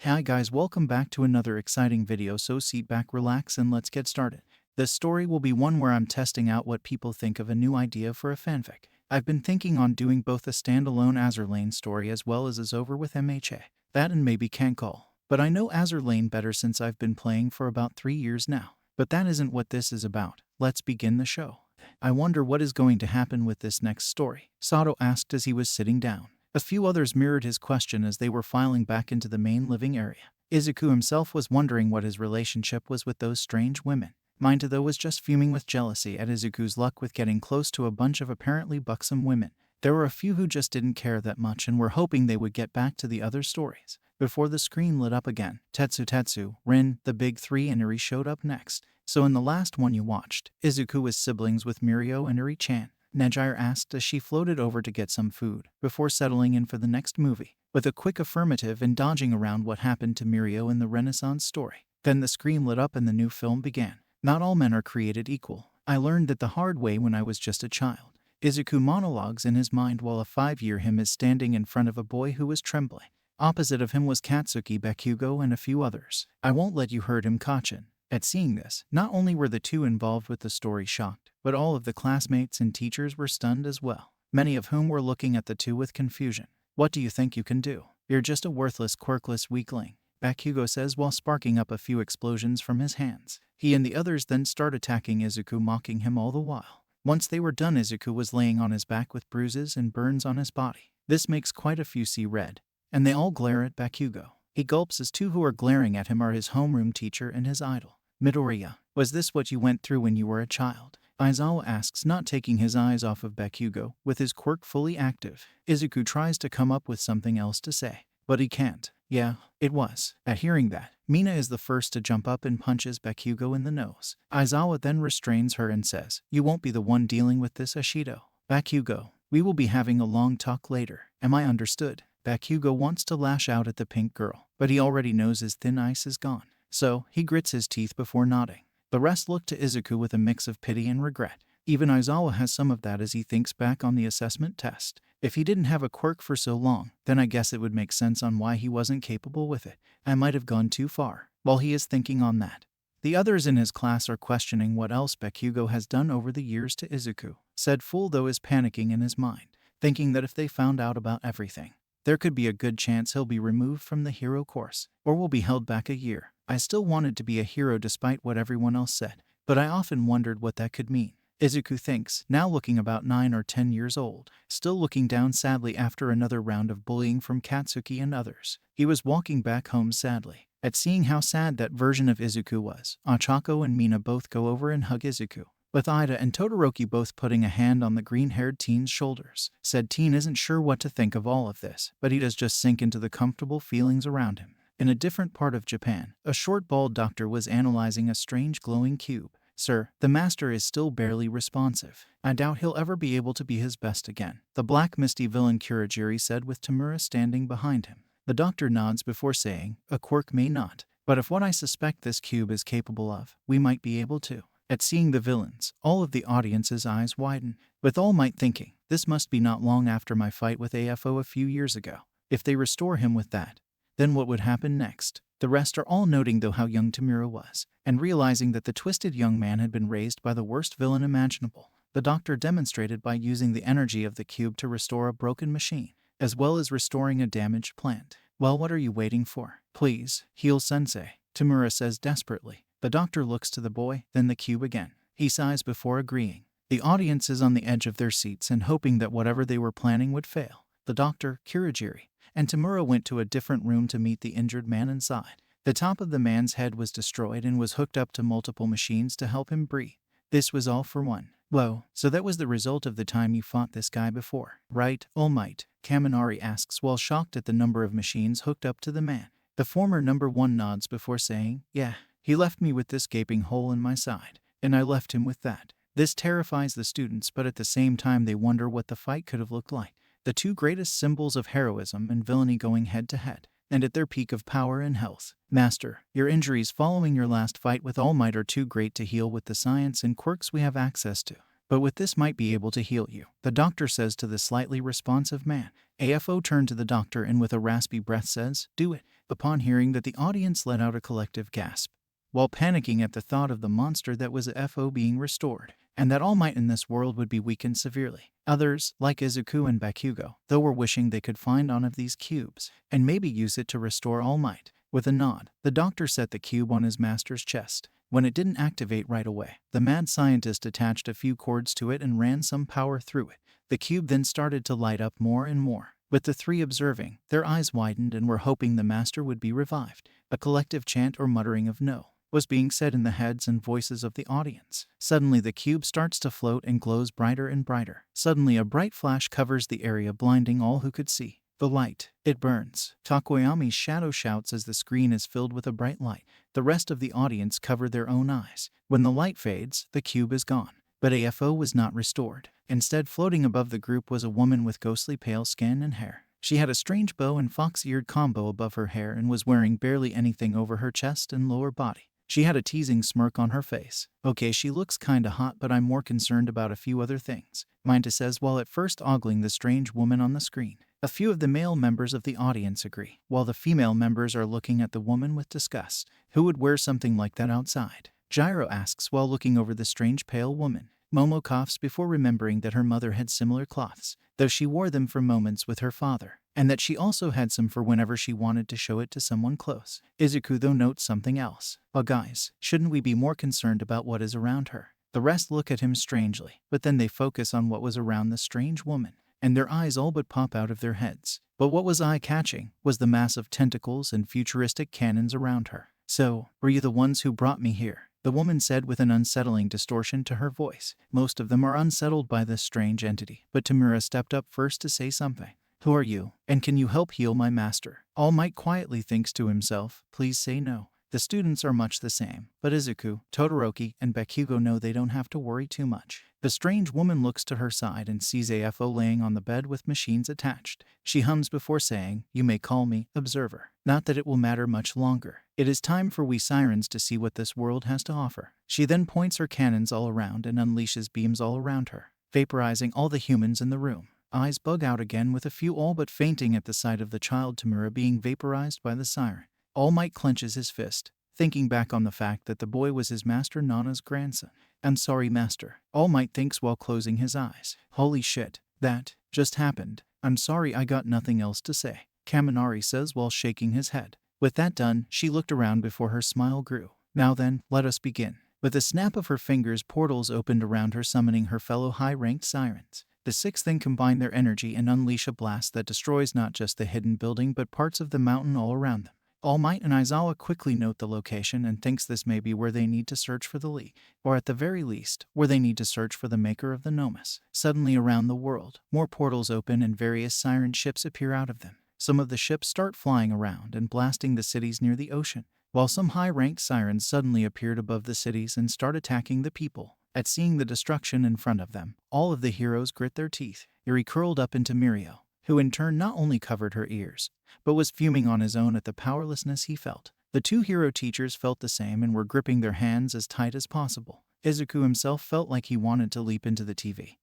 Hi guys, welcome back to another exciting video, so sit back, relax, and let's get started. This story will be one where I'm testing out what people think of a new idea for a fanfic. I've been thinking on doing both a standalone Azur Lane story as well as Over with MHA. That and maybe Cancall. But I know Azur Lane better since I've been playing for about 3 years now. But that isn't what this is about. Let's begin the show. I wonder what is going to happen with this next story, Sato asked as he was sitting down. A few others mirrored his question as they were filing back into the main living area. Izuku himself was wondering what his relationship was with those strange women. Mineta, though, was just fuming with jealousy at Izuku's luck with getting close to a bunch of apparently buxom women. There were a few who just didn't care that much and were hoping they would get back to the other stories. Before the screen lit up again, Tetsu, Rin, the big three, and Eri showed up next. So in the last one you watched, Izuku was siblings with Mirio and Eri-chan. Nejire asked as she floated over to get some food, before settling in for the next movie, with a quick affirmative and dodging around what happened to Mirio in the Renaissance story. Then the screen lit up and the new film began. Not all men are created equal. I learned that the hard way when I was just a child. Izuku monologues in his mind while a 5-year him is standing in front of a boy who was trembling. Opposite of him was Katsuki, Bakugo, and a few others. I won't let you hurt him, Kachin. At seeing this, not only were the two involved with the story shocked, but all of the classmates and teachers were stunned as well, many of whom were looking at the two with confusion. What do you think you can do? You're just a worthless, quirkless weakling, Bakugo says while sparking up a few explosions from his hands. He and the others then start attacking Izuku, mocking him all the while. Once they were done, Izuku was laying on his back with bruises and burns on his body. This makes quite a few see red, and they all glare at Bakugo. He gulps as two who are glaring at him are his homeroom teacher and his idol, Midoriya. Was this what you went through when you were a child? Aizawa asks, not taking his eyes off of Bakugo, with his quirk fully active. Izuku tries to come up with something else to say, but he can't. Yeah, it was. At hearing that, Mina is the first to jump up and punches Bakugo in the nose. Aizawa then restrains her and says, you won't be the one dealing with this, Ashido. Bakugo, we will be having a long talk later. Am I understood? Bakugo wants to lash out at the pink girl, but he already knows his thin ice is gone. So, he grits his teeth before nodding. The rest look to Izuku with a mix of pity and regret. Even Aizawa has some of that as he thinks back on the assessment test. If he didn't have a quirk for so long, then I guess it would make sense on why he wasn't capable with it. I might have gone too far. While he is thinking on that, the others in his class are questioning what else Bakugo has done over the years to Izuku. Said fool, though, is panicking in his mind, thinking that if they found out about everything, there could be a good chance he'll be removed from the hero course, or will be held back a year. I still wanted to be a hero despite what everyone else said, but I often wondered what that could mean. Izuku thinks, now looking about 9 or 10 years old, still looking down sadly after another round of bullying from Katsuki and others. He was walking back home sadly. At seeing how sad that version of Izuku was, Ochako and Mina both go over and hug Izuku, with Ida and Todoroki both putting a hand on the green-haired teen's shoulders. Said teen isn't sure what to think of all of this, but he does just sink into the comfortable feelings around him. In a different part of Japan, a short bald doctor was analyzing a strange glowing cube. Sir, the master is still barely responsive. I doubt he'll ever be able to be his best again, the black misty villain Kurogiri said with Tamura standing behind him. The doctor nods before saying, a quirk may not, but if what I suspect this cube is capable of, we might be able to. At seeing the villains, all of the audience's eyes widen, with All Might thinking, this must be not long after my fight with AFO a few years ago. If they restore him with that, then what would happen next? The rest are all noting though how young Tamura was, and realizing that the twisted young man had been raised by the worst villain imaginable. The doctor demonstrated by using the energy of the cube to restore a broken machine, as well as restoring a damaged plant. Well, what are you waiting for? Please, heal Sensei, Tamura says desperately. The doctor looks to the boy, then the cube again. He sighs before agreeing. The audience is on the edge of their seats and hoping that whatever they were planning would fail. The doctor, Kurogiri, and Tamura went to a different room to meet the injured man inside. The top of the man's head was destroyed and was hooked up to multiple machines to help him breathe. This was all for one. Whoa, so that was the result of the time you fought this guy before, right? All Might, Kaminari asks while shocked at the number of machines hooked up to the man. The former number 1 nods before saying, yeah, he left me with this gaping hole in my side, and I left him with that. This terrifies the students, but at the same time they wonder what the fight could have looked like. The two greatest symbols of heroism and villainy going head to head, and at their peak of power and health. Master, your injuries following your last fight with All Might are too great to heal with the science and quirks we have access to, but with this might be able to heal you, the doctor says to the slightly responsive man. AFO turned to the doctor and with a raspy breath says, do it. Upon hearing that, the audience let out a collective gasp, while panicking at the thought of the monster that was a FO being restored, and that all might in this world would be weakened severely. Others, like Izuku and Bakugo, though, were wishing they could find one of these cubes, and maybe use it to restore All Might. With a nod, the doctor set the cube on his master's chest. When it didn't activate right away, the mad scientist attached a few cords to it and ran some power through it. The cube then started to light up more and more. With the three observing, their eyes widened and were hoping the master would be revived. A collective chant or muttering of "no" was being said in the heads and voices of the audience. Suddenly the cube starts to float and glows brighter and brighter. Suddenly a bright flash covers the area, blinding all who could see. The light. It burns. Takoyami's shadow shouts as the screen is filled with a bright light. The rest of the audience cover their own eyes. When the light fades, the cube is gone. But AFO was not restored. Instead, floating above the group was a woman with ghostly pale skin and hair. She had a strange bow and fox-eared combo above her hair and was wearing barely anything over her chest and lower body. She had a teasing smirk on her face. "Okay, she looks kinda hot, but I'm more concerned about a few other things," Minta says while at first ogling the strange woman on the screen. A few of the male members of the audience agree, while the female members are looking at the woman with disgust. Who would wear something like that outside? Gyro asks while looking over the strange pale woman. Momo coughs before remembering that her mother had similar cloths, though she wore them for moments with her father, and that she also had some for whenever she wanted to show it to someone close. Izuku, though, notes something else. "But guys, shouldn't we be more concerned about what is around her?" The rest look at him strangely, but then they focus on what was around the strange woman, and their eyes all but pop out of their heads. But what was eye-catching was the mass of tentacles and futuristic cannons around her. "So, were you the ones who brought me here?" the woman said with an unsettling distortion to her voice. Most of them are unsettled by this strange entity, but Tamura stepped up first to say something. "Who are you? And can you help heal my master?" All Might quietly thinks to himself, "Please say no." The students are much the same, but Izuku, Todoroki, and Bakugo know they don't have to worry too much. The strange woman looks to her side and sees AFO laying on the bed with machines attached. She hums before saying, "You may call me Observer. Not that it will matter much longer. It is time for we sirens to see what this world has to offer." She then points her cannons all around and unleashes beams all around her, vaporizing all the humans in the room. Eyes bug out again, with a few all but fainting at the sight of the child Tamura being vaporized by the siren. All Might clenches his fist, thinking back on the fact that the boy was his master Nana's grandson. "I'm sorry, master," All Might thinks while closing his eyes. "Holy shit, that just happened. I'm sorry, I got nothing else to say," Kaminari says while shaking his head. With that done, she looked around before her smile grew. "Now then, let us begin." With a snap of her fingers, portals opened around her, summoning her fellow high-ranked sirens. The six then combine their energy and unleash a blast that destroys not just the hidden building but parts of the mountain all around them. All Might and Aizawa quickly note the location and thinks this may be where they need to search for the Lee, or at the very least, where they need to search for the maker of the Nomus. Suddenly around the world, more portals open and various siren ships appear out of them. Some of the ships start flying around and blasting the cities near the ocean, while some high-ranked sirens suddenly appeared above the cities and start attacking the people. At seeing the destruction in front of them, all of the heroes grit their teeth. Eri curled up into Mirio, who in turn not only covered her ears, but was fuming on his own at the powerlessness he felt. The two hero teachers felt the same and were gripping their hands as tight as possible. Izuku himself felt like he wanted to leap into the TV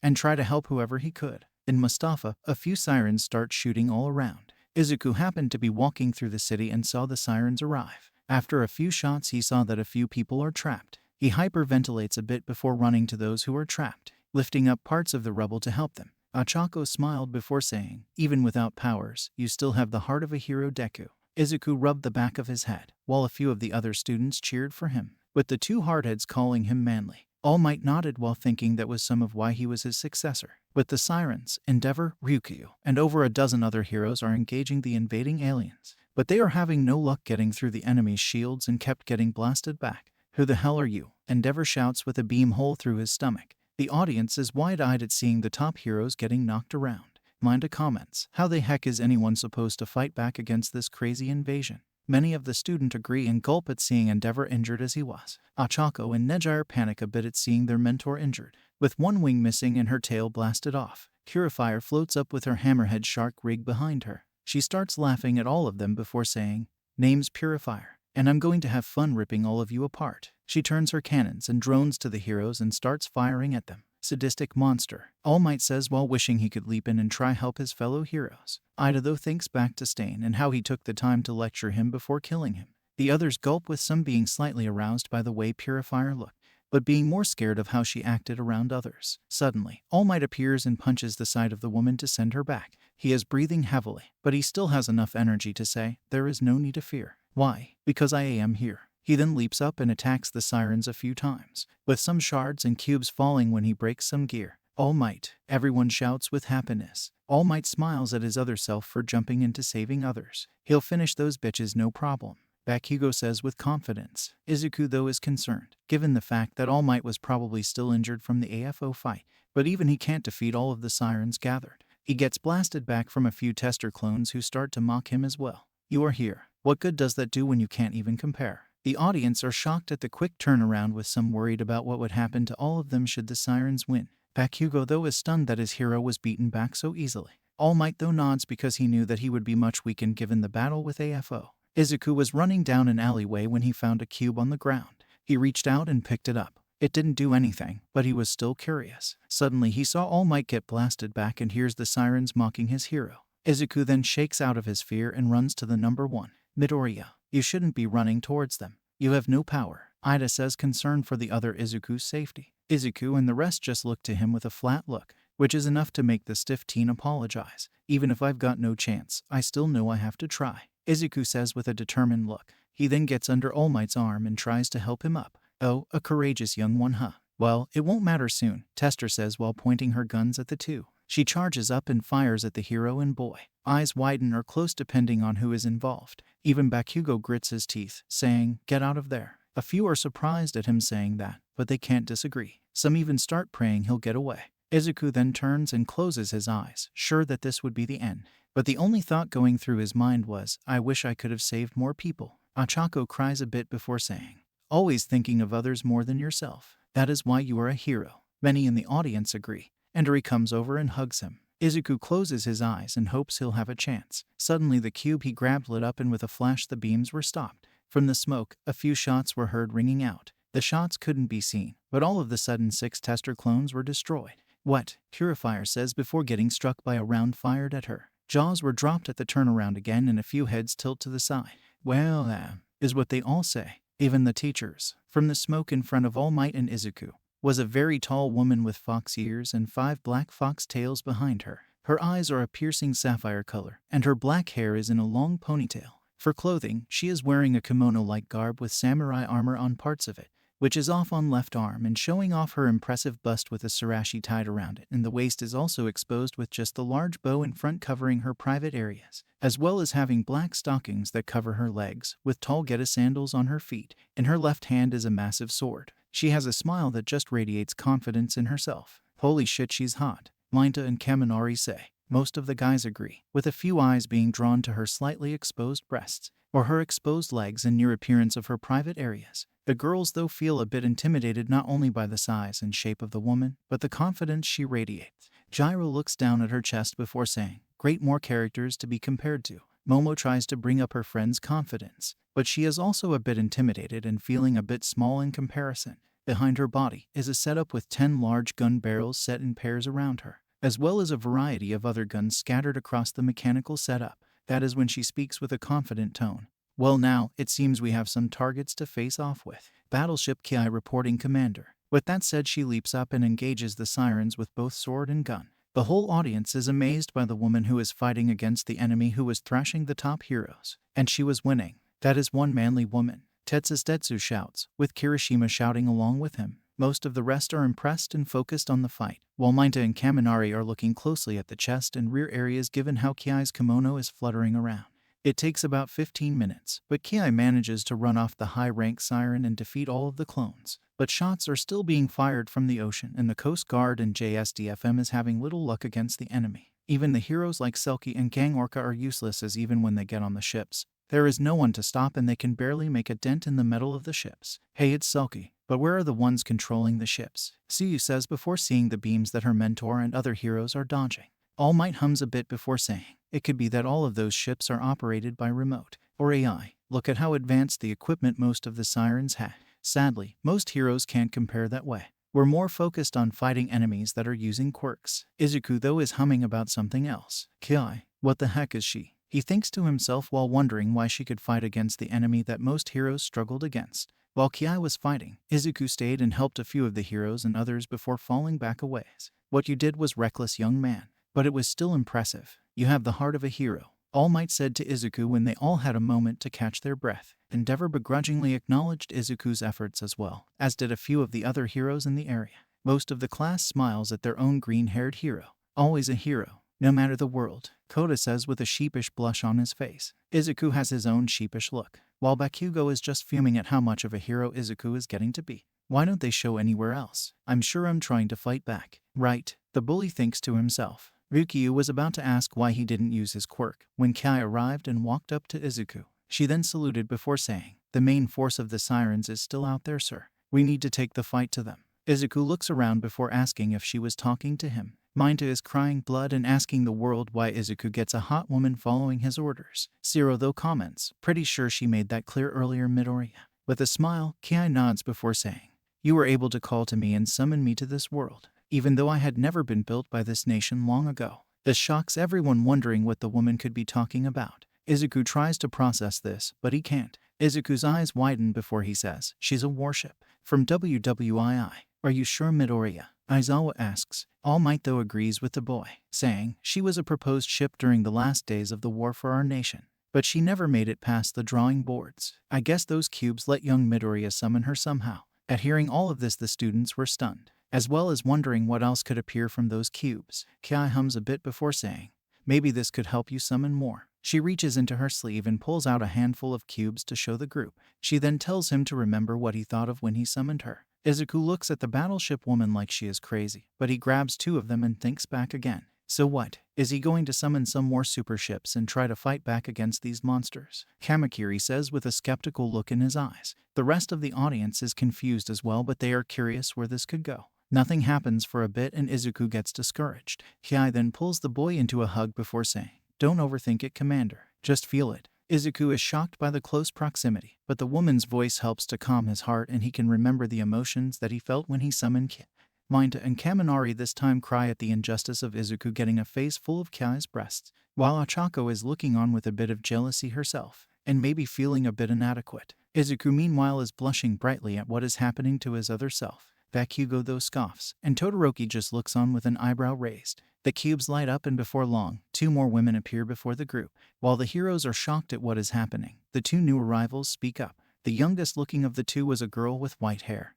and try to help whoever he could. In Mustafa, a few sirens start shooting all around. Izuku happened to be walking through the city and saw the sirens arrive. After a few shots, he saw that a few people are trapped. He hyperventilates a bit before running to those who are trapped, lifting up parts of the rubble to help them. Ochako smiled before saying, "Even without powers, you still have the heart of a hero, Deku." Izuku rubbed the back of his head, while a few of the other students cheered for him, with the two hardheads calling him manly. All Might nodded while thinking that was some of why he was his successor. With the sirens, Endeavor, Ryukyu, and over a dozen other heroes are engaging the invading aliens, but they are having no luck getting through the enemy's shields and kept getting blasted back. "Who the hell are you?" Endeavor shouts with a beam hole through his stomach. The audience is wide-eyed at seeing the top heroes getting knocked around. Minda comments, "How the heck is anyone supposed to fight back against this crazy invasion?" Many of the students agree and gulp at seeing Endeavor injured as he was. Ochako and Nejire panic a bit at seeing their mentor injured, with one wing missing and her tail blasted off. Purifier floats up with her hammerhead shark rig behind her. She starts laughing at all of them before saying, "Name's Purifier, and I'm going to have fun ripping all of you apart." She turns her cannons and drones to the heroes and starts firing at them. Sadistic monster, All Might says while wishing he could leap in and try help his fellow heroes. Ida though thinks back to Stain and how he took the time to lecture him before killing him. The others gulp, with some being slightly aroused by the way Purifier looked, but being more scared of how she acted around others. Suddenly, All Might appears and punches the side of the woman to send her back. He is breathing heavily, but he still has enough energy to say, "There is no need to fear." Why? Because I am here. He then leaps up and attacks the sirens a few times, with some shards and cubes falling when he breaks some gear. All Might, everyone shouts with happiness. All Might smiles at his other self for jumping into saving others. He'll finish those bitches no problem, Bakugo says with confidence. Izuku though is concerned, given the fact that All Might was probably still injured from the AFO fight, but even he can't defeat all of the sirens gathered. He gets blasted back from a few tester clones who start to mock him as well. You are here. What good does that do when you can't even compare? The audience are shocked at the quick turnaround, with some worried about what would happen to all of them should the sirens win. Bakugo though is stunned that his hero was beaten back so easily. All Might though nods because he knew that he would be much weakened given the battle with AFO. Izuku was running down an alleyway when he found a cube on the ground. He reached out and picked it up. It didn't do anything, but he was still curious. Suddenly he saw All Might get blasted back and hears the sirens mocking his hero. Izuku then shakes out of his fear and runs to the number 1. Midoriya, you shouldn't be running towards them. You have no power, Ida says, concerned for the other Izuku's safety. Izuku and the rest just look to him with a flat look, which is enough to make the stiff teen apologize. Even if I've got no chance, I still know I have to try, Izuku says with a determined look. He then gets under All Might's arm and tries to help him up. Oh, a courageous young one, huh? Well, it won't matter soon, Tester says while pointing her guns at the two. She charges up and fires at the hero and boy. Eyes widen or close depending on who is involved. Even Bakugo grits his teeth, saying, "Get out of there." A few are surprised at him saying that, but they can't disagree. Some even start praying he'll get away. Izuku then turns and closes his eyes, sure that this would be the end. But the only thought going through his mind was, I wish I could have saved more people. Achako cries a bit before saying, always thinking of others more than yourself. That is why you are a hero. Many in the audience agree. Endori comes over and hugs him. Izuku closes his eyes and hopes he'll have a chance. Suddenly the cube he grabbed lit up and with a flash the beams were stopped. From the smoke, a few shots were heard ringing out. The shots couldn't be seen, but all of the sudden 6 tester clones were destroyed. What? Purifier says before getting struck by a round fired at her. Jaws were dropped at the turnaround again and a few heads tilt to the side. Well, is what they all say. Even the teachers. From the smoke in front of All Might and Izuku was a very tall woman with fox ears and 5 black fox tails behind her. Her eyes are a piercing sapphire color, and her black hair is in a long ponytail. For clothing, she is wearing a kimono-like garb with samurai armor on parts of it, which is off on left arm and showing off her impressive bust with a sarashi tied around it, and the waist is also exposed with just the large bow in front covering her private areas, as well as having black stockings that cover her legs, with tall Geta sandals on her feet. In her left hand is a massive sword. She has a smile that just radiates confidence in herself. Holy shit, she's hot, Linta and Kaminari say. Most of the guys agree, with a few eyes being drawn to her slightly exposed breasts, or her exposed legs and near appearance of her private areas. The girls though feel a bit intimidated not only by the size and shape of the woman, but the confidence she radiates. Gyro looks down at her chest before saying, great, more characters to be compared to. Momo tries to bring up her friend's confidence, but she is also a bit intimidated and feeling a bit small in comparison. Behind her body is a setup with 10 large gun barrels set in pairs around her, as well as a variety of other guns scattered across the mechanical setup. That is when she speaks with a confident tone. Well, now, it seems we have some targets to face off with. Battleship Ki reporting, Commander. With that said, she leaps up and engages the sirens with both sword and gun. The whole audience is amazed by the woman who is fighting against the enemy who was thrashing the top heroes. And she was winning. That is one manly woman. Tetsu shouts, with Kirishima shouting along with him. Most of the rest are impressed and focused on the fight, while Minta and Kaminari are looking closely at the chest and rear areas given how Ki's kimono is fluttering around. It takes about 15 minutes, but Ki manages to run off the high-rank siren and defeat all of the clones. But shots are still being fired from the ocean, and the Coast Guard and JSDFM is having little luck against the enemy. Even the heroes like Selkie and Gang Orca are useless, as even when they get on the ships, there is no one to stop and they can barely make a dent in the metal of the ships. Hey, it's Selkie, but where are the ones controlling the ships? Suyu says before seeing the beams that her mentor and other heroes are dodging. All Might hums a bit before saying, it could be that all of those ships are operated by remote, or AI. Look at how advanced the equipment most of the sirens had. Sadly, most heroes can't compare that way. We're more focused on fighting enemies that are using quirks. Izuku though is humming about something else. Kai, what the heck is she? He thinks to himself while wondering why she could fight against the enemy that most heroes struggled against. While Kai was fighting, Izuku stayed and helped a few of the heroes and others before falling back a ways. What you did was reckless, young man, but it was still impressive. You have the heart of a hero, All Might said to Izuku when they all had a moment to catch their breath. Endeavor begrudgingly acknowledged Izuku's efforts as well, as did a few of the other heroes in the area. Most of the class smiles at their own green-haired hero. Always a hero, no matter the world, Koda says with a sheepish blush on his face. Izuku has his own sheepish look, while Bakugo is just fuming at how much of a hero Izuku is getting to be. Why don't they show anywhere else? I'm sure I'm trying to fight back. Right, the bully thinks to himself. Ryukyu was about to ask why he didn't use his quirk when Kai arrived and walked up to Izuku. She then saluted before saying, "The main force of the sirens is still out there, sir. We need to take the fight to them." Izuku looks around before asking if she was talking to him. Mineta is crying blood and asking the world why Izuku gets a hot woman following his orders. Zero though comments, "Pretty sure she made that clear earlier, Midoriya." With a smile, Kai nods before saying, "You were able to call to me and summon me to this world, even though I had never been built by this nation long ago." This shocks everyone, wondering what the woman could be talking about. Izuku tries to process this, but he can't. Izuku's eyes widen before he says, "She's a warship. From WWII. Are you sure, Midoriya?" Aizawa asks. All Might though agrees with the boy, saying, "She was a proposed ship during the last days of the war for our nation, but she never made it past the drawing boards. I guess those cubes let young Midoriya summon her somehow." At hearing all of this, the students were stunned, as well as wondering what else could appear from those cubes. Kai hums a bit before saying, "Maybe this could help you summon more." She reaches into her sleeve and pulls out a handful of cubes to show the group. She then tells him to remember what he thought of when he summoned her. Izuku looks at the battleship woman like she is crazy, but he grabs two of them and thinks back again. So what? Is he going to summon some more super ships and try to fight back against these monsters? Kamakiri says with a skeptical look in his eyes. The rest of the audience is confused as well, but they are curious where this could go. Nothing happens for a bit and Izuku gets discouraged. Kai then pulls the boy into a hug before saying, "Don't overthink it, Commander. Just feel it." Izuku is shocked by the close proximity, but the woman's voice helps to calm his heart and he can remember the emotions that he felt when he summoned Kai. Mineta and Kaminari this time cry at the injustice of Izuku getting a face full of Kai's breasts, while Ochako is looking on with a bit of jealousy herself, and maybe feeling a bit inadequate. Izuku meanwhile is blushing brightly at what is happening to his other self. Bakugo though scoffs, and Todoroki just looks on with an eyebrow raised. The cubes light up and before long, two more women appear before the group. While the heroes are shocked at what is happening, the two new arrivals speak up. The youngest looking of the two was a girl with white hair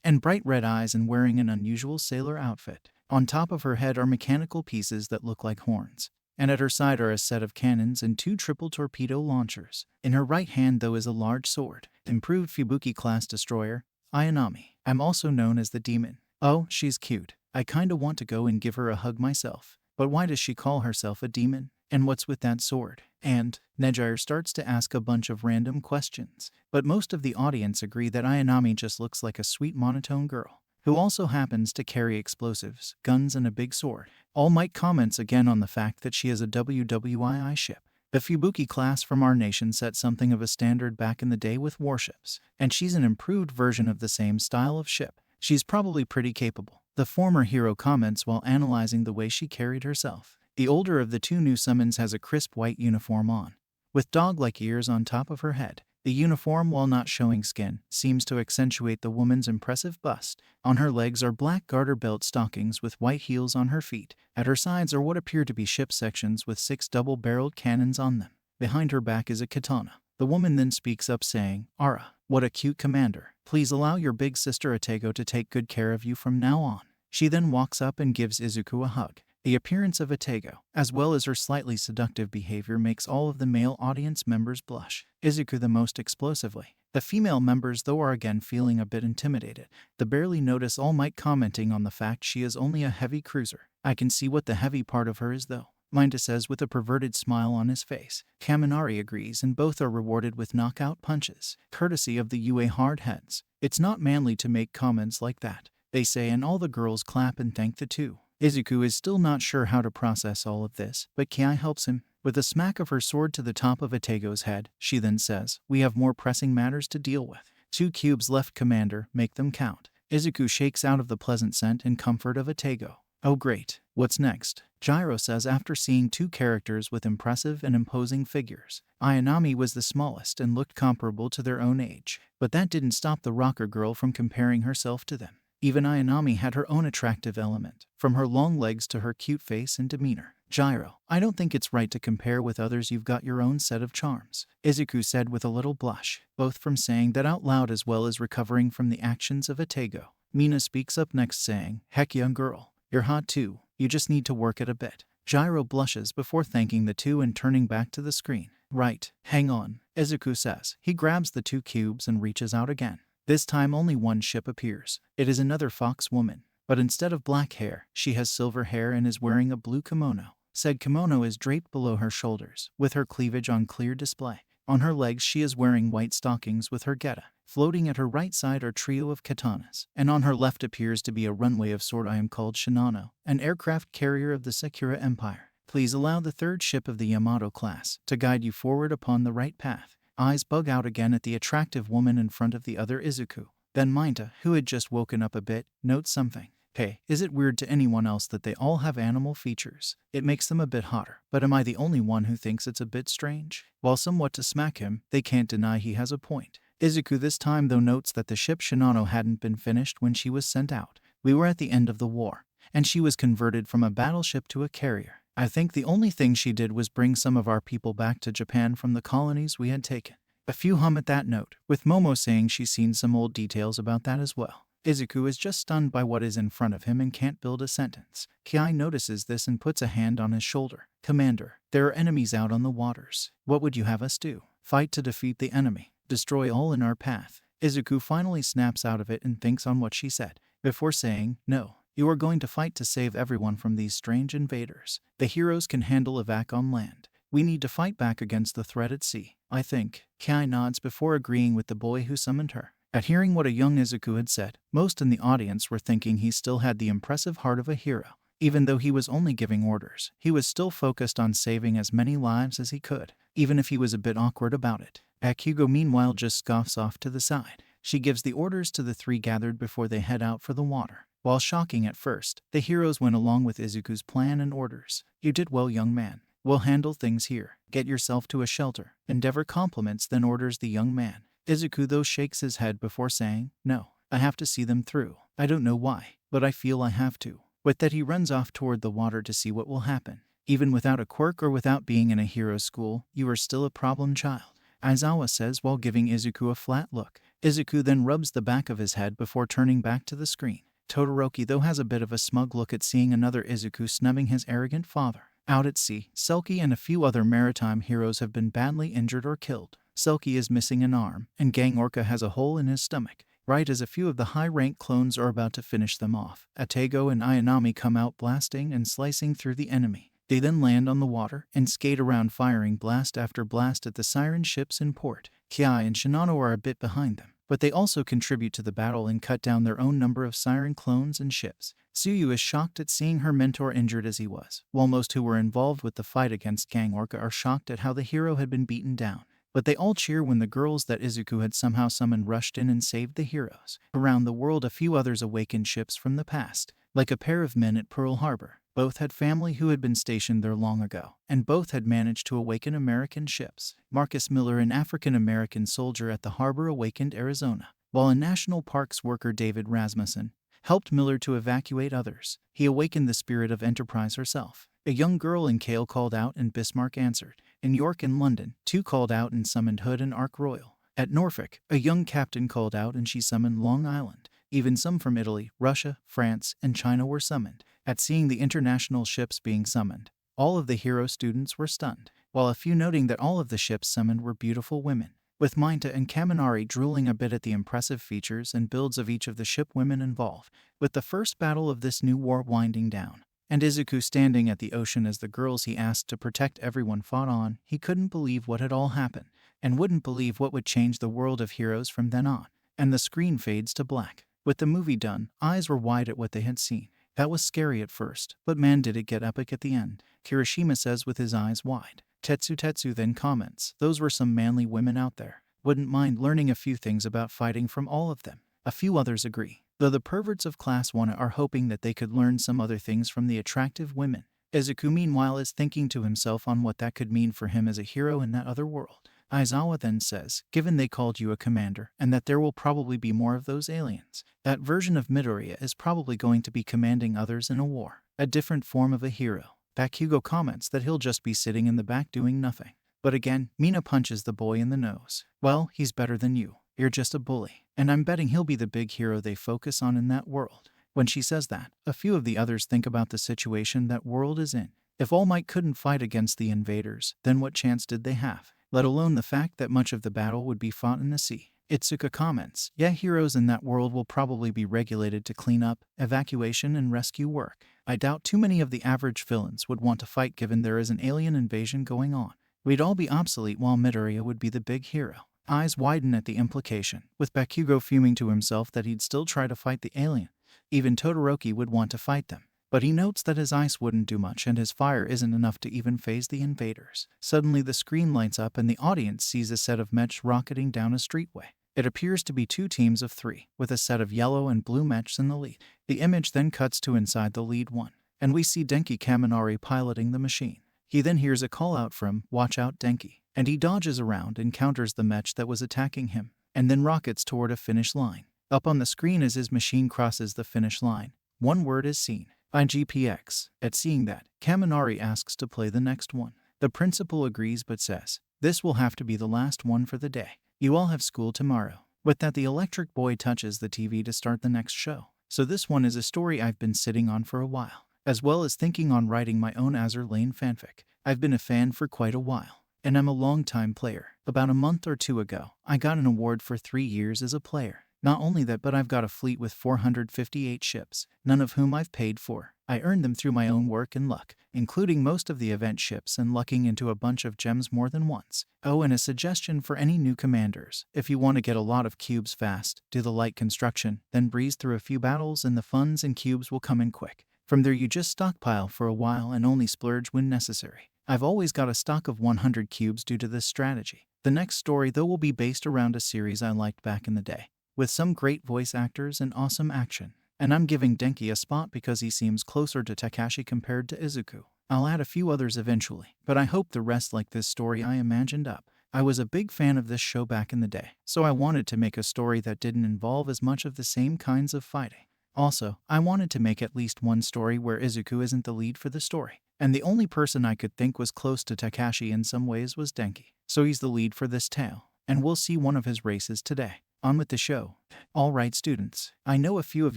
and bright red eyes and wearing an unusual sailor outfit. On top of her head are mechanical pieces that look like horns, and at her side are a set of cannons and two triple torpedo launchers. In her right hand though is a large sword, improved Fubuki-class destroyer, Ayanami. I'm also known as the Demon. Oh, she's cute. I kinda want to go and give her a hug myself. But why does she call herself a demon? And what's with that sword? And Nejire starts to ask a bunch of random questions. But most of the audience agree that Ayanami just looks like a sweet monotone girl, who also happens to carry explosives, guns, and a big sword. All Might comments again on the fact that she is a WWII ship. The Fubuki class from our nation set something of a standard back in the day with warships, and she's an improved version of the same style of ship. She's probably pretty capable, the former hero comments while analyzing the way she carried herself. The older of the two new summons has a crisp white uniform on, with dog-like ears on top of her head. The uniform, while not showing skin, seems to accentuate the woman's impressive bust. On her legs are black garter belt stockings with white heels on her feet. At her sides are what appear to be ship sections with 6 double-barreled cannons on them. Behind her back is a katana. The woman then speaks up saying, "Ara, what a cute commander. Please allow your big sister Atego to take good care of you from now on." She then walks up and gives Izuku a hug. The appearance of Atego, as well as her slightly seductive behavior, makes all of the male audience members blush, Izuku the most explosively. The female members though are again feeling a bit intimidated. They barely notice All Might commenting on the fact she is only a heavy cruiser. "I can see what the heavy part of her is though," Mineta says with a perverted smile on his face. Kaminari agrees and both are rewarded with knockout punches, courtesy of the UA hardheads. "It's not manly to make comments like that," they say, and all the girls clap and thank the two. Izuku is still not sure how to process all of this, but Kai helps him. With a smack of her sword to the top of Atego's head, she then says, "We have more pressing matters to deal with. 2 cubes left, Commander, make them count." Izuku shakes out of the pleasant scent and comfort of a Tego. Oh great, what's next? Gyro says after seeing two characters with impressive and imposing figures. Ayanami was the smallest and looked comparable to their own age, but that didn't stop the rocker girl from comparing herself to them. Even Ayanami had her own attractive element, from her long legs to her cute face and demeanor. Gyro, I don't think it's right to compare with others, you've got your own set of charms, Izuku said with a little blush, both from saying that out loud as well as recovering from the actions of a Tego. Mina speaks up next saying, heck young girl, you're hot too, you just need to work it a bit. Gyro blushes before thanking the two and turning back to the screen. Right, hang on, Izuku says. He grabs the two cubes and reaches out again. This time only one ship appears. It is another fox woman, but instead of black hair, she has silver hair and is wearing a blue kimono. Said kimono is draped below her shoulders, with her cleavage on clear display. On her legs she is wearing white stockings with her geta. Floating at her right side are trio of katanas, and on her left appears to be a runway of sort. I am called Shinano, an aircraft carrier of the Sakura Empire. Please allow the third ship of the Yamato class to guide you forward upon the right path. Eyes bug out again at the attractive woman in front of the other Izuku. Then Minta, who had just woken up a bit, notes something. Hey, is it weird to anyone else that they all have animal features? It makes them a bit hotter, but am I the only one who thinks it's a bit strange? While somewhat to smack him, they can't deny he has a point. Izuku this time though notes that the ship Shinano hadn't been finished when she was sent out. We were at the end of the war, and she was converted from a battleship to a carrier. I think the only thing she did was bring some of our people back to Japan from the colonies we had taken. A few hum at that note, with Momo saying she's seen some old details about that as well. Izuku is just stunned by what is in front of him and can't build a sentence. Kiai notices this and puts a hand on his shoulder. Commander, there are enemies out on the waters. What would you have us do? Fight to defeat the enemy. Destroy all in our path. Izuku finally snaps out of it and thinks on what she said, before saying, no, you are going to fight to save everyone from these strange invaders. The heroes can handle evac on land. We need to fight back against the threat at sea. I think. Kiai nods before agreeing with the boy who summoned her. At hearing what a young Izuku had said, most in the audience were thinking he still had the impressive heart of a hero. Even though he was only giving orders, he was still focused on saving as many lives as he could, even if he was a bit awkward about it. Bakugo meanwhile just scoffs off to the side. She gives the orders to the three gathered before they head out for the water. While shocking at first, the heroes went along with Izuku's plan and orders. You did well, young man. We'll handle things here. Get yourself to a shelter. Endeavor compliments, then orders the young man. Izuku though shakes his head before saying, no, I have to see them through. I don't know why, but I feel I have to. With that he runs off toward the water to see what will happen. Even without a quirk or without being in a hero's school, you are still a problem child, Aizawa says while giving Izuku a flat look. Izuku then rubs the back of his head before turning back to the screen. Todoroki though has a bit of a smug look at seeing another Izuku snubbing his arrogant father. Out at sea, Selkie and a few other maritime heroes have been badly injured or killed. Selkie is missing an arm, and Gang Orca has a hole in his stomach. Right as a few of the high-rank clones are about to finish them off, Atego and Ayanami come out blasting and slicing through the enemy. They then land on the water and skate around firing blast after blast at the siren ships in port. Kiai and Shinano are a bit behind them, but they also contribute to the battle and cut down their own number of siren clones and ships. Tsuyu is shocked at seeing her mentor injured as he was, while most who were involved with the fight against Gang Orca are shocked at how the hero had been beaten down. But they all cheer when the girls that Izuku had somehow summoned rushed in and saved the heroes. Around the world a few others awakened ships from the past, like a pair of men at Pearl Harbor. Both had family who had been stationed there long ago, and both had managed to awaken American ships. Marcus Miller, an African-American soldier at the harbor, awakened Arizona, while a National Parks worker, David Rasmussen, helped Miller to evacuate others. He awakened the spirit of Enterprise herself. A young girl in Kale called out and Bismarck answered. In York and London, two called out and summoned Hood and Ark Royal. At Norfolk, a young captain called out and she summoned Long Island. Even some from Italy, Russia, France, and China were summoned. At seeing the international ships being summoned, all of the hero students were stunned, while a few noting that all of the ships summoned were beautiful women, with Minta and Kaminari drooling a bit at the impressive features and builds of each of the ship women involved. With the first battle of this new war winding down, and Izuku standing at the ocean as the girls he asked to protect everyone fought on, he couldn't believe what had all happened, and wouldn't believe what would change the world of heroes from then on. And the screen fades to black. With the movie done, eyes were wide at what they had seen. That was scary at first, but man did it get epic at the end, Kirishima says with his eyes wide. Tetsu then comments, those were some manly women out there. Wouldn't mind learning a few things about fighting from all of them. A few others agree. though the perverts of Class 1 are hoping that they could learn some other things from the attractive women. Izuku meanwhile is thinking to himself on what that could mean for him as a hero in that other world. Aizawa then says, given they called you a commander, and that there will probably be more of those aliens, that version of Midoriya is probably going to be commanding others in a war, a different form of a hero. Bakugo comments that he'll just be sitting in the back doing nothing. But again, Mina punches the boy in the nose. Well, he's better than you. You're just a bully. And I'm betting he'll be the big hero they focus on in that world. When she says that, a few of the others think about the situation that world is in. If All Might couldn't fight against the invaders, then what chance did they have? Let alone the fact that much of the battle would be fought in the sea. Izuku comments, yeah, heroes in that world will probably be regulated to clean up, evacuation, and rescue work. I doubt too many of the average villains would want to fight given there is an alien invasion going on. We'd all be obsolete while Midoriya would be the big hero. Eyes widen at the implication, with Bakugo fuming to himself that he'd still try to fight the alien. Even Todoroki would want to fight them. But he notes that his ice wouldn't do much and his fire isn't enough to even phase the invaders. Suddenly the screen lights up and the audience sees a set of mechs rocketing down a streetway. It appears to be 2 teams of 3, with a set of yellow and blue mechs in the lead. The image then cuts to inside the lead one, and we see Denki Kaminari piloting the machine. He then hears a call out from, "Watch out, Denki," and he dodges around and counters the mech that was attacking him, and then rockets toward a finish line. Up on the screen as his machine crosses the finish line, one word is seen. IGPX. At seeing that, Kaminari asks to play the next one. The principal agrees but says, this will have to be the last one for the day. You all have school tomorrow. With that, the electric boy touches the TV to start the next show. So this one is a story I've been sitting on for a while, as well as thinking on writing my own Azur Lane fanfic. I've been a fan for quite a while, and I'm a long-time player. About a month or 2 ago, I got an award for 3 years as a player. Not only that, but I've got a fleet with 458 ships, none of whom I've paid for. I earned them through my own work and luck, including most of the event ships and lucking into a bunch of gems more than once. Oh, and a suggestion for any new commanders. If you want to get a lot of cubes fast, do the light construction, then breeze through a few battles and the funds and cubes will come in quick. From there you just stockpile for a while and only splurge when necessary. I've always got a stock of 100 cubes due to this strategy. The next story though will be based around a series I liked back in the day, with some great voice actors and awesome action. And I'm giving Denki a spot because he seems closer to Takashi compared to Izuku. I'll add a few others eventually, but I hope the rest like this story I imagined up. I was a big fan of this show back in the day, so I wanted to make a story that didn't involve as much of the same kinds of fighting. Also, I wanted to make at least one story where Izuku isn't the lead for the story, and the only person I could think was close to Takashi in some ways was Denki. So he's the lead for this tale, and we'll see one of his races today. On with the show. Alright students, I know a few of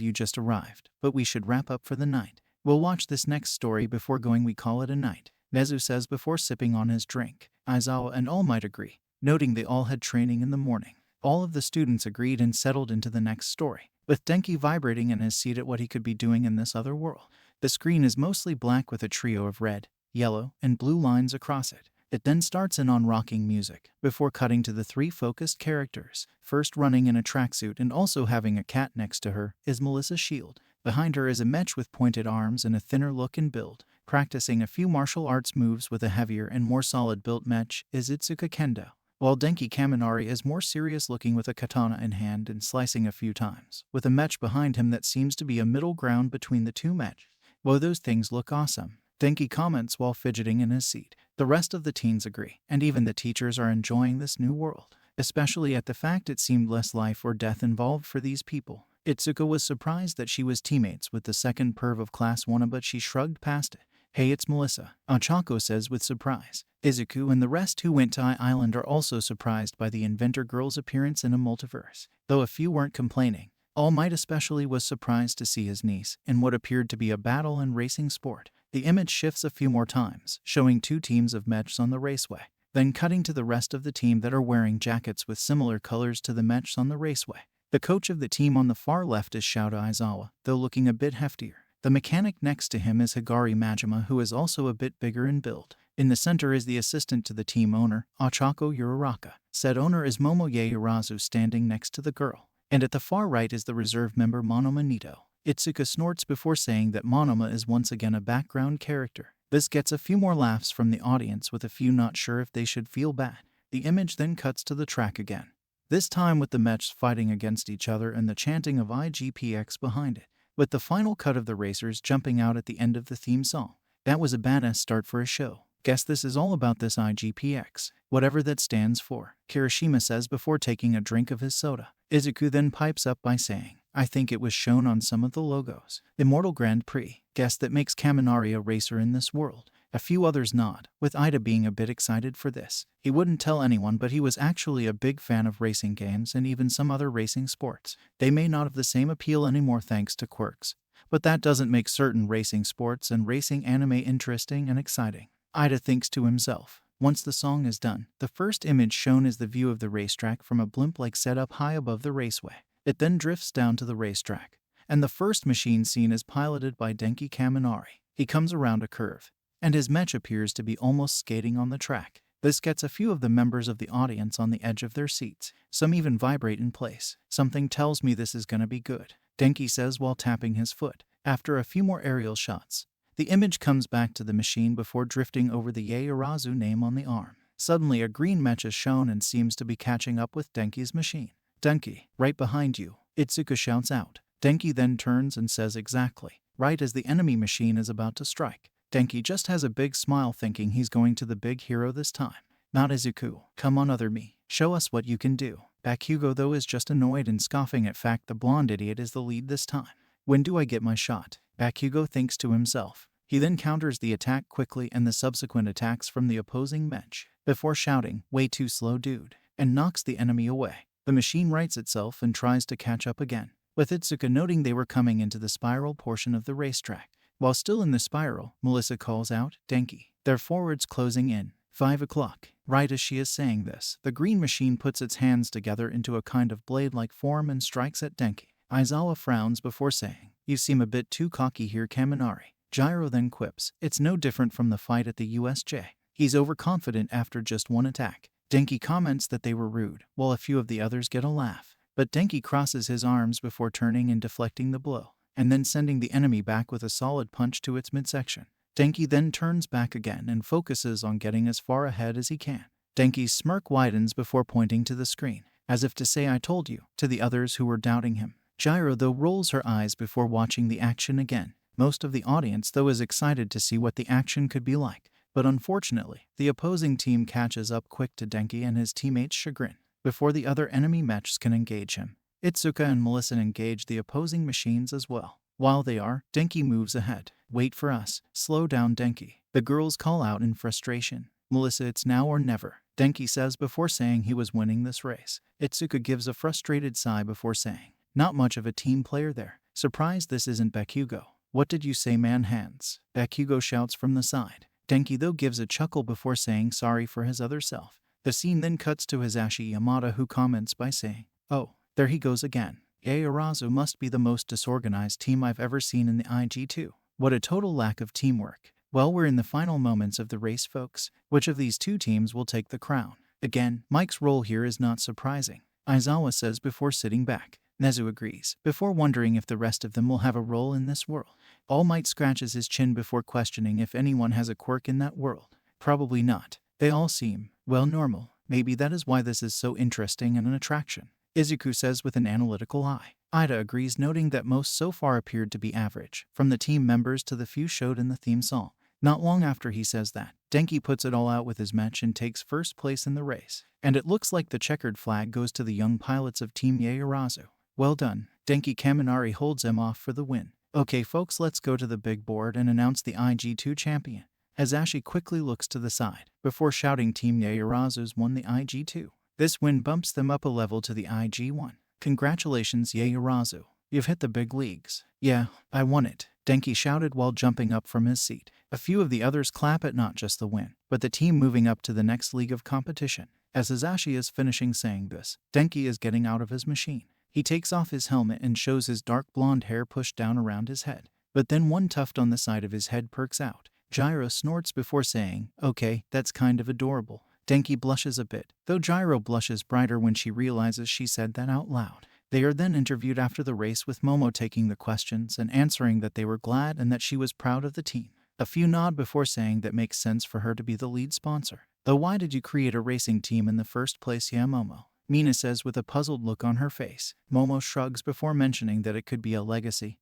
you just arrived, but we should wrap up for the night. We'll watch this next story before going. We call it a night, Nezu says before sipping on his drink. Aizawa and All Might agree, noting they all had training in the morning. All of the students agreed and settled into the next story, with Denki vibrating in his seat at what he could be doing in this other world. The screen is mostly black with a trio of red, yellow, and blue lines across it. It then starts in on rocking music, before cutting to the 3 focused characters. First running in a tracksuit and also having a cat next to her is Melissa Shield. Behind her is a mech with pointed arms and a thinner look and build. Practicing a few martial arts moves with a heavier and more solid built mech is Izuku Kendo, while Denki Kaminari is more serious looking with a katana in hand and slicing a few times, with a mech behind him that seems to be a middle ground between the 2 mech. Whoa, those things look awesome, Denki comments while fidgeting in his seat. The rest of the teens agree, and even the teachers are enjoying this new world, especially at the fact it seemed less life or death involved for these people. Izuku was surprised that she was teammates with the second perv of Class 1, but she shrugged past it. Hey, it's Melissa, Ochako says with surprise. Izuku and the rest who went to Island are also surprised by the inventor girl's appearance in a multiverse, though a few weren't complaining. All Might especially was surprised to see his niece in what appeared to be a battle and racing sport. The image shifts a few more times, showing 2 teams of mechs on the raceway, then cutting to the rest of the team that are wearing jackets with similar colors to the mechs on the raceway. The coach of the team on the far left is Shouta Aizawa, though looking a bit heftier. The mechanic next to him is Higari Majima, who is also a bit bigger in build. In the center is the assistant to the team owner, Ochako Uraraka. Said owner is Momoye Urazu standing next to the girl. And at the far right is the reserve member Monoma Nito. Izuku snorts before saying that Monoma is once again a background character. This gets a few more laughs from the audience, with a few not sure if they should feel bad. The image then cuts to the track again. this time with the mechs fighting against each other and the chanting of IGPX behind it, with the final cut of the racers jumping out at the end of the theme song. That was a badass start for a show. Guess this is all about this IGPX, whatever that stands for, Kirishima says before taking a drink of his soda. Izuku then pipes up by saying, I think it was shown on some of the logos. Immortal Grand Prix, guess that makes Kaminari a racer in this world. A few others nod, with Ida being a bit excited for this. He wouldn't tell anyone, but he was actually a big fan of racing games and even some other racing sports. They may not have the same appeal anymore thanks to quirks, but that doesn't make certain racing sports and racing anime interesting and exciting. Ida thinks to himself. Once the song is done, the first image shown is the view of the racetrack from a blimp-like setup high above the raceway. It then drifts down to the racetrack, and the first machine scene is piloted by Denki Kaminari. He comes around a curve, and his mech appears to be almost skating on the track. This gets a few of the members of the audience on the edge of their seats. Some even vibrate in place. Something tells me this is gonna be good, Denki says while tapping his foot. After a few more aerial shots, the image comes back to the machine before drifting over the Yaoyorozu name on the arm. Suddenly a green mech is shown and seems to be catching up with Denki's machine. Denki, right behind you, Izuku shouts out. Denki then turns and says exactly, right as the enemy machine is about to strike. Denki just has a big smile thinking he's going to the big hero this time. Not Izuku, come on other me, show us what you can do. Bakugo though is just annoyed and scoffing at fact the blonde idiot is the lead this time. When do I get my shot? Bakugo thinks to himself. He then counters the attack quickly and the subsequent attacks from the opposing mech, before shouting, way too slow dude, and knocks the enemy away. The machine rights itself and tries to catch up again, with Itsuka noting they were coming into the spiral portion of the racetrack. While still in the spiral, Melissa calls out, Denki. Their forwards closing in. 5 o'clock. Right as she is saying this, the green machine puts its hands together into a kind of blade-like form and strikes at Denki. Aizawa frowns before saying, you seem a bit too cocky here, Kaminari. Gyro then quips, it's no different from the fight at the USJ. He's overconfident after just one attack. Denki comments that they were rude, while a few of the others get a laugh. But Denki crosses his arms before turning and deflecting the blow, and then sending the enemy back with a solid punch to its midsection. Denki then turns back again and focuses on getting as far ahead as he can. Denki's smirk widens before pointing to the screen, as if to say I told you, to the others who were doubting him. Gyro though rolls her eyes before watching the action again. Most of the audience though is excited to see what the action could be like, but unfortunately, the opposing team catches up quick to Denki and his teammates' chagrin, before the other enemy mechs can engage him. Itsuka and Melissa engage the opposing machines as well. While they are, Denki moves ahead. Wait for us. Slow down, Denki. The girls call out in frustration. Melissa, it's now or never, Denki says before saying he was winning this race. Itsuka gives a frustrated sigh before saying, not much of a team player there. Surprised this isn't Bakugo. What did you say, man hands? Bakugo shouts from the side. Denki though gives a chuckle before saying sorry for his other self. The scene then cuts to Hisashi Yamada who comments by saying, oh, there he goes again. Yaoyorozu must be the most disorganized team I've ever seen in the IG2. What a total lack of teamwork. Well, we're in the final moments of the race, folks. Which of these two teams will take the crown? Again, Mike's role here is not surprising, Aizawa says before sitting back. Nezu agrees, before wondering if the rest of them will have a role in this world. All Might scratches his chin before questioning if anyone has a quirk in that world. Probably not. They all seem, well, normal. Maybe that is why this is so interesting and an attraction, Izuku says with an analytical eye. Ida agrees, noting that most so far appeared to be average, from the team members to the few showed in the theme song. Not long after he says that, Denki puts it all out with his mech and takes first place in the race. And it looks like the checkered flag goes to the young pilots of Team Yaoyorozu. Well done. Denki Kaminari holds him off for the win. Okay folks, let's go to the big board and announce the IG2 champion. Hisashi quickly looks to the side, before shouting Team Yaoyorozu's won the IG2. This win bumps them up a level to the IG1. Congratulations, Yaoyorozu. You've hit the big leagues. Yeah, I won it, Denki shouted while jumping up from his seat. A few of the others clap at not just the win, but the team moving up to the next league of competition. As Hisashi is finishing saying this, Denki is getting out of his machine. He takes off his helmet and shows his dark blonde hair pushed down around his head. But then one tuft on the side of his head perks out. Gyro snorts before saying, okay, that's kind of adorable. Denki blushes a bit, though Gyro blushes brighter when she realizes she said that out loud. They are then interviewed after the race, with Momo taking the questions and answering that they were glad and that she was proud of the team. A few nod before saying that makes sense for her to be the lead sponsor. Though why did you create a racing team in the first place, yeah Momo? Mina says with a puzzled look on her face. Momo shrugs before mentioning that it could be a legacy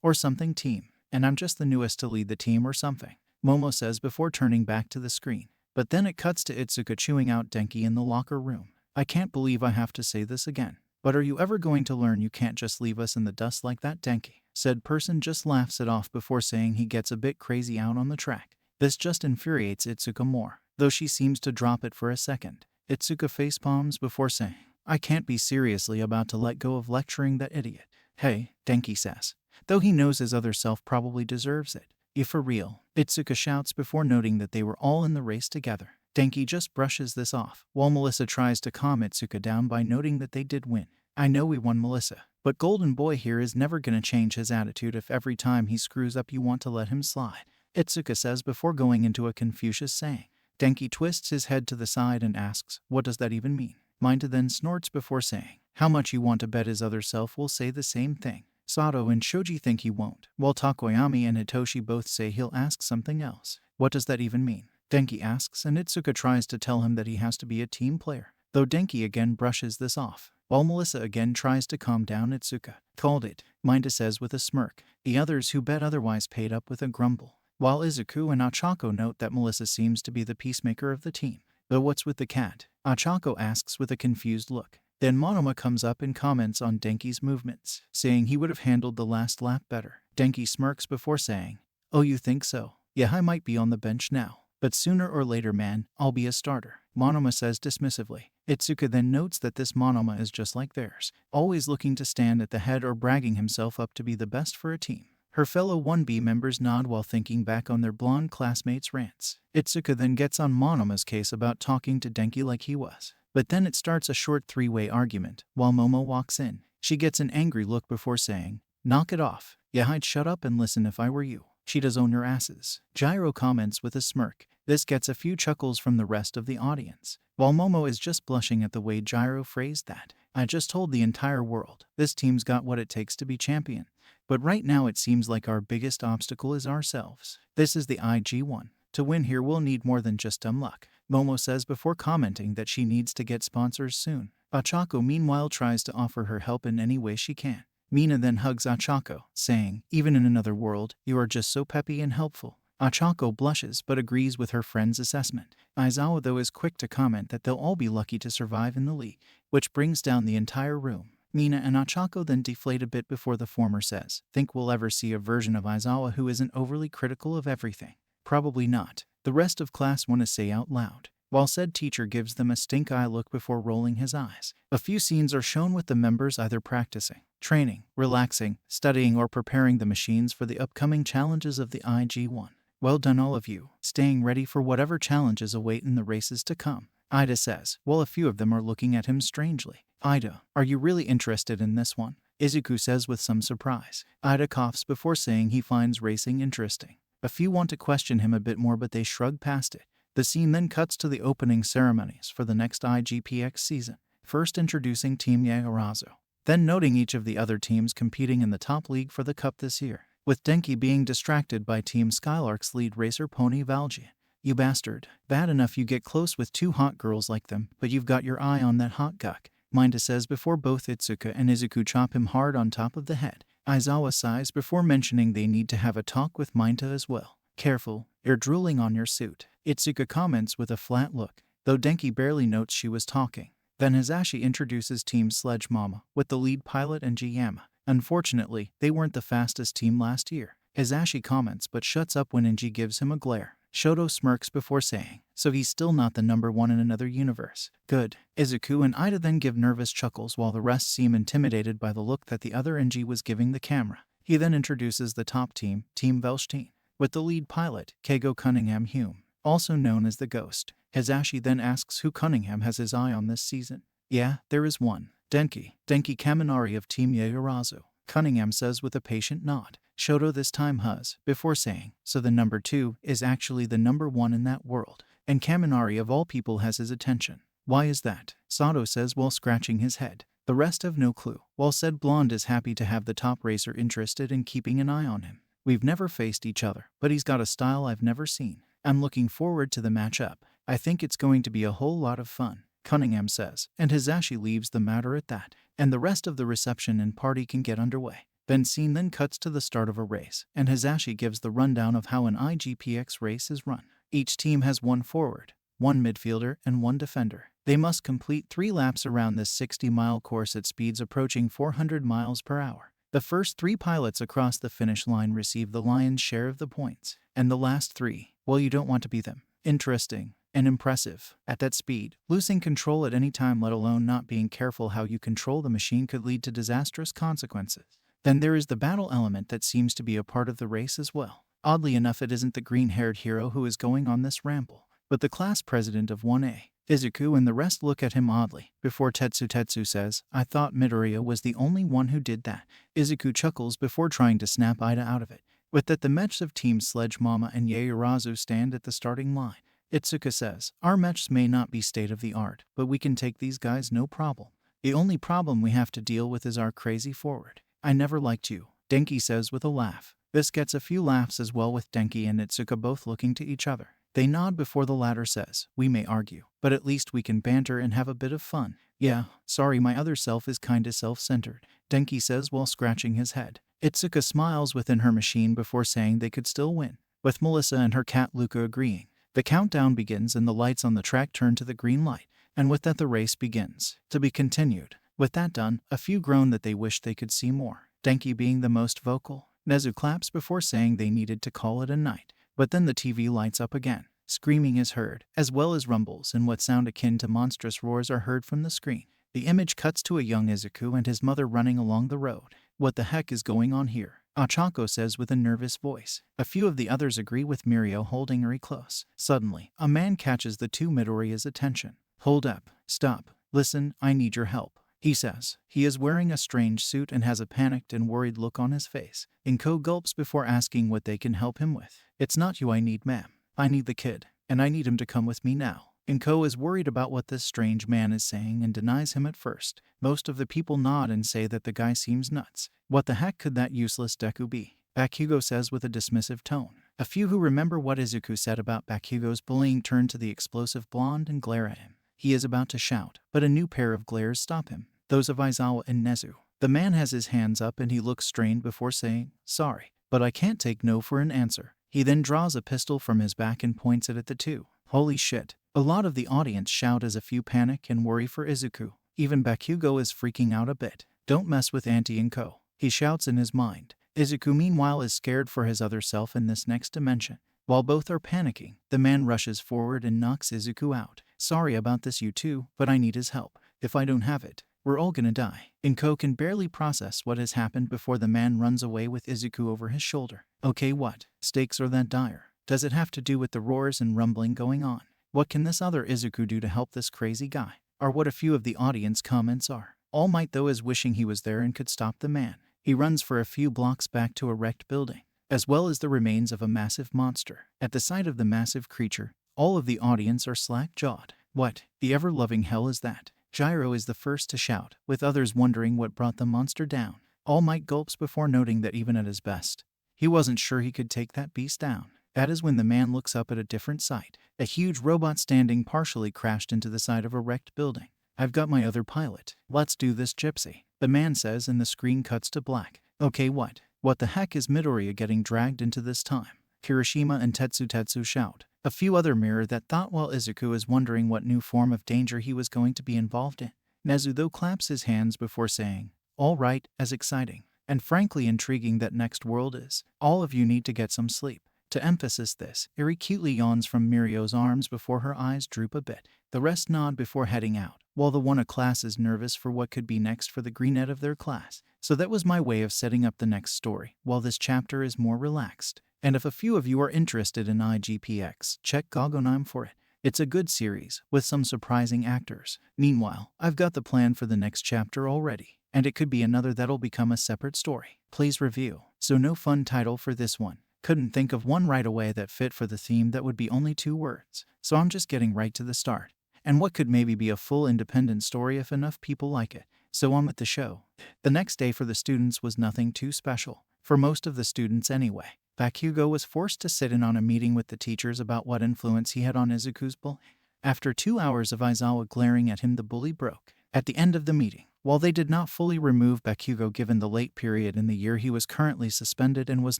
or something team, and I'm just the newest to lead the team or something, Momo says before turning back to the screen. But then it cuts to Izuku chewing out Denki in the locker room. I can't believe I have to say this again, but are you ever going to learn you can't just leave us in the dust like that, Denki? Said person just laughs it off before saying he gets a bit crazy out on the track. This just infuriates Izuku more, though she seems to drop it for a second. Izuku facepalms before saying, I can't be seriously about to let go of lecturing that idiot. Hey, Denki says, though he knows his other self probably deserves it. If for real, Izuku shouts before noting that they were all in the race together. Denki just brushes this off, while Melissa tries to calm Izuku down by noting that they did win. I know we won, Melissa, but Golden Boy here is never gonna change his attitude if every time he screws up you want to let him slide, Izuku says before going into a Confucius saying. Denki twists his head to the side and asks, what does that even mean? Minta then snorts before saying, how much you want to bet his other self will say the same thing. Sato and Shoji think he won't, while Takoyami and Hitoshi both say he'll ask something else. What does that even mean? Denki asks, and Izuku tries to tell him that he has to be a team player, though Denki again brushes this off, while Melissa again tries to calm down Izuku. Called it, Minta says with a smirk. The others who bet otherwise paid up with a grumble, while Izuku and Achako note that Melissa seems to be the peacemaker of the team. Though what's with the cat? Achako asks with a confused look. Then Monoma comes up and comments on Denki's movements, saying he would have handled the last lap better. Denki smirks before saying, oh, you think so? Yeah, I might be on the bench now, but sooner or later, man, I'll be a starter, Monoma says dismissively. Izuku then notes that this Monoma is just like theirs, always looking to stand at the head or bragging himself up to be the best for a team. Her fellow 1B members nod while thinking back on their blonde classmates' rants. Izuku then gets on Monoma's case about talking to Denki like he was. But then it starts a short three-way argument, while Momo walks in. She gets an angry look before saying, knock it off. Yeah, I'd shut up and listen if I were you. She does own your asses. Gyro comments with a smirk. This gets a few chuckles from the rest of the audience, while Momo is just blushing at the way Gyro phrased that. I just told the entire world, this team's got what it takes to be champion. But right now it seems like our biggest obstacle is ourselves. This is the IG1. To win here we'll need more than just dumb luck, Momo says before commenting that she needs to get sponsors soon. Achako meanwhile tries to offer her help in any way she can. Mina then hugs Achako, saying, even in another world, you are just so peppy and helpful. Achako blushes but agrees with her friend's assessment. Aizawa though is quick to comment that they'll all be lucky to survive in the league, which brings down the entire room. Mina and Achako then deflate a bit before the former says, think we'll ever see a version of Aizawa who isn't overly critical of everything? Probably not. The rest of class want to say out loud, while said teacher gives them a stink eye look before rolling his eyes. A few scenes are shown with the members either practicing, training, relaxing, studying, or preparing the machines for the upcoming challenges of the IG1. Well done all of you, staying ready for whatever challenges await in the races to come, Ida says, while a few of them are looking at him strangely. Ida, are you really interested in this one? Izuku says with some surprise. Ida coughs before saying he finds racing interesting. A few want to question him a bit more but they shrug past it. The scene then cuts to the opening ceremonies for the next IGPX season, first introducing Team Yaorazu, then noting each of the other teams competing in the top league for the cup this year, with Denki being distracted by Team Skylark's lead racer Pony Valgia. You bastard. Bad enough you get close with two hot girls like them, but you've got your eye on that hot guck, Minta says before both Itsuka and Izuku chop him hard on top of the head. Aizawa sighs before mentioning they need to have a talk with Minta as well. Careful, you're drooling on your suit, Itsuka comments with a flat look, though Denki barely notes she was talking. Then Hisashi introduces Team Sledge Mama, with the lead pilot and Giyama. Unfortunately, they weren't the fastest team last year. Hisashi comments but shuts up when Inji gives him a glare. Shoto smirks before saying, so he's still not the number one in another universe. Good. Izuku and Ida then give nervous chuckles while the rest seem intimidated by the look that the other Inji was giving the camera. He then introduces the top team, Team Velstein, with the lead pilot, Keigo Cunningham Hume, also known as the Ghost. Hisashi then asks who Cunningham has his eye on this season. Yeah, there is one. Denki Kaminari of Team Yaorazu, Cunningham says with a patient nod. Shoto this time huzz, before saying, so the number 2 is actually the number 1 in that world, and Kaminari of all people has his attention. Why is that? Sato says while scratching his head. The rest have no clue, while said blonde is happy to have the top racer interested in keeping an eye on him. We've never faced each other, but he's got a style I've never seen. I'm looking forward to the matchup. I think it's going to be a whole lot of fun. Cunningham says, and Hisashi leaves the matter at that, and the rest of the reception and party can get underway. Scene then cuts to the start of a race, and Hisashi gives the rundown of how an IGPX race is run. Each team has one forward, one midfielder, and one defender. They must complete 3 laps around this 60-mile course at speeds approaching 400 miles per hour. The first 3 pilots across the finish line receive the lion's share of the points, and the last 3, well, you don't want to be them. Interesting and impressive. At that speed, losing control at any time, let alone not being careful how you control the machine, could lead to disastrous consequences. Then there is the battle element that seems to be a part of the race as well. Oddly enough, it isn't the green-haired hero who is going on this ramble, but the class president of 1A. Izuku and the rest look at him oddly, before Tetsu says, I thought Midoriya was the only one who did that. Izuku chuckles before trying to snap Ida out of it. With that, the mechs of Team Sledge Mama and Yaoyorozu stand at the starting line. Itsuka says, our mechs may not be state-of-the-art, but we can take these guys no problem. The only problem we have to deal with is our crazy forward. I never liked you, Denki says with a laugh. This gets a few laughs as well, with Denki and Itsuka both looking to each other. They nod before the latter says, we may argue, but at least we can banter and have a bit of fun. Yeah, sorry, my other self is kinda self-centered, Denki says while scratching his head. Itsuka smiles within her machine before saying they could still win, with Melissa and her cat Luca agreeing. The countdown begins and the lights on the track turn to the green light, and with that the race begins. To be continued. With that done, a few groan that they wish they could see more, Denki being the most vocal. Nezu claps before saying they needed to call it a night. But then the TV lights up again. Screaming is heard, as well as rumbles and what sound akin to monstrous roars are heard from the screen. The image cuts to a young Izuku and his mother running along the road. What the heck is going on here? Achako says with a nervous voice. A few of the others agree, with Mirio holding Eri close. Suddenly, a man catches the 2 Midoriya's attention. Hold up, stop, listen, I need your help, he says. He is wearing a strange suit and has a panicked and worried look on his face. Inko gulps before asking what they can help him with. It's not you I need, ma'am. I need the kid, and I need him to come with me now. Inko is worried about what this strange man is saying and denies him at first. Most of the people nod and say that the guy seems nuts. What the heck could that useless Deku be? Bakugo says with a dismissive tone. A few who remember what Izuku said about Bakugo's bullying turn to the explosive blonde and glare at him. He is about to shout, but a new pair of glares stop him. Those of Aizawa and Nezu. The man has his hands up and he looks strained before saying, sorry, but I can't take no for an answer. He then draws a pistol from his back and points it at the 2. Holy shit. A lot of the audience shout as a few panic and worry for Izuku. Even Bakugo is freaking out a bit. Don't mess with Auntie Inko, he shouts in his mind. Izuku meanwhile is scared for his other self in this next dimension. While both are panicking, the man rushes forward and knocks Izuku out. Sorry about this, you two, but I need his help. If I don't have it, we're all gonna die. Inko can barely process what has happened before the man runs away with Izuku over his shoulder. Okay, what stakes are that dire? Does it have to do with the roars and rumbling going on? What can this other Izuku do to help this crazy guy? Are what a few of the audience comments are. All Might though is wishing he was there and could stop the man. He runs for a few blocks back to a wrecked building, as well as the remains of a massive monster. At the sight of the massive creature, all of the audience are slack-jawed. What the ever-loving hell is that? Gyro is the first to shout, with others wondering what brought the monster down. All Might gulps before noting that even at his best, he wasn't sure he could take that beast down. That is when the man looks up at a different sight. A huge robot standing partially crashed into the side of a wrecked building. I've got my other pilot. Let's do this, Gypsy, the man says, and the screen cuts to black. Okay, what the heck is Midoriya getting dragged into this time? Kirishima and Tetsu shout. A few other mirror that thought while Izuku is wondering what new form of danger he was going to be involved in. Nezu though claps his hands before saying, all right, as exciting and frankly intriguing that next world is. All of you need to get some sleep. To emphasize this, Eri cutely yawns from Mirio's arms before her eyes droop a bit. The rest nod before heading out, while the one of class is nervous for what could be next for the greenette of their class. So that was my way of setting up the next story, while this chapter is more relaxed. And if a few of you are interested in IGPX, check Gogonime for it. It's a good series, with some surprising actors. Meanwhile, I've got the plan for the next chapter already, and it could be another that'll become a separate story. Please review. So no fun title for this one. Couldn't think of one right away that fit for the theme that would be only 2 words. So I'm just getting right to the start. And what could maybe be a full independent story if enough people like it. So on with the show. The next day for the students was nothing too special. For most of the students anyway. Bakugo was forced to sit in on a meeting with the teachers about what influence he had on Izuku's bullying. After 2 hours of Aizawa glaring at him, the bully broke. At the end of the meeting, while they did not fully remove Bakugo given the late period in the year, he was currently suspended and was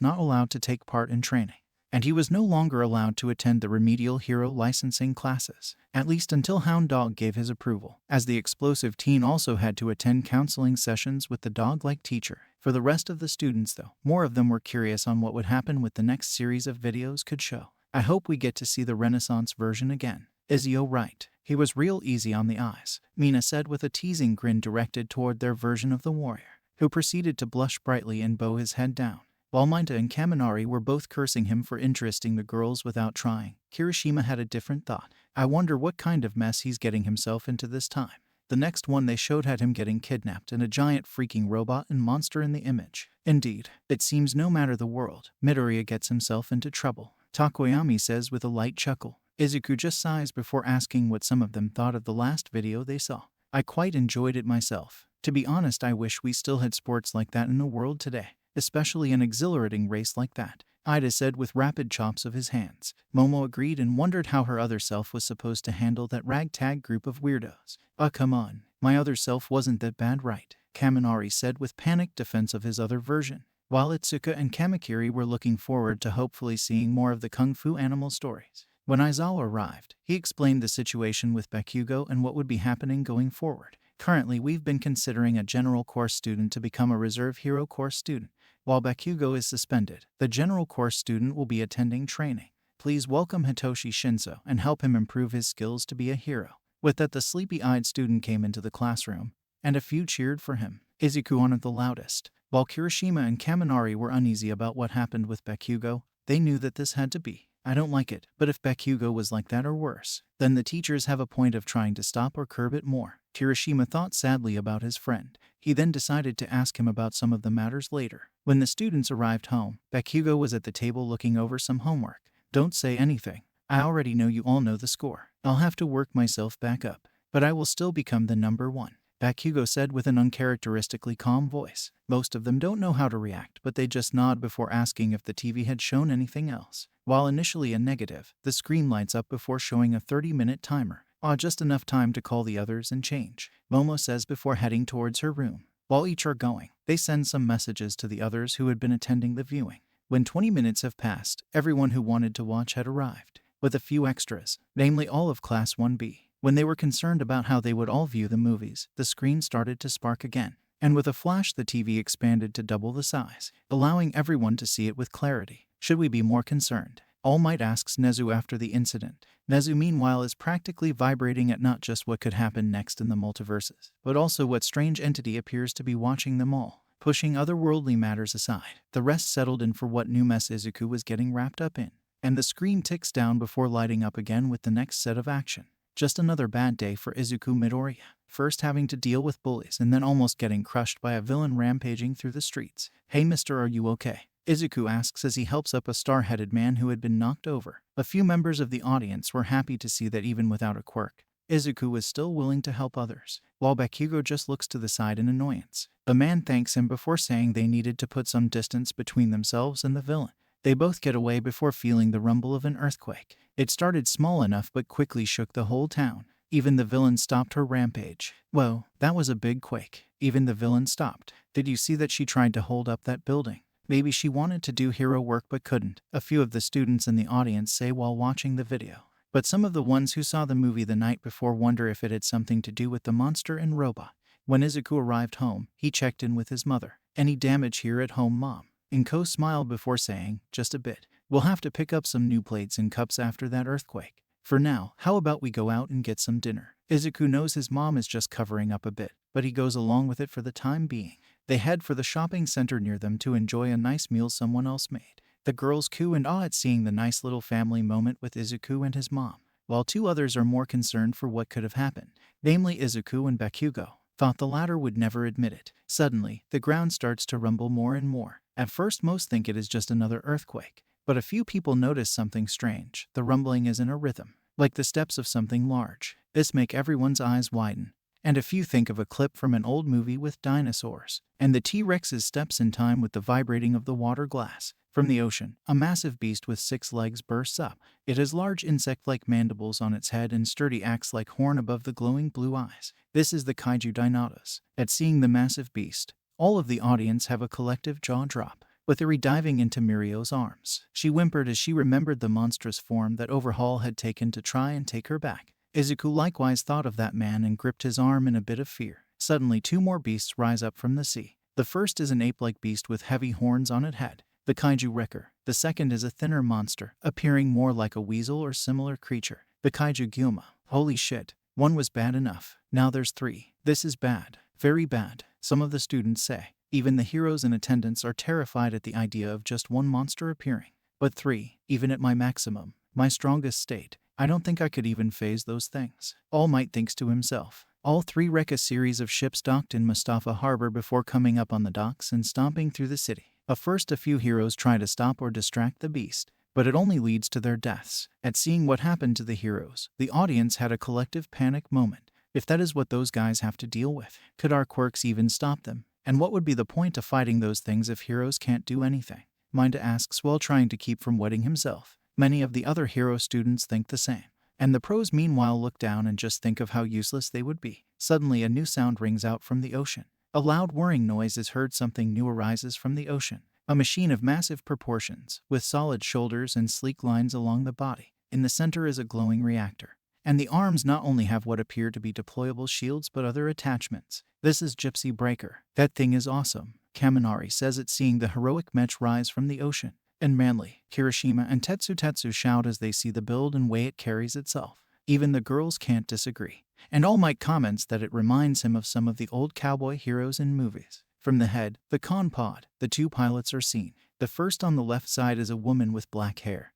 not allowed to take part in training. And he was no longer allowed to attend the remedial hero licensing classes, at least until Hound Dog gave his approval, as the explosive teen also had to attend counseling sessions with the dog-like teacher. For the rest of the students though, more of them were curious on what would happen with the next series of videos could show. I hope we get to see the Renaissance version again. Izio right. He was real easy on the eyes, Mina said with a teasing grin directed toward their version of the warrior, who proceeded to blush brightly and bow his head down. While Minta and Kaminari were both cursing him for interesting the girls without trying, Kirishima had a different thought. I wonder what kind of mess he's getting himself into this time. The next one they showed had him getting kidnapped and a giant freaking robot and monster in the image. Indeed, it seems no matter the world, Midoriya gets himself into trouble, Takoyami says with a light chuckle. Izuku just sighs before asking what some of them thought of the last video they saw. I quite enjoyed it myself. To be honest, I wish we still had sports like that in the world today. Especially an exhilarating race like that, Ida said with rapid chops of his hands. Momo agreed and wondered how her other self was supposed to handle that ragtag group of weirdos. Come on, my other self wasn't that bad, right? Kaminari said with panicked defense of his other version. While Itsuka and Kamakiri were looking forward to hopefully seeing more of the Kung Fu animal stories. When Aizawa arrived, he explained the situation with Bakugo and what would be happening going forward. Currently, we've been considering a general course student to become a reserve hero course student. While Bakugo is suspended, the general course student will be attending training. Please welcome Hitoshi Shinso and help him improve his skills to be a hero. With that, the sleepy-eyed student came into the classroom, and a few cheered for him. Izuku honored the loudest. While Kirishima and Kaminari were uneasy about what happened with Bakugo, they knew that this had to be. I don't like it, but if Bakugo was like that or worse, then the teachers have a point of trying to stop or curb it more. Kirishima thought sadly about his friend. He then decided to ask him about some of the matters later. When the students arrived home, Bakugo was at the table looking over some homework. Don't say anything. I already know you all know the score. I'll have to work myself back up, but I will still become the number one, Bakugo said with an uncharacteristically calm voice. Most of them don't know how to react, but they just nod before asking if the TV had shown anything else. While initially a negative, the screen lights up before showing a 30-minute timer. Just enough time to call the others and change, Momo says before heading towards her room. While each are going, they send some messages to the others who had been attending the viewing. When 20 minutes have passed, everyone who wanted to watch had arrived, with a few extras, namely all of Class 1B. When they were concerned about how they would all view the movies, the screen started to spark again, and with a flash the TV expanded to double the size, allowing everyone to see it with clarity. Should we be more concerned? All Might asks Nezu after the incident. Nezu meanwhile is practically vibrating at not just what could happen next in the multiverses, but also what strange entity appears to be watching them all. Pushing otherworldly matters aside, the rest settled in for what new mess Izuku was getting wrapped up in, and the screen ticks down before lighting up again with the next set of action. Just another bad day for Izuku Midoriya, first having to deal with bullies and then almost getting crushed by a villain rampaging through the streets. Hey mister, are you okay? Izuku asks as he helps up a star-headed man who had been knocked over. A few members of the audience were happy to see that even without a quirk, Izuku was still willing to help others, while Bakugo just looks to the side in annoyance. The man thanks him before saying they needed to put some distance between themselves and the villain. They both get away before feeling the rumble of an earthquake. It started small enough but quickly shook the whole town. Even the villain stopped her rampage. Whoa, that was a big quake. Even the villain stopped. Did you see that she tried to hold up that building? Maybe she wanted to do hero work but couldn't, a few of the students in the audience say while watching the video. But some of the ones who saw the movie the night before wonder if it had something to do with the monster and robot. When Izuku arrived home, he checked in with his mother. Any damage here at home, Mom? Inko smiled before saying, just a bit. We'll have to pick up some new plates and cups after that earthquake. For now, how about we go out and get some dinner? Izuku knows his mom is just covering up a bit, but he goes along with it for the time being. They head for the shopping center near them to enjoy a nice meal someone else made. The girls coo and ah at seeing the nice little family moment with Izuku and his mom, while two others are more concerned for what could have happened, namely Izuku and Bakugo. Thought the latter would never admit it. Suddenly, the ground starts to rumble more and more. At first most think it is just another earthquake, but a few people notice something strange. The rumbling is in a rhythm, like the steps of something large. This makes everyone's eyes widen, And a few think of a clip from an old movie with dinosaurs. And the T-Rex's steps in time with the vibrating of the water glass. From the ocean, a massive beast with 6 legs bursts up. It has large insect-like mandibles on its head and sturdy axe-like horn above the glowing blue eyes. This is the kaiju Deinonychus. At seeing the massive beast, all of the audience have a collective jaw drop. With Eri diving into Mirio's arms, she whimpered as she remembered the monstrous form that Overhaul had taken to try and take her back. Izuku likewise thought of that man and gripped his arm in a bit of fear. Suddenly 2 more beasts rise up from the sea. The first is an ape-like beast with heavy horns on its head, the kaiju Wrecker. The second is a thinner monster, appearing more like a weasel or similar creature, the kaiju Gyuma. Holy shit, one was bad enough. Now there's 3. This is bad. Very bad, some of the students say. Even the heroes in attendance are terrified at the idea of just one monster appearing. But 3, even at my maximum, my strongest state, I don't think I could even phase those things. All Might thinks to himself. All 3 wreck a series of ships docked in Mustafa Harbor before coming up on the docks and stomping through the city. First a few heroes try to stop or distract the beast, but it only leads to their deaths. At seeing what happened to the heroes, the audience had a collective panic moment. If that is what those guys have to deal with, could our quirks even stop them? And what would be the point of fighting those things if heroes can't do anything? Minda asks while trying to keep from wetting himself. Many of the other hero students think the same. And the pros meanwhile look down and just think of how useless they would be. Suddenly a new sound rings out from the ocean. A loud whirring noise is heard. Something new arises from the ocean. A machine of massive proportions, with solid shoulders and sleek lines along the body. In the center is a glowing reactor. And the arms not only have what appear to be deployable shields but other attachments. This is Gypsy Breaker. That thing is awesome, Kaminari says at seeing the heroic mech rise from the ocean. And Manly, Kirishima and Tetsu shout as they see the build and way it carries itself. Even the girls can't disagree. And All Might comments that it reminds him of some of the old cowboy heroes in movies. From the head, the con pod, the 2 pilots are seen. The first on the left side is a woman with black hair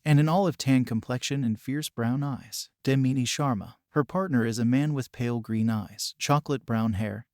and an olive tan complexion and fierce brown eyes. Demini Sharma. Her partner is a man with pale green eyes, chocolate brown hair,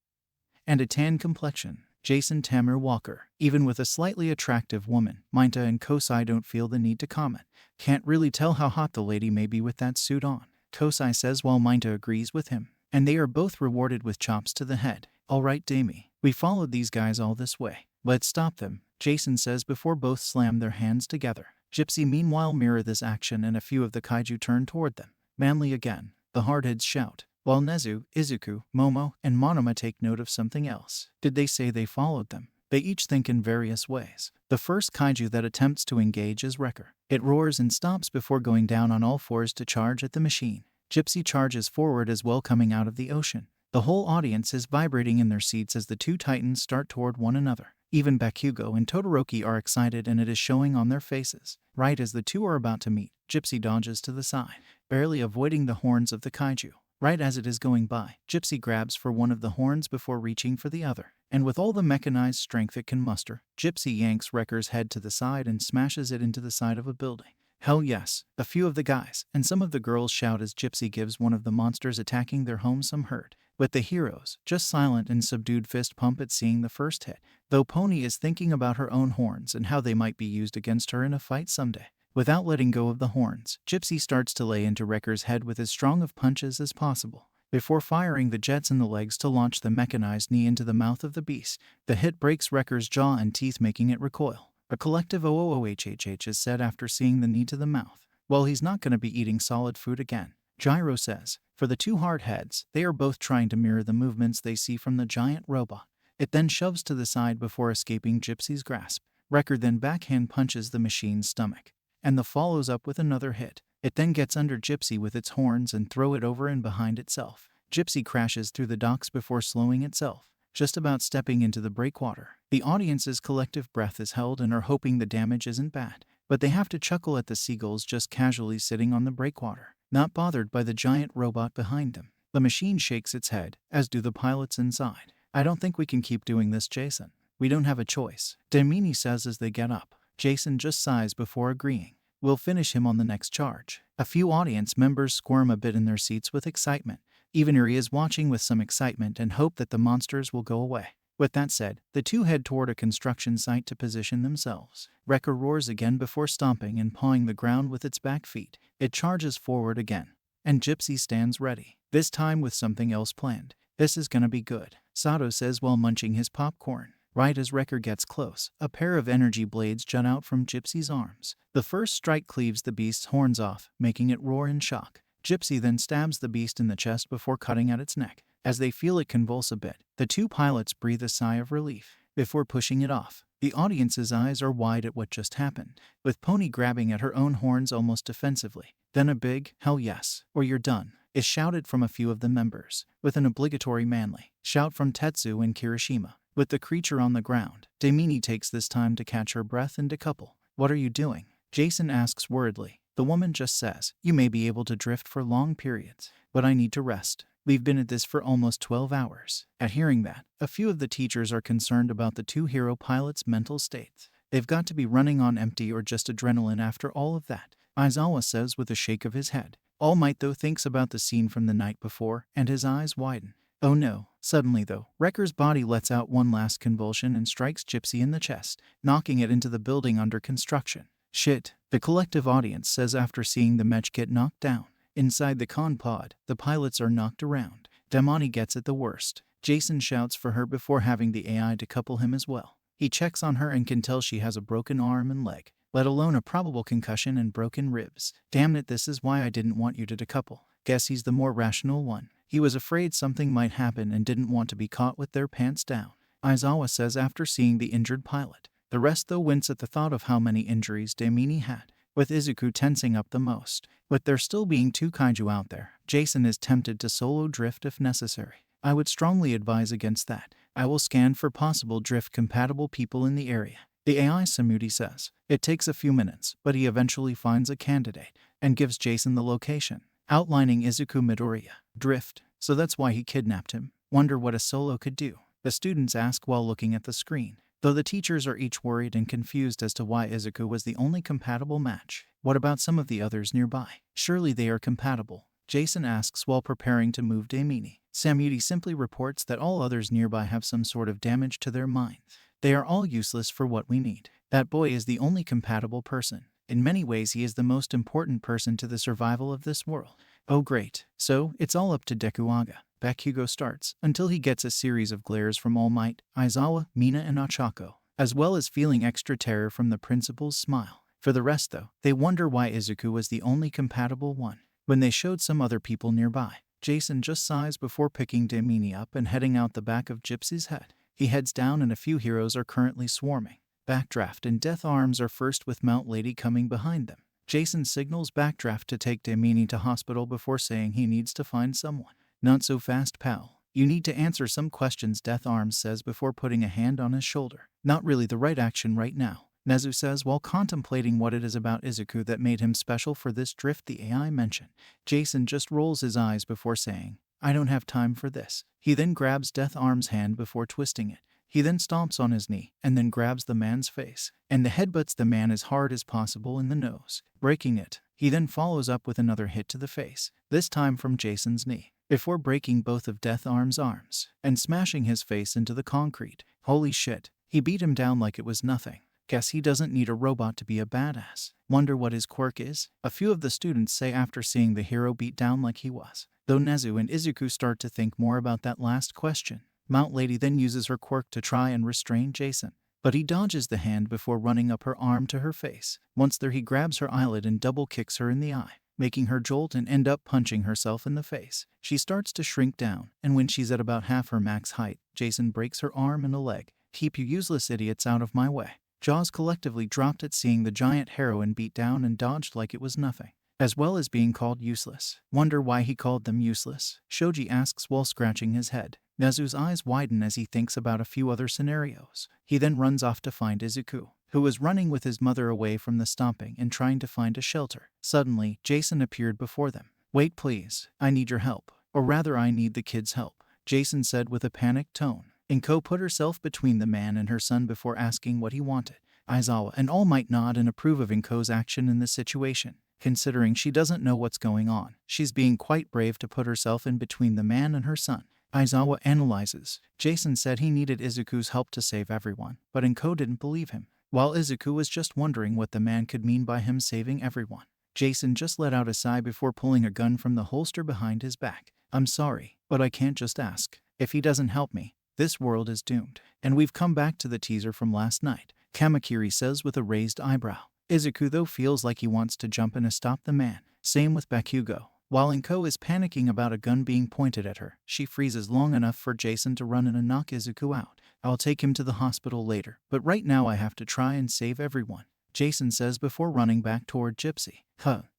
and a tan complexion. Jason Tamir Walker. Even with a slightly attractive woman, Minta and Kosai don't feel the need to comment. Can't really tell how hot the lady may be with that suit on, Kosai says while Minta agrees with him. And they are both rewarded with chops to the head. Alright Dami, we followed these guys all this way. Let's stop them, Jason says before both slam their hands together. Gypsy meanwhile mirror this action and a few of the kaiju turn toward them. Manly again, the hardheads shout, while Nezu, Izuku, Momo, and Monoma take note of something else. Did they say they followed them? They each think in various ways. The first kaiju that attempts to engage is Wrecker. It roars and stops before going down on all fours to charge at the machine. Gypsy charges forward as well coming out of the ocean. The whole audience is vibrating in their seats as the 2 titans start toward one another. Even Bakugo and Todoroki are excited and it is showing on their faces. Right as the 2 are about to meet, Gypsy dodges to the side, barely avoiding the horns of the kaiju. Right as it is going by, Gypsy grabs for one of the horns before reaching for the other. And with all the mechanized strength it can muster, Gypsy yanks Wrecker's head to the side and smashes it into the side of a building. Hell yes, a few of the guys and some of the girls shout as Gypsy gives one of the monsters attacking their home some hurt. But the heroes, just silent and subdued fist pump at seeing the first hit, though Pony is thinking about her own horns and how they might be used against her in a fight someday. Without letting go of the horns, Gypsy starts to lay into Wrecker's head with as strong of punches as possible, before firing the jets in the legs to launch the mechanized knee into the mouth of the beast. The hit breaks Wrecker's jaw and teeth, making it recoil. A collective OOOHHH is said after seeing the knee to the mouth. Well, he's not going to be eating solid food again, Gyro says. For the 2 hard heads, they are both trying to mirror the movements they see from the giant robot. It then shoves to the side before escaping Gypsy's grasp. Wrecker then backhand punches the machine's stomach, and the follows up with another hit. It then gets under Gypsy with its horns and throw it over and behind itself. Gypsy crashes through the docks before slowing itself, just about stepping into the breakwater. The audience's collective breath is held and are hoping the damage isn't bad, but they have to chuckle at the seagulls just casually sitting on the breakwater, not bothered by the giant robot behind them. The machine shakes its head, as do the pilots inside. I don't think we can keep doing this, Jason. We don't have a choice, Demini says as they get up. Jason just sighs before agreeing. We'll finish him on the next charge. A few audience members squirm a bit in their seats with excitement. Even Eri is watching with some excitement and hope that the monsters will go away. With that said, the 2 head toward a construction site to position themselves. Wrecker roars again before stomping and pawing the ground with its back feet. It charges forward again. and Gypsy stands ready, this time with something else planned. This is gonna be good, Sato says while munching his popcorn. Right as Wrecker gets close, a pair of energy blades jut out from Gypsy's arms. The first strike cleaves the beast's horns off, making it roar in shock. Gypsy then stabs the beast in the chest before cutting at its neck. As they feel it convulse a bit, the two pilots breathe a sigh of relief before pushing it off. The audience's eyes are wide at what just happened, with Pony grabbing at her own horns almost defensively. Then a big, "Hell yes," or "You're done," is shouted from a few of the members, with an obligatory manly shout from Tetsu and Kirishima. With the creature on the ground, Daimini takes this time to catch her breath and decouple. "What are you doing?" Jason asks worriedly. The woman just says, "You may be able to drift for long periods, but I need to rest. We've been at this for almost 12 hours. At hearing that, a few of the teachers are concerned about the two hero pilots' mental states. They've got to be running on empty or just adrenaline after all of that, Aizawa says with a shake of his head. All Might though thinks about the scene from the night before, and his eyes widen. Oh no. Suddenly though, Wrecker's body lets out one last convulsion and strikes Gypsy in the chest, knocking it into the building under construction. Shit, the collective audience says after seeing the mech get knocked down. Inside the con pod, the pilots are knocked around. Damani gets it the worst. Jason shouts for her before having the AI decouple him as well. He checks on her and can tell she has a broken arm and leg, let alone a probable concussion and broken ribs. Damn it, this is why I didn't want you to decouple. Guess he's the more rational one. He was afraid something might happen and didn't want to be caught with their pants down, Aizawa says after seeing the injured pilot. The rest though wince at the thought of how many injuries Daimini had, with Izuku tensing up the most. With there still being two kaiju out there, Jason is tempted to solo drift if necessary. I would strongly advise against that. I will scan for possible drift-compatible people in the area, the AI Samudi says. It takes a few minutes, but he eventually finds a candidate and gives Jason the location, outlining Izuku Midoriya. Drift, so that's why he kidnapped him. Wonder what a solo could do, the students ask while looking at the screen, though the teachers are each worried and confused as to why Izuku was the only compatible match. What about some of the others nearby? Surely they are compatible, Jason asks while preparing to move Daimini. Samudi simply reports that all others nearby have some sort of damage to their minds. They are all useless for what we need. That boy is the only compatible person. In many ways he is the most important person to the survival of this world. Oh great, so it's all up to Dekuaga. Bakugo starts, until he gets a series of glares from All Might, Aizawa, Mina and Ochako, as well as feeling extra terror from the principal's smile. For the rest though, they wonder why Izuku was the only compatible one. When they showed some other people nearby, Jason just sighs before picking Daimini up and heading out the back of Gypsy's head. He heads down and a few heroes are currently swarming. Backdraft and Death Arms are first with Mount Lady coming behind them. Jason signals Backdraft to take Daimini to hospital before saying he needs to find someone. Not so fast, pal. You need to answer some questions, Death Arms says before putting a hand on his shoulder. Not really the right action right now, Nezu says while contemplating what it is about Izuku that made him special for this drift the AI mentioned. Jason just rolls his eyes before saying, I don't have time for this. He then grabs Death Arm's hand before twisting it. He then stomps on his knee and then grabs the man's face and the headbutts the man as hard as possible in the nose, breaking it. He then follows up with another hit to the face, this time from Jason's knee, before breaking both of Death Arm's arms and smashing his face into the concrete. Holy shit, he beat him down like it was nothing. Guess he doesn't need a robot to be a badass. Wonder what his quirk is? A few of the students say after seeing the hero beat down like he was, though Nezu and Izuku start to think more about that last question. Mount Lady then uses her quirk to try and restrain Jason, but he dodges the hand before running up her arm to her face. Once there he grabs her eyelid and double kicks her in the eye, making her jolt and end up punching herself in the face. She starts to shrink down, and when she's at about half her max height, Jason breaks her arm and a leg. Keep you useless idiots out of my way. Jaws collectively dropped at seeing the giant heroine beat down and dodged like it was nothing, as well as being called useless. Wonder why he called them useless? Shoji asks while scratching his head. Nezu's eyes widen as he thinks about a few other scenarios. He then runs off to find Izuku, who was running with his mother away from the stomping and trying to find a shelter. Suddenly, Jason appeared before them. Wait please, I need your help. Or rather I need the kid's help, Jason said with a panicked tone. Inko put herself between the man and her son before asking what he wanted. Aizawa and All Might nod and approve of Inko's action in this situation. Considering she doesn't know what's going on, she's being quite brave to put herself in between the man and her son. Aizawa analyzes. Jason said he needed Izuku's help to save everyone, but Inko didn't believe him, while Izuku was just wondering what the man could mean by him saving everyone. Jason just let out a sigh before pulling a gun from the holster behind his back. I'm sorry, but I can't just ask. If he doesn't help me, this world is doomed. And we've come back to the teaser from last night, Kamakiri says with a raised eyebrow. Izuku though feels like he wants to jump in to stop the man. Same with Bakugo. While Inko is panicking about a gun being pointed at her, she freezes long enough for Jason to run in and knock Izuku out. I'll take him to the hospital later, but right now I have to try and save everyone, Jason says before running back toward Gypsy.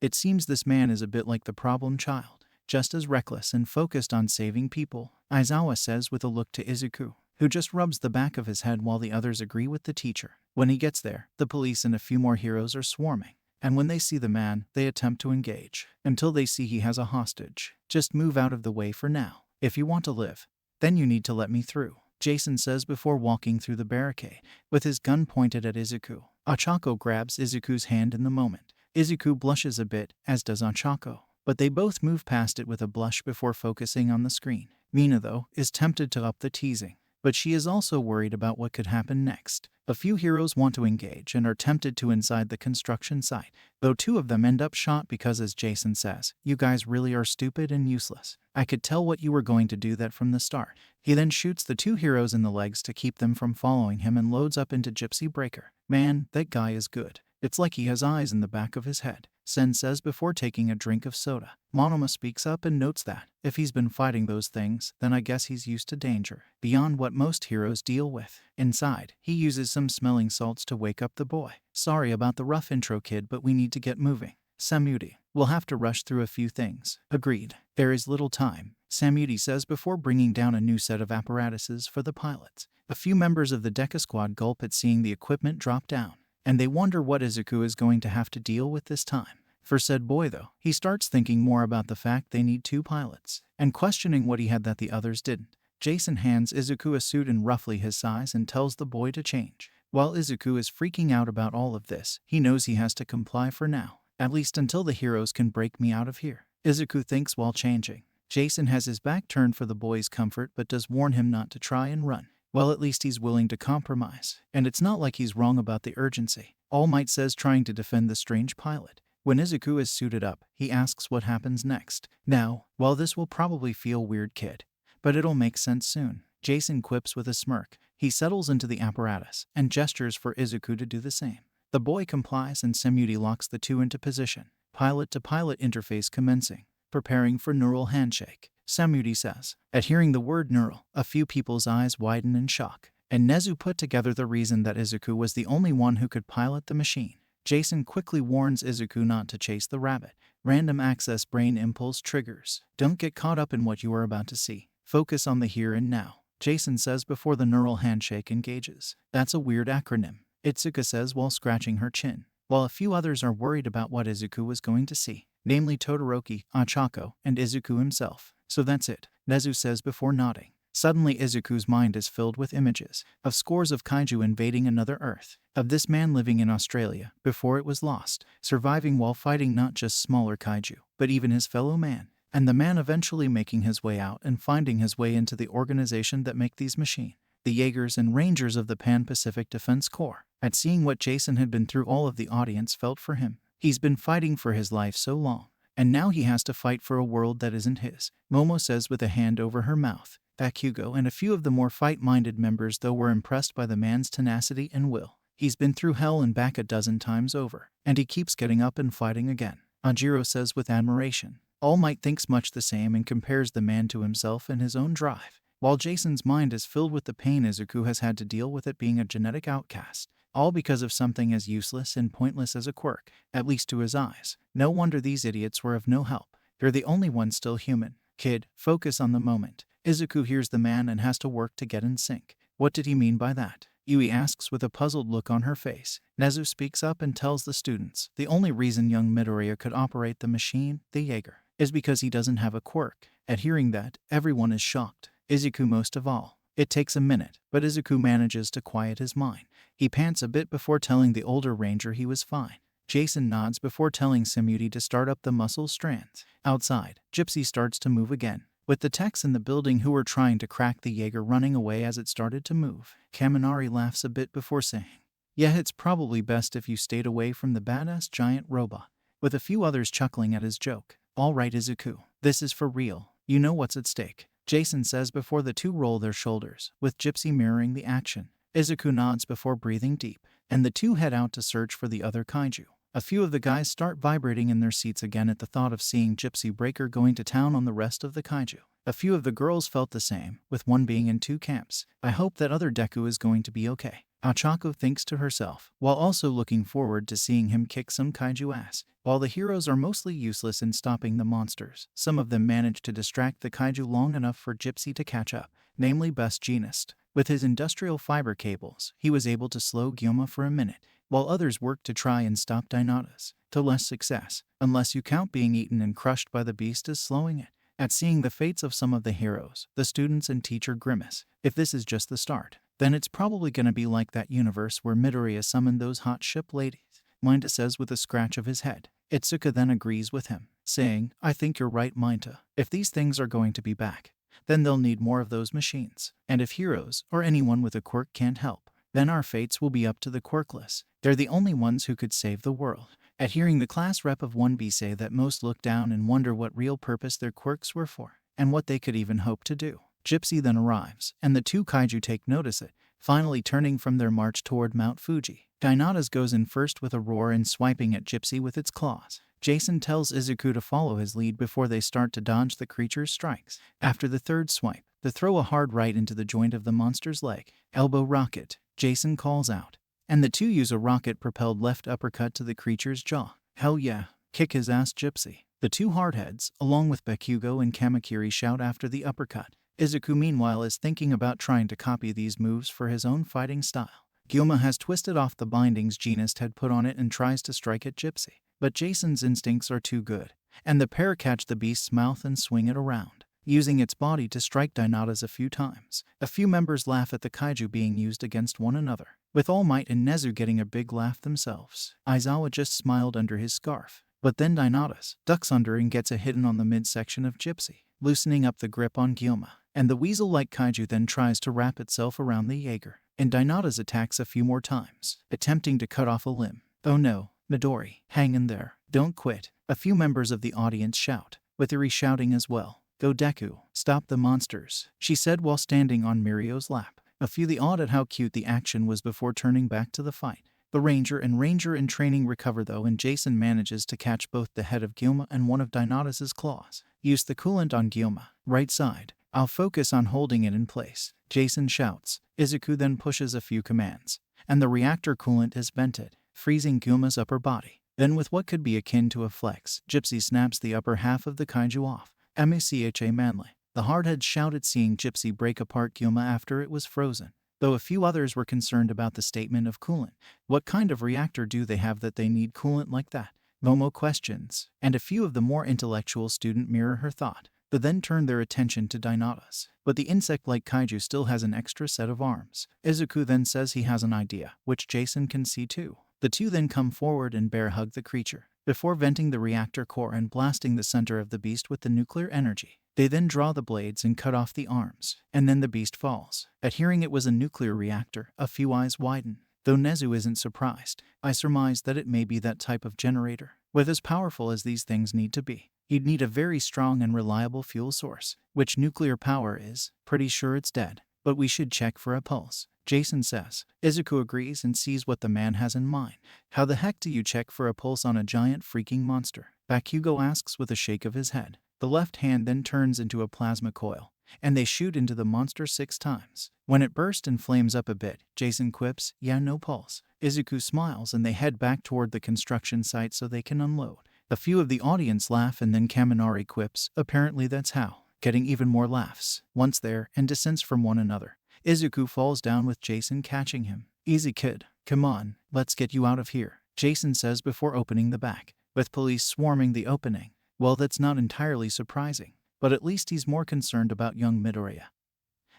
It seems this man is a bit like the problem child, just as reckless and focused on saving people, Aizawa says with a look to Izuku, who just rubs the back of his head while the others agree with the teacher. When he gets there, the police and a few more heroes are swarming, and when they see the man, they attempt to engage, until they see he has a hostage. Just move out of the way for now. If you want to live, then you need to let me through, Jason says before walking through the barricade, with his gun pointed at Izuku. Ochako grabs Izuku's hand in the moment. Izuku blushes a bit, as does Ochako, but they both move past it with a blush before focusing on the screen. Mina, though, is tempted to up the teasing, but she is also worried about what could happen next. A few heroes want to engage and are tempted to inside the construction site, though 2 of them end up shot because, as Jason says, you guys really are stupid and useless. I could tell what you were going to do that from the start. He then shoots the 2 heroes in the legs to keep them from following him and loads up into Gypsy Breaker. Man, that guy is good. It's like he has eyes in the back of his head, Sen says before taking a drink of soda. Monoma speaks up and notes that, if he's been fighting those things, then I guess he's used to danger, beyond what most heroes deal with. Inside, he uses some smelling salts to wake up the boy. Sorry about the rough intro, kid, but we need to get moving. Samudi, we'll have to rush through a few things. Agreed. There is little time, Samudi says before bringing down a new set of apparatuses for the pilots. A few members of the Deku squad gulp at seeing the equipment drop down, and they wonder what Izuku is going to have to deal with this time. For said boy, though, he starts thinking more about the fact they need 2 pilots, and questioning what he had that the others didn't. Jason hands Izuku a suit in roughly his size and tells the boy to change. While Izuku is freaking out about all of this, he knows he has to comply for now, at least until the heroes can break me out of here, Izuku thinks while changing. Jason has his back turned for the boy's comfort but does warn him not to try and run. Well, at least he's willing to compromise, and it's not like he's wrong about the urgency, All Might says, trying to defend the strange pilot. When Izuku is suited up, he asks what happens next. Now, while this will probably feel weird, kid, but it'll make sense soon, Jason quips with a smirk. He settles into the apparatus and gestures for Izuku to do the same. The boy complies and Samudi locks the 2 into position. Pilot-to-pilot interface commencing. Preparing for neural handshake, Samudi says. At hearing the word neural, a few people's eyes widen in shock, and Nezu put together the reason that Izuku was the only one who could pilot the machine. Jason quickly warns Izuku not to chase the rabbit. Random access brain impulse triggers. Don't get caught up in what you are about to see. Focus on the here and now, Jason says before the neural handshake engages. That's a weird acronym, Itsuka says while scratching her chin, while a few others are worried about what Izuku was going to see, namely Todoroki, Ochako, and Izuku himself. So that's it, Nezu says before nodding. Suddenly Izuku's mind is filled with images of scores of kaiju invading another Earth, of this man living in Australia before it was lost, surviving while fighting not just smaller kaiju, but even his fellow man, and the man eventually making his way out and finding his way into the organization that make these machines, the Jaegers and Rangers of the Pan-Pacific Defense Corps. At seeing what Jason had been through, all of the audience felt for him. He's been fighting for his life so long, and now he has to fight for a world that isn't his, Momo says with a hand over her mouth. Bakugo and a few of the more fight-minded members though were impressed by the man's tenacity and will. He's been through hell and back a dozen times over, and he keeps getting up and fighting again, Anjiro says with admiration. All Might thinks much the same and compares the man to himself and his own drive, while Jason's mind is filled with the pain Izuku has had to deal with it being a genetic outcast, all because of something as useless and pointless as a quirk, at least to his eyes. No wonder these idiots were of no help. You're the only one still human. Kid, focus on the moment. Izuku hears the man and has to work to get in sync. What did he mean by that? Yui asks with a puzzled look on her face. Nezu speaks up and tells the students the only reason young Midoriya could operate the machine, the Jaeger, is because he doesn't have a quirk. At hearing that, everyone is shocked, Izuku most of all. It takes a minute, but Izuku manages to quiet his mind. He pants a bit before telling the older ranger he was fine. Jason nods before telling Samudi to start up the muscle strands. Outside, Gypsy starts to move again, with the techs in the building who were trying to crack the Jaeger running away as it started to move. Kaminari laughs a bit before saying, "Yeah, it's probably best if you stayed away from the badass giant robot." with a few others chuckling at his joke. All right, Izuku, this is for real. You know what's at stake, Jason says before the two roll their shoulders, with Gypsy mirroring the action. Izuku nods before breathing deep, and the two head out to search for the other kaiju. A few of the guys start vibrating in their seats again at the thought of seeing Gypsy Breaker going to town on the rest of the kaiju. A few of the girls felt the same, with one being in two camps. I hope that other Deku is going to be okay, Ochako thinks to herself, while also looking forward to seeing him kick some kaiju ass. While the heroes are mostly useless in stopping the monsters, some of them manage to distract the kaiju long enough for Gypsy to catch up, namely Best Jeanist. With his industrial fiber cables, he was able to slow Gyoma for a minute, while others worked to try and stop Dynadas, to less success, unless you count being eaten and crushed by the beast as slowing it. At seeing the fates of some of the heroes, the students and teacher grimace. If this is just the start, then it's probably gonna be like that universe where Midoriya summoned those hot ship ladies, Minta says with a scratch of his head. Itsuka then agrees with him, saying, I think you're right, Minta. If these things are going to be back, then they'll need more of those machines. And if heroes, or anyone with a quirk can't help, then our fates will be up to the quirkless. They're the only ones who could save the world. At hearing the class rep of 1B say that most look down and wonder what real purpose their quirks were for, and what they could even hope to do, Gypsy then arrives, and the two kaiju take notice it, finally turning from their march toward Mount Fuji. Dynadas goes in first with a roar and swiping at Gypsy with its claws. Jason tells Izuku to follow his lead before they start to dodge the creature's strikes. After the third swipe, they throw a hard right into the joint of the monster's leg. Elbow rocket, Jason calls out, and the two use a rocket-propelled left uppercut to the creature's jaw. Hell yeah, kick his ass, Gypsy. The two hardheads, along with Bakugo and Kamakiri, shout after the uppercut. Izuku meanwhile is thinking about trying to copy these moves for his own fighting style. Gyoma has twisted off the bindings Jeanist had put on it and tries to strike at Gypsy, but Jason's instincts are too good, and the pair catch the beast's mouth and swing it around, using its body to strike Dynadas a few times. A few members laugh at the kaiju being used against one another, with All Might and Nezu getting a big laugh themselves. Aizawa just smiled under his scarf, but then Dynadas ducks under and gets a hit on the midsection of Gypsy, loosening up the grip on Gyoma, and the weasel-like kaiju then tries to wrap itself around the Jaeger, and Dynadas attacks a few more times, attempting to cut off a limb. Oh no, Midori, hang in there, don't quit. A few members of the audience shout, with Eri shouting as well. Go Deku, stop the monsters, she said while standing on Mirio's lap. A few awed at how cute the action was before turning back to the fight. The Ranger in training recover though, and Jason manages to catch both the head of Gyoma and one of Dynadas' claws. Use the coolant on Gyoma, right side. I'll focus on holding it in place, Jason shouts. Izuku then pushes a few commands, and the reactor coolant is vented, freezing Gyoma's upper body. Then with what could be akin to a flex, Gypsy snaps the upper half of the kaiju off. Mucha manly, the hardheads shouted seeing Gypsy break apart Gyoma after it was frozen, though a few others were concerned about the statement of coolant. What kind of reactor do they have that they need coolant like that? Momo questions, and a few of the more intellectual students mirror her thought, but then turn their attention to Dynadas. But the insect-like kaiju still has an extra set of arms. Izuku then says he has an idea, which Jason can see too. The two then come forward and bear hug the creature, before venting the reactor core and blasting the center of the beast with the nuclear energy. They then draw the blades and cut off the arms, and then the beast falls. At hearing it was a nuclear reactor, a few eyes widen. Though Nezu isn't surprised, I surmise that it may be that type of generator. With as powerful as these things need to be, you'd need a very strong and reliable fuel source. Which nuclear power is, pretty sure it's dead. But we should check for a pulse, Jason says. Izuku agrees and sees what the man has in mind. How the heck do you check for a pulse on a giant freaking monster? Bakugo asks with a shake of his head. The left hand then turns into a plasma coil, and they shoot into the monster 6 times. When it bursts and flames up a bit, Jason quips, yeah, no pulse. Izuku smiles and they head back toward the construction site so they can unload. A few of the audience laugh and then Kaminari quips, apparently that's how. Getting even more laughs. Once there, and distance from one another, Izuku falls down with Jason catching him. Easy kid, come on, let's get you out of here, Jason says before opening the back, with police swarming the opening. Well, that's not entirely surprising, but at least he's more concerned about young Midoriya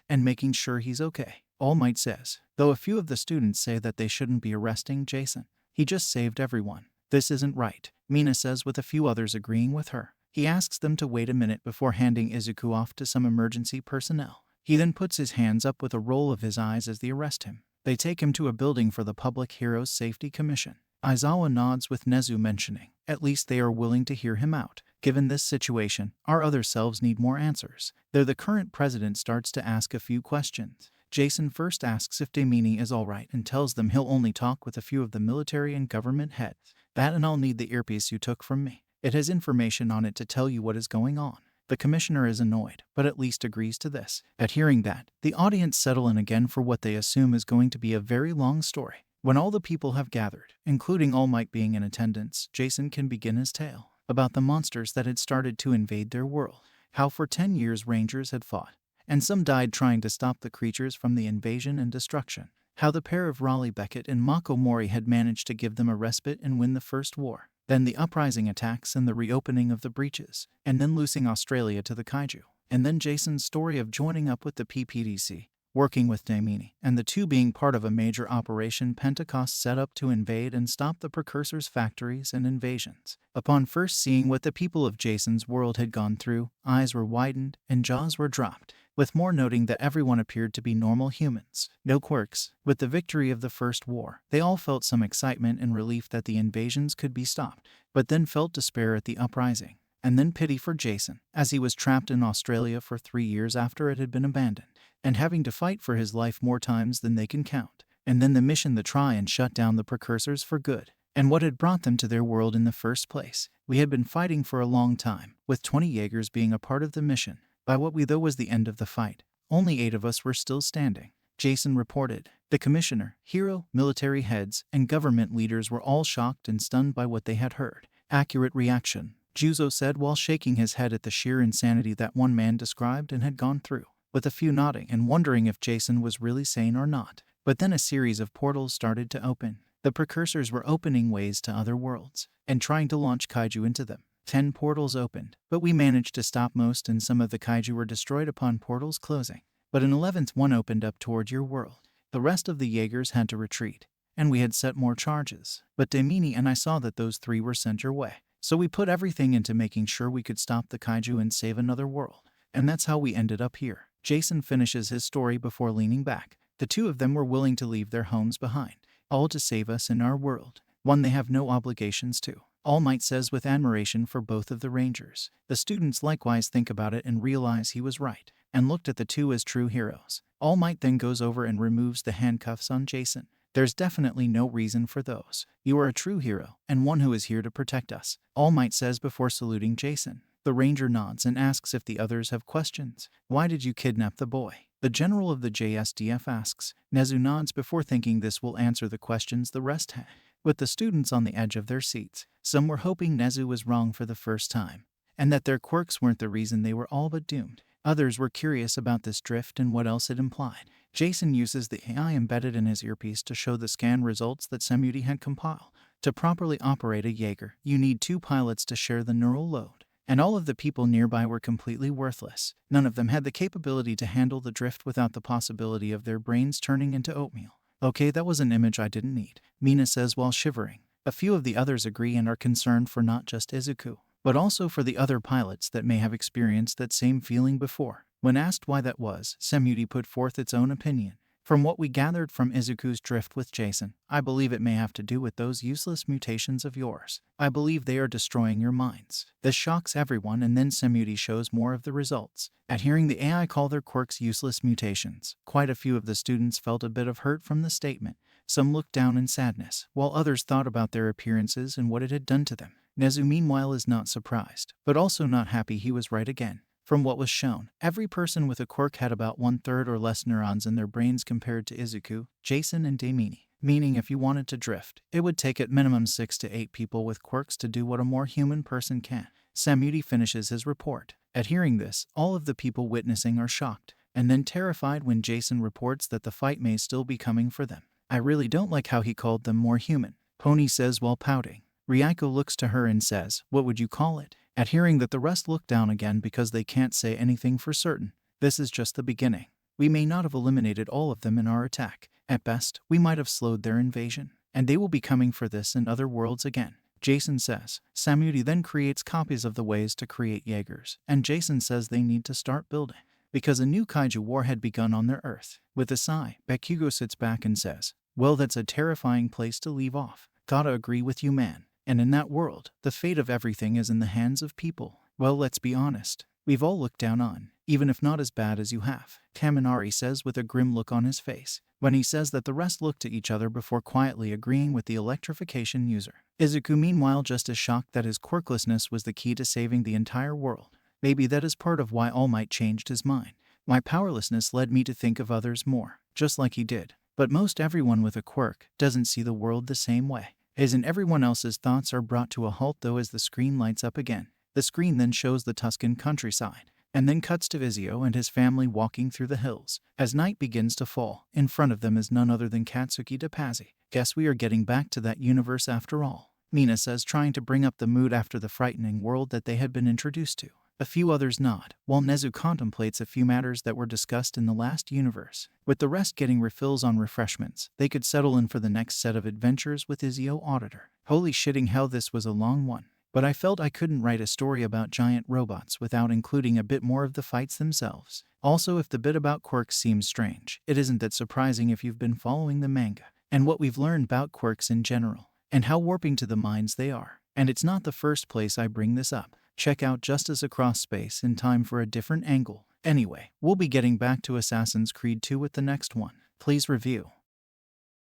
and making sure he's okay, All Might says, though a few of the students say that they shouldn't be arresting Jason. He just saved everyone. This isn't right, Mina says with a few others agreeing with her. He asks them to wait a minute before handing Izuku off to some emergency personnel. He then puts his hands up with a roll of his eyes as they arrest him. They take him to a building for the Public Heroes Safety Commission. Aizawa nods with Nezu mentioning, At least they are willing to hear him out. Given this situation, our other selves need more answers. Though the current president starts to ask a few questions. Jason first asks if Daimini is alright and tells them he'll only talk with a few of the military and government heads. That and I'll need the earpiece you took from me. It has information on it to tell you what is going on. The commissioner is annoyed, but at least agrees to this. At hearing that, the audience settle in again for what they assume is going to be a very long story. When all the people have gathered, including All Might being in attendance, Jason can begin his tale about the monsters that had started to invade their world. How for 10 years Rangers had fought, and some died trying to stop the creatures from the invasion and destruction. How the pair of Raleigh Beckett and Mako Mori had managed to give them a respite and win the first war. Then the uprising attacks and the reopening of the breaches, and then losing Australia to the kaiju. And then Jason's story of joining up with the PPDC, working with Daimini, and the two being part of a major Operation Pentecost set up to invade and stop the Precursors' factories and invasions. Upon first seeing what the people of Jason's world had gone through, eyes were widened and jaws were dropped, with more noting that everyone appeared to be normal humans. No quirks. With the victory of the First War, they all felt some excitement and relief that the invasions could be stopped, but then felt despair at the uprising, and then pity for Jason, as he was trapped in Australia for 3 years after it had been abandoned, and having to fight for his life more times than they can count. And then the mission to try and shut down the Precursors for good, and what had brought them to their world in the first place. We had been fighting for a long time, with 20 Jaegers being a part of the mission. By what we thought was the end of the fight, only 8 of us were still standing. Jason reported. The commissioner, hero, military heads, and government leaders were all shocked and stunned by what they had heard. Accurate reaction, Juzo said while shaking his head at the sheer insanity that one man described and had gone through, with a few nodding and wondering if Jason was really sane or not. But then a series of portals started to open. The Precursors were opening ways to other worlds, and trying to launch kaiju into them. 10 portals opened, but we managed to stop most, and some of the kaiju were destroyed upon portals closing. But an 11th one opened up toward your world. The rest of the Jaegers had to retreat, and we had set more charges. But Daimini and I saw that those 3 were sent your way. So we put everything into making sure we could stop the kaiju and save another world. And that's how we ended up here. Jason finishes his story before leaning back. The 2 of them were willing to leave their homes behind, all to save us in our world, one they have no obligations to. All Might says with admiration for both of the Rangers. The students likewise think about it and realize he was right, and looked at the 2 as true heroes. All Might then goes over and removes the handcuffs on Jason. There's definitely no reason for those. You are a true hero, and one who is here to protect us, All Might says before saluting Jason. The Ranger nods and asks if the others have questions. Why did you kidnap the boy? The general of the JSDF asks. Nezu nods before thinking this will answer the questions the rest had. With the students on the edge of their seats, some were hoping Nezu was wrong for the first time, and that their quirks weren't the reason they were all but doomed. Others were curious about this drift and what else it implied. Jason uses the AI embedded in his earpiece to show the scan results that Samudi had compiled. To properly operate a Jaeger, you need 2 pilots to share the neural load, and all of the people nearby were completely worthless. None of them had the capability to handle the drift without the possibility of their brains turning into oatmeal. Okay, that was an image I didn't need, Mina says while shivering. A few of the others agree and are concerned for not just Izuku, but also for the other pilots that may have experienced that same feeling before. When asked why that was, Samudi put forth its own opinion. From what we gathered from Izuku's drift with Jason, I believe it may have to do with those useless mutations of yours. I believe they are destroying your minds. This shocks everyone, and then Samudi shows more of the results. At hearing the AI call their quirks useless mutations, quite a few of the students felt a bit of hurt from the statement. Some looked down in sadness, while others thought about their appearances and what it had done to them. Nezu meanwhile is not surprised, but also not happy he was right again. From what was shown, every person with a quirk had about 1/3 or less neurons in their brains compared to Izuku, Jason, and Daimini. Meaning if you wanted to drift, it would take at minimum 6 to 8 people with quirks to do what a more human person can. Samudi finishes his report. At hearing this, all of the people witnessing are shocked, and then terrified when Jason reports that the fight may still be coming for them. I really don't like how he called them more human, Pony says while pouting. Ryako looks to her and says, what would you call it? At hearing that, the rest look down again because they can't say anything for certain. This is just the beginning. We may not have eliminated all of them in our attack. At best, we might have slowed their invasion, and they will be coming for this in other worlds again, Jason says. Samudi then creates copies of the ways to create Jaegers, and Jason says they need to start building, because a new kaiju war had begun on their Earth. With a sigh, Bakugo sits back and says, well, that's a terrifying place to leave off. Gotta agree with you, man. And in that world, the fate of everything is in the hands of people. Well, let's be honest. We've all looked down on, even if not as bad as you have, Kaminari says with a grim look on his face, when he says that the rest looked at each other before quietly agreeing with the electrification user. Izuku meanwhile just as shocked that his quirklessness was the key to saving the entire world. Maybe that is part of why All Might changed his mind. My powerlessness led me to think of others more, just like he did. But most everyone with a quirk doesn't see the world the same way. Isn't everyone else's thoughts are brought to a halt though as the screen lights up again. The screen then shows the Tuscan countryside, and then cuts to Vizio and his family walking through the hills. As night begins to fall, in front of them is none other than Katsuki Depazzi. Guess we are getting back to that universe after all, Mina says, trying to bring up the mood after the frightening world that they had been introduced to. A few others nod, while Nezu contemplates a few matters that were discussed in the last universe. With the rest getting refills on refreshments, they could settle in for the next set of adventures with Izio Auditor. Holy shitting hell, this was a long one. But I felt I couldn't write a story about giant robots without including a bit more of the fights themselves. Also, if the bit about quirks seems strange, it isn't that surprising if you've been following the manga, and what we've learned about quirks in general, and how warping to the minds they are. And it's not the first place I bring this up. Check out Justice Across Space in time for a different angle. Anyway, we'll be getting back to Assassin's Creed 2 with the next one. Please review.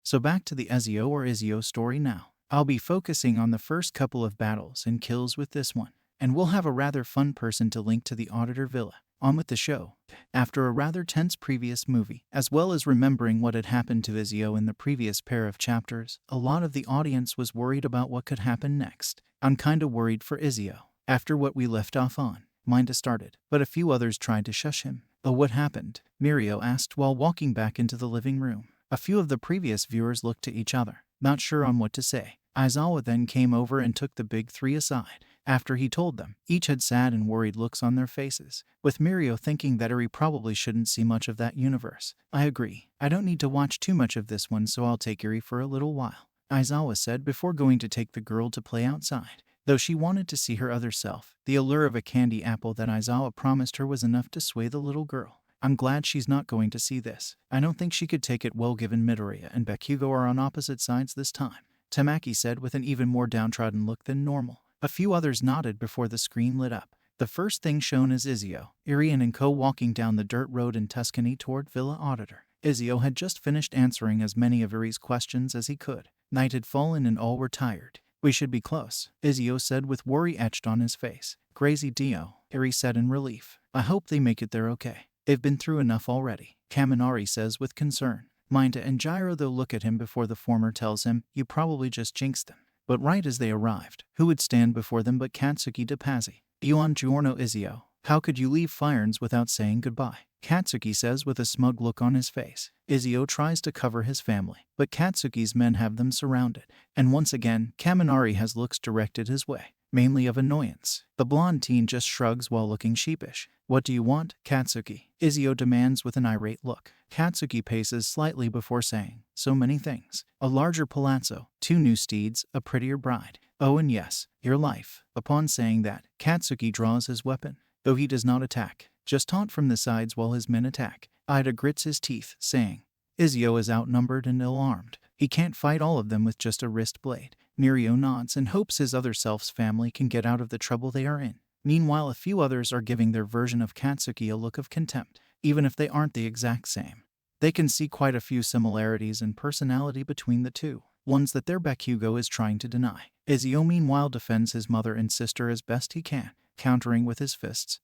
So back to the Izio story now. I'll be focusing on the first couple of battles and kills with this one, and we'll have a rather fun person to link to the Auditor Villa. On with the show. After a rather tense previous movie, as well as remembering what had happened to Izio in the previous pair of chapters, a lot of the audience was worried about what could happen next. I'm kinda worried for Izio. After what we left off on, Minda started, but a few others tried to shush him. Oh, what happened? Mirio asked while walking back into the living room. A few of the previous viewers looked to each other, not sure on what to say. Aizawa then came over and took the big three aside. After he told them, each had sad and worried looks on their faces, with Mirio thinking that Eri probably shouldn't see much of that universe. I agree. I don't need to watch too much of this one, so I'll take Eri for a little while, Aizawa said before going to take the girl to play outside. Though she wanted to see her other self, the allure of a candy apple that Aizawa promised her was enough to sway the little girl. I'm glad she's not going to see this. I don't think she could take it well given Midoriya and Bakugo are on opposite sides this time, Tamaki said with an even more downtrodden look than normal. A few others nodded before the screen lit up. The first thing shown is Izio, Irian and Co walking down the dirt road in Tuscany toward Villa Auditor. Izio had just finished answering as many of Iri's questions as he could. Night had fallen and all were tired. We should be close, Izio said with worry etched on his face. Crazy Dio, Iri said in relief. I hope they make it there okay. They've been through enough already, Kaminari says with concern. Minda and Gyro though look at him before the former tells him, you probably just jinxed them. But right as they arrived, who would stand before them but Katsuki Depazzi? Buon giorno Izio. How could you leave Firens without saying goodbye? Katsuki says with a smug look on his face. Izio tries to cover his family, but Katsuki's men have them surrounded. And once again, Kaminari has looks directed his way, mainly of annoyance. The blonde teen just shrugs while looking sheepish. What do you want, Katsuki? Izio demands with an irate look. Katsuki paces slightly before saying, so many things. A larger palazzo, 2 new steeds, a prettier bride. Oh and yes, your life. Upon saying that, Katsuki draws his weapon, though he does not attack, just taunt from the sides while his men attack. Ida grits his teeth, saying, Izio is outnumbered and ill-armed. He can't fight all of them with just a wrist blade. Mirio nods and hopes his other self's family can get out of the trouble they are in. Meanwhile, a few others are giving their version of Katsuki a look of contempt, even if they aren't the exact same. They can see quite a few similarities in personality between the two, ones that their Bakugo is trying to deny. Izio meanwhile defends his mother and sister as best he can, countering with his fists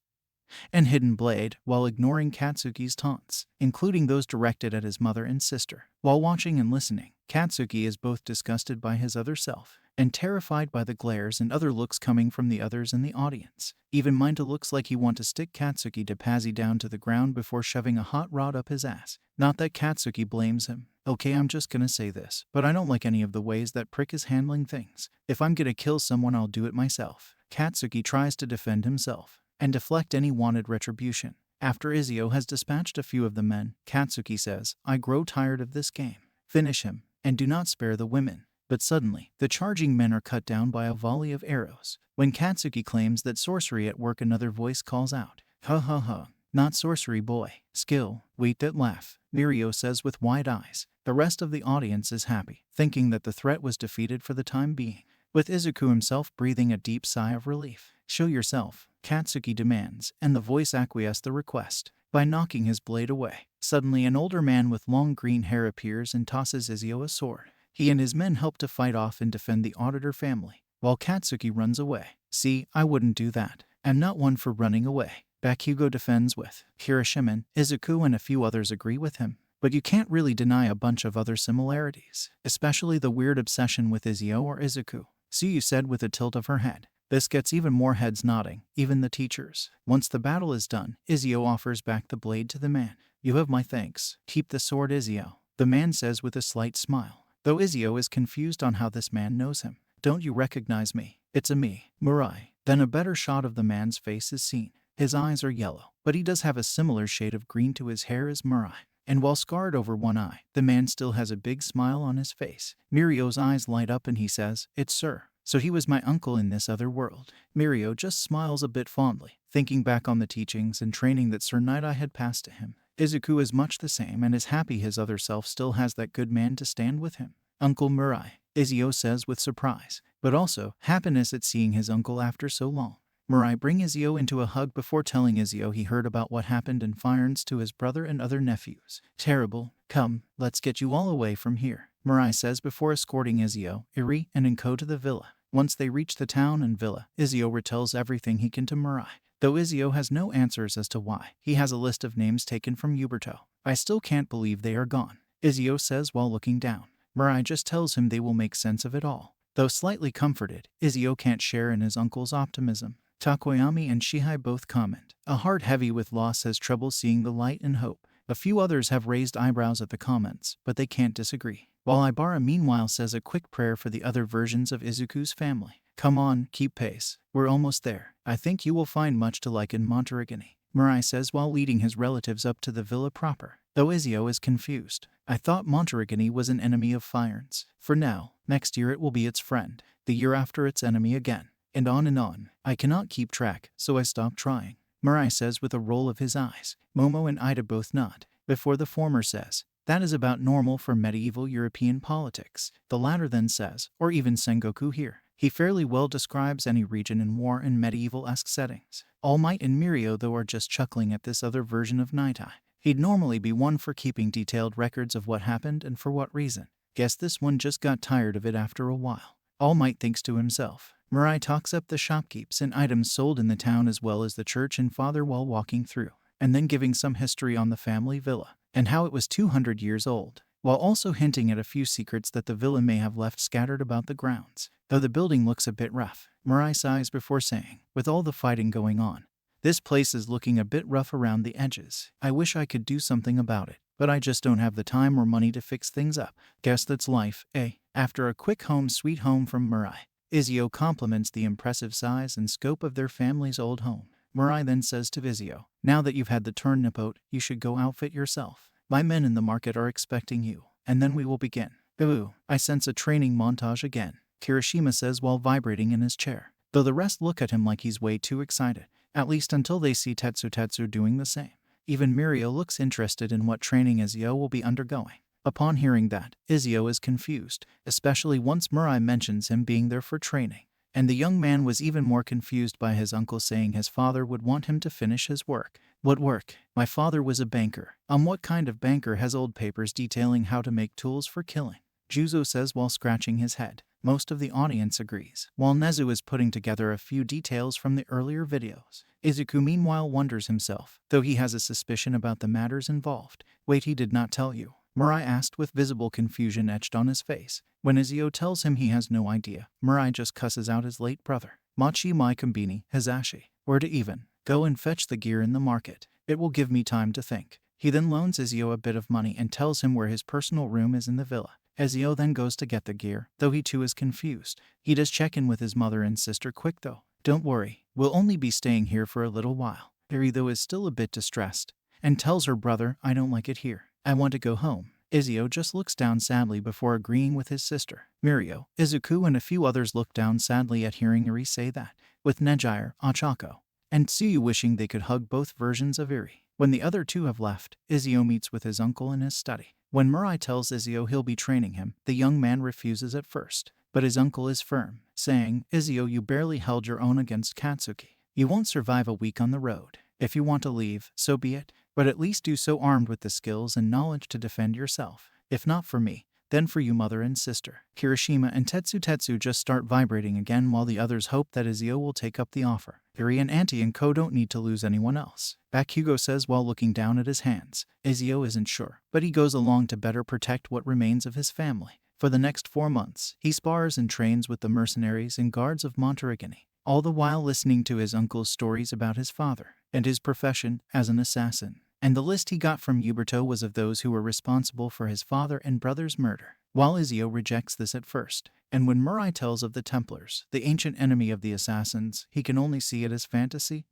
and hidden blade while ignoring Katsuki's taunts, including those directed at his mother and sister. While watching and listening, Katsuki is both disgusted by his other self and terrified by the glares and other looks coming from the others in the audience. Even Minda looks like he wants to stick Katsuki Depazzi down to the ground before shoving a hot rod up his ass. Not that Katsuki blames him. Okay, I'm just gonna say this, but I don't like any of the ways that prick is handling things. If I'm gonna kill someone, I'll do it myself. Katsuki tries to defend himself and deflect any wanted retribution. After Izio has dispatched a few of the men, Katsuki says, I grow tired of this game. Finish him, and do not spare the women. But suddenly, the charging men are cut down by a volley of arrows. When Katsuki claims that sorcery at work, another voice calls out, ha ha ha, not sorcery boy, skill, wait that laugh, Mirio says with wide eyes. The rest of the audience is happy, thinking that the threat was defeated for the time being. with Izuku himself breathing a deep sigh of relief. "Show yourself," Katsuki demands, and the voice acquiesces the request by knocking his blade away. Suddenly, an older man with long green hair appears and tosses Izuku a sword. He and his men help to fight off and defend the auditor family, while Katsuki runs away. "See, I wouldn't do that. I'm not one for running away," Bakugo defends with. Hiroshima, Izuku and a few others agree with him. But you can't really deny a bunch of other similarities, especially the weird obsession with Izio or Izuku. "See," said with a tilt of her head. This gets even more heads nodding, even the teachers. Once the battle is done, Izio offers back the blade to the man. "You have my thanks. Keep the sword, Izio," the man says with a slight smile, though Izio is confused on how this man knows him. "Don't you recognize me? It's me, Mirai." Then a better shot of the man's face is seen. His eyes are yellow, but he does have a similar shade of green to his hair as Mirai. And while scarred over one eye, the man still has a big smile on his face. Mirio's eyes light up and he says, "It's Sir. So he was my uncle in this other world." Mirio just smiles a bit fondly, thinking back on the teachings and training that Sir Night Eye had passed to him. Izuku is much the same and is happy his other self still has that good man to stand with him. "Uncle Mirai," Izio says with surprise, but also happiness at seeing his uncle after so long. Mirai brings Izio into a hug before telling Izio he heard about what happened in Firons to his brother and other nephews. "Terrible. Come, let's get you all away from here," Mirai says before escorting Izio, Iri, and Inko to the villa. Once they reach the town and villa, Izio retells everything he can to Mirai, though Izio has no answers as to why. He has a list of names taken from Yuberto. "I still can't believe they are gone," Izio says while looking down. Mirai just tells him they will make sense of it all. Though slightly comforted, Izio can't share in his uncle's optimism. Takoyami and Shihai both comment. A heart heavy with loss has trouble seeing the light and hope. A few others have raised eyebrows at the comments, but they can't disagree. While Ibara meanwhile says a quick prayer for the other versions of Izuku's family. "Come on, keep pace. We're almost there. I think you will find much to like in Monterigini," Mirai says while leading his relatives up to the villa proper. Though Izio is confused. "I thought Monterigini was an enemy of Firons. For now, next year it will be its friend. The year after its enemy again. And on and on. I cannot keep track, so I stopped trying," Mirai says with a roll of his eyes. Momo and Ida both nod, before the former says, "That is about normal for medieval European politics." The latter then says, "Or even Sengoku here." He fairly well describes any region in war and medieval-esque settings. All Might and Mirio though are just chuckling at this other version of Night Eye. He'd normally be one for keeping detailed records of what happened and for what reason. Guess this one just got tired of it after a while. All Might thinks to himself. Mirai talks up the shopkeepers and items sold in the town as well as the church and father while walking through, and then giving some history on the family villa, and how it was 200 years old, while also hinting at a few secrets that the villa may have left scattered about the grounds. Though the building looks a bit rough, Mirai sighs before saying, "With all the fighting going on, this place is looking a bit rough around the edges. I wish I could do something about it, but I just don't have the time or money to fix things up. Guess that's life, eh?" After a quick home sweet home from Mirai, Izio compliments the impressive size and scope of their family's old home. Mirai then says to Izio, "Now that you've had the turnipot, you should go outfit yourself. My men in the market are expecting you, and then we will begin." "Ooh, I sense a training montage again," Kirishima says while vibrating in his chair, though the rest look at him like he's way too excited, at least until they see Tetsu doing the same. Even Mirio looks interested in what training Izio will be undergoing. Upon hearing that, Izio is confused, especially once Mirai mentions him being there for training. And the young man was even more confused by his uncle saying his father would want him to finish his work. "What work? My father was a banker." What kind of banker has old papers detailing how to make tools for killing?" Juzo says while scratching his head. Most of the audience agrees, while Nezu is putting together a few details from the earlier videos. Izuku meanwhile wonders himself, though he has a suspicion about the matters involved. "Wait, he did not tell you?" Mirai asked with visible confusion etched on his face. When Izio tells him he has no idea, Mirai just cusses out his late brother. "Machi mai kombini, Hizashi. Where to even? Go and fetch the gear in the market. It will give me time to think." He then loans Izio a bit of money and tells him where his personal room is in the villa. Izio then goes to get the gear, though he too is confused. He does check in with his mother and sister quick though. "Don't worry, we'll only be staying here for a little while." Iri though is still a bit distressed, and tells her brother, "I don't like it here. I want to go home." Izio just looks down sadly before agreeing with his sister. Mirio, Izuku and a few others look down sadly at hearing Iri say that, with Nejire, Ochako, and Tsuyu wishing they could hug both versions of Iri. When the other two have left, Izio meets with his uncle in his study. When Mirai tells Izio he'll be training him, the young man refuses at first, but his uncle is firm, saying, Izuku, you barely held your own against Katsuki. You won't survive a week on the road. If you want to leave, so be it, but at least do so armed with the skills and knowledge to defend yourself. If not for me, then for you mother and sister. Kirishima and Tetsu just start vibrating again while the others hope that Izuku will take up the offer. Yuri and Auntie and Ko don't need to lose anyone else. Bakugo says while looking down at his hands. Izuku isn't sure, but he goes along to better protect what remains of his family. For the next 4 months, he spars and trains with the mercenaries and guards of Monterigani, all the while listening to his uncle's stories about his father and his profession as an assassin. And the list he got from Huberto was of those who were responsible for his father and brother's murder. While Izuku rejects this at first, and when Mirai tells of the Templars, the ancient enemy of the assassins, he can only see it as fantasy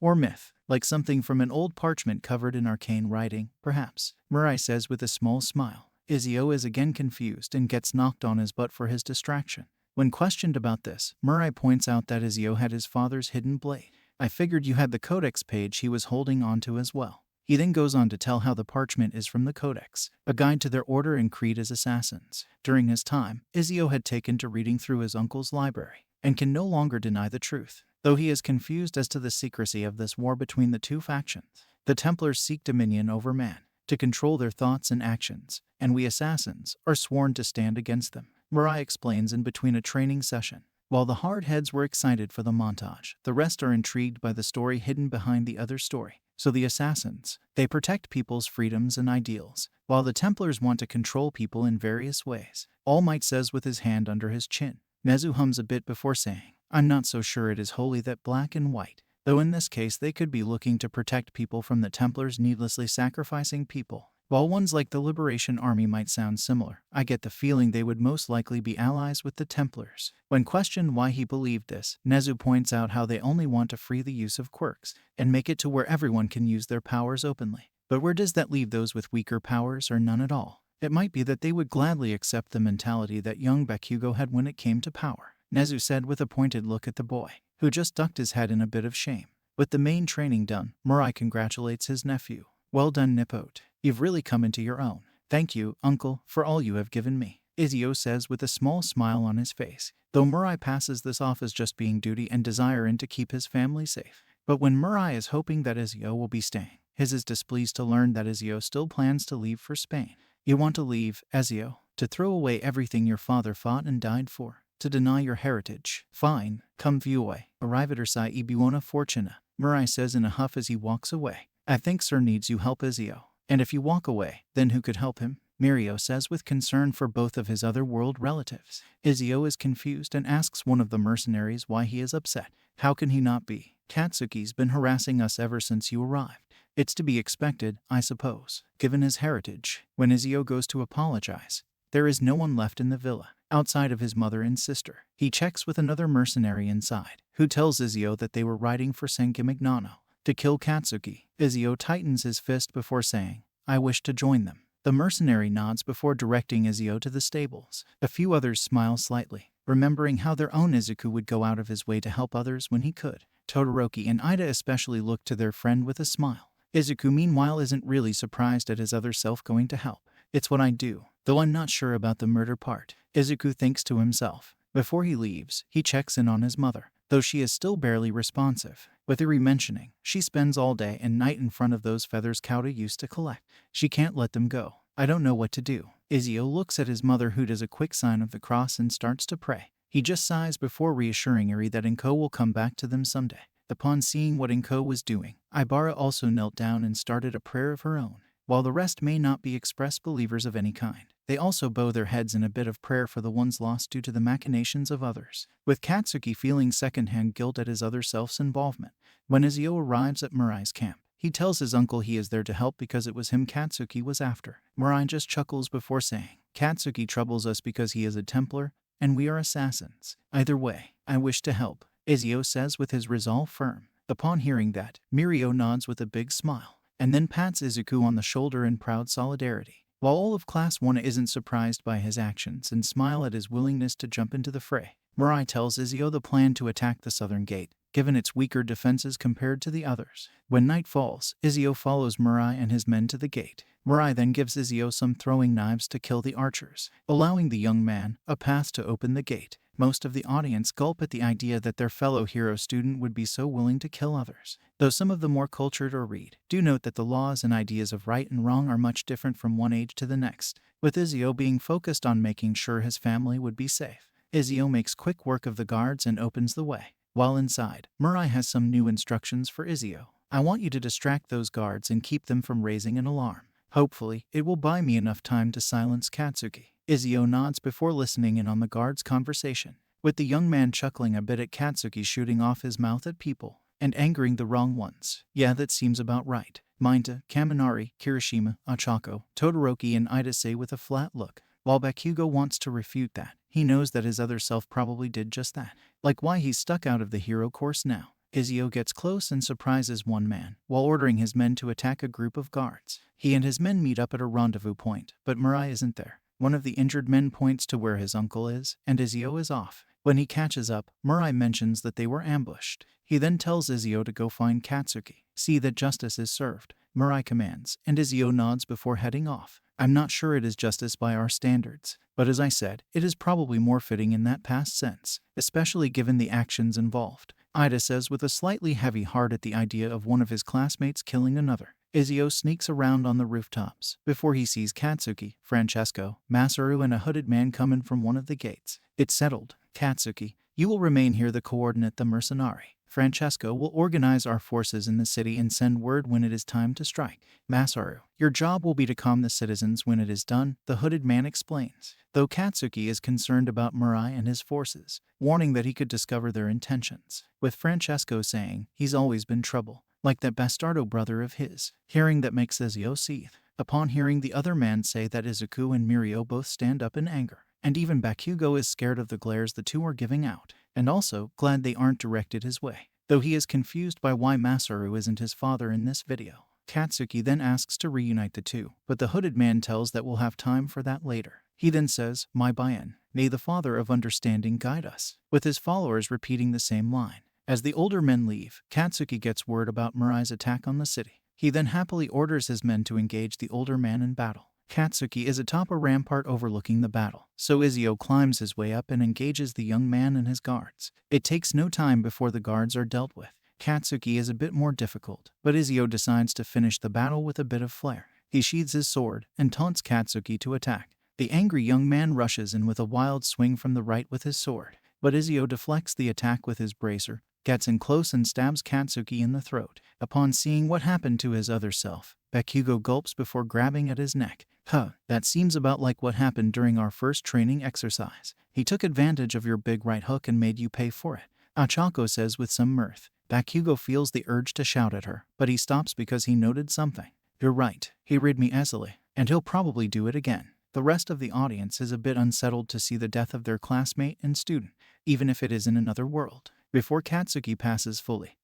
or myth, like something from an old parchment covered in arcane writing, perhaps. Mirai says with a small smile. Izuku is again confused and gets knocked on his butt for his distraction. When questioned about this, Mirai points out that Izuku had his father's hidden blade. I figured you had the codex page he was holding onto as well. He then goes on to tell how the parchment is from the Codex, a guide to their order and creed as assassins. During his time, Izuku had taken to reading through his uncle's library, and can no longer deny the truth, though he is confused as to the secrecy of this war between the two factions. The Templars seek dominion over man, to control their thoughts and actions, and we assassins are sworn to stand against them. Mirai explains in between a training session. While the hardheads were excited for the montage, the rest are intrigued by the story hidden behind the other story. So the assassins, they protect people's freedoms and ideals, while the Templars want to control people in various ways. All Might says with his hand under his chin. Nezu hums a bit before saying, I'm not so sure it is wholly that black and white, though in this case they could be looking to protect people from the Templars needlessly sacrificing people. While ones like the Liberation Army might sound similar, I get the feeling they would most likely be allies with the Templars. When questioned why he believed this, Nezu points out how they only want to free the use of quirks, and make it to where everyone can use their powers openly. But where does that leave those with weaker powers or none at all? It might be that they would gladly accept the mentality that young Bakugo had when it came to power, Nezu said with a pointed look at the boy, who just ducked his head in a bit of shame. With the main training done, Mirai congratulates his nephew. Well done, Nippote. You've really come into your own. Thank you, uncle, for all you have given me, Izuku says with a small smile on his face, though Mirai passes this off as just being duty and desire and to keep his family safe. But when Mirai is hoping that Izuku will be staying, his is displeased to learn that Izuku still plans to leave for Spain. You want to leave, Izuku? To throw away everything your father fought and died for? To deny your heritage? Fine, come Vieway. Arrive at Ursai e buona fortuna, Mirai says in a huff as he walks away. I think Sir needs you help, Izuku. And if you walk away, then who could help him? Mirio says with concern for both of his other-world relatives. Izuku is confused and asks one of the mercenaries why he is upset. How can he not be? Katsuki's been harassing us ever since you arrived. It's to be expected, I suppose, given his heritage. When Izuku goes to apologize, there is no one left in the villa, outside of his mother and sister. He checks with another mercenary inside, who tells Izuku that they were riding for Sengimignano to kill Katsuki. Izuku tightens his fist before saying, I wish to join them. The mercenary nods before directing Izuku to the stables. A few others smile slightly, remembering how their own Izuku would go out of his way to help others when he could. Todoroki and Ida especially look to their friend with a smile. Izuku meanwhile isn't really surprised at his other self going to help. It's what I do, though I'm not sure about the murder part, Izuku thinks to himself. Before he leaves, he checks in on his mother, though she is still barely responsive. With Iri mentioning, she spends all day and night in front of those feathers Kauta used to collect. She can't let them go. I don't know what to do. Izuku looks at his mother, who does a quick sign of the cross and starts to pray. He just sighs before reassuring Iri that Inko will come back to them someday. Upon seeing what Inko was doing, Ibara also knelt down and started a prayer of her own. While the rest may not be expressed believers of any kind, they also bow their heads in a bit of prayer for the ones lost due to the machinations of others, with Katsuki feeling secondhand guilt at his other self's involvement. When Izuku arrives at Mirai's camp, he tells his uncle he is there to help because it was him Katsuki was after. Mirai just chuckles before saying, Katsuki troubles us because he is a Templar, and we are assassins. Either way, I wish to help, Izuku says with his resolve firm. Upon hearing that, Mirio nods with a big smile, and then pats Izuku on the shoulder in proud solidarity. While all of Class 1 isn't surprised by his actions and smile at his willingness to jump into the fray, Mirai tells Izuku the plan to attack the southern gate, given its weaker defenses compared to the others. When night falls, Izuku follows Mirai and his men to the gate. Mirai then gives Izuku some throwing knives to kill the archers, allowing the young man a path to open the gate. Most of the audience gulp at the idea that their fellow hero student would be so willing to kill others. Though some of the more cultured or read do note that the laws and ideas of right and wrong are much different from one age to the next, with Izuku being focused on making sure his family would be safe. Izuku makes quick work of the guards and opens the way. While inside, Mirai has some new instructions for Izuku. I want you to distract those guards and keep them from raising an alarm. Hopefully, it will buy me enough time to silence Katsuki. Izuku nods before listening in on the guard's conversation, with the young man chuckling a bit at Katsuki shooting off his mouth at people and angering the wrong ones. Yeah, that seems about right. Mineta, Kaminari, Kirishima, Ochako, Todoroki and Ida say with a flat look. While Bakugo wants to refute that, he knows that his other self probably did just that. Like why he's stuck out of the hero course now. Izuku gets close and surprises one man, while ordering his men to attack a group of guards. He and his men meet up at a rendezvous point, but Mirai isn't there. One of the injured men points to where his uncle is, and Izuku is off. When he catches up, Mirai mentions that they were ambushed. He then tells Izuku to go find Katsuki, see that justice is served. Mirai commands, and Izuku nods before heading off. I'm not sure it is justice by our standards, but as I said, it is probably more fitting in that past sense, especially given the actions involved. Ida says with a slightly heavy heart at the idea of one of his classmates killing another. Izuku sneaks around on the rooftops before he sees Katsuki, Francesco, Masaru and a hooded man coming from one of the gates. It's settled. Katsuki, you will remain here to coordinate the mercenari. Francesco will organize our forces in the city and send word when it is time to strike. Masaru, your job will be to calm the citizens when it is done, the hooded man explains, though Katsuki is concerned about Mirai and his forces, warning that he could discover their intentions, with Francesco saying he's always been trouble, like that bastardo brother of his. Hearing that makes Izuku seethe. Upon hearing the other man say that Izuku and Mirio both stand up in anger, and even Bakugo is scared of the glares the two are giving out, and also glad they aren't directed his way, though he is confused by why Masaru isn't his father in this video. Katsuki then asks to reunite the two, but the hooded man tells that we'll have time for that later. He then says, "My Bayan, may the Father of Understanding guide us," with his followers repeating the same line. As the older men leave, Katsuki gets word about Mirai's attack on the city. He then happily orders his men to engage the older man in battle. Katsuki is atop a rampart overlooking the battle, so Izuku climbs his way up and engages the young man and his guards. It takes no time before the guards are dealt with. Katsuki is a bit more difficult, but Izuku decides to finish the battle with a bit of flair. He sheathes his sword and taunts Katsuki to attack. The angry young man rushes in with a wild swing from the right with his sword, but Izuku deflects the attack with his bracer, gets in close and stabs Katsuki in the throat. Upon seeing what happened to his other self, Bakugo gulps before grabbing at his neck. That seems about like what happened during our first training exercise. He took advantage of your big right hook and made you pay for it, Ochako says with some mirth. Bakugo feels the urge to shout at her, but he stops because he noted something. You're right, he rid me easily, and he'll probably do it again. The rest of the audience is a bit unsettled to see the death of their classmate and student, even if it is in another world. Before Katsuki passes fully,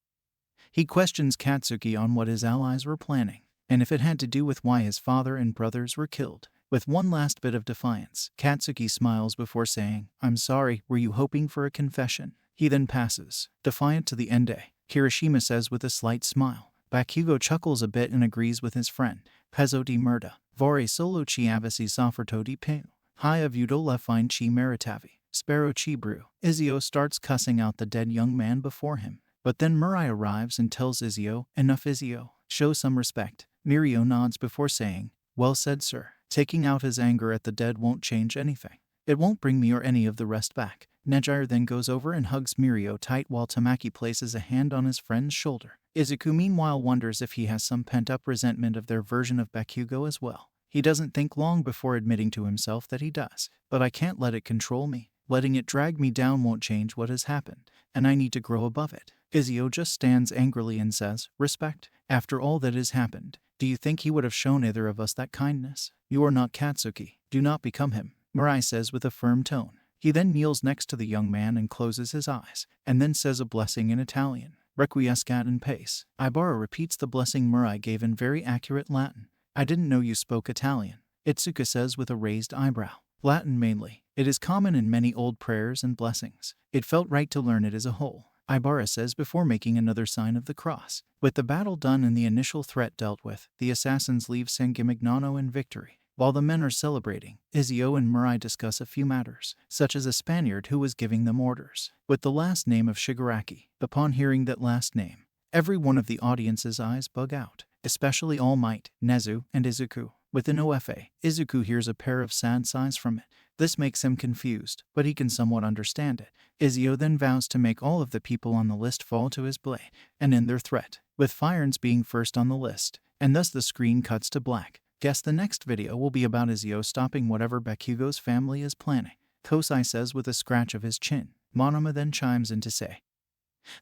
he questions Katsuki on what his allies were planning, and if it had to do with why his father and brothers were killed. With one last bit of defiance, Katsuki smiles before saying, "I'm sorry, were you hoping for a confession?" He then passes, defiant to the ende. Kirishima says with a slight smile. Bakugo chuckles a bit and agrees with his friend. Pezzo di merda, vorrei solo ci avessi sofferto di più. Hai avuto la fine ci meritavi. Spero ci brew. Izuku starts cussing out the dead young man before him, but then Mirai arrives and tells Izuku, "Enough Izuku, show some respect." Mirio nods before saying, "Well said, sir. Taking out his anger at the dead won't change anything. It won't bring me or any of the rest back." Nejire then goes over and hugs Mirio tight while Tamaki places a hand on his friend's shoulder. Izuku meanwhile wonders if he has some pent-up resentment of their version of Bakugo as well. He doesn't think long before admitting to himself that he does. "But I can't let it control me. Letting it drag me down won't change what has happened, and I need to grow above it." Izuku just stands angrily and says, "Respect? After all that has happened, do you think he would have shown either of us that kindness? You are not Katsuki. Do not become him," Mirai says with a firm tone. He then kneels next to the young man and closes his eyes, and then says a blessing in Italian. Requiescat in pace. Ibara repeats the blessing Mirai gave in very accurate Latin. "I didn't know you spoke Italian," Itsuka says with a raised eyebrow. "Latin mainly. It is common in many old prayers and blessings. It felt right to learn it as a whole." Ibara says before making another sign of the cross. With the battle done and the initial threat dealt with, the assassins leave Sangimignano in victory. While the men are celebrating, Izuku and Mirai discuss a few matters, such as a Spaniard who was giving them orders, with the last name of Shigaraki. Upon hearing that last name, every one of the audience's eyes bug out, especially All Might, Nezu, and Izuku. With an OFA, Izuku hears a pair of sad sighs from it. This makes him confused, but he can somewhat understand it. Izuku then vows to make all of the people on the list fall to his blade, and end their threat, with Firons being first on the list, and thus the screen cuts to black. Guess the next video will be about Izuku stopping whatever Bakugo's family is planning, Kosai says with a scratch of his chin. Monoma then chimes in to say,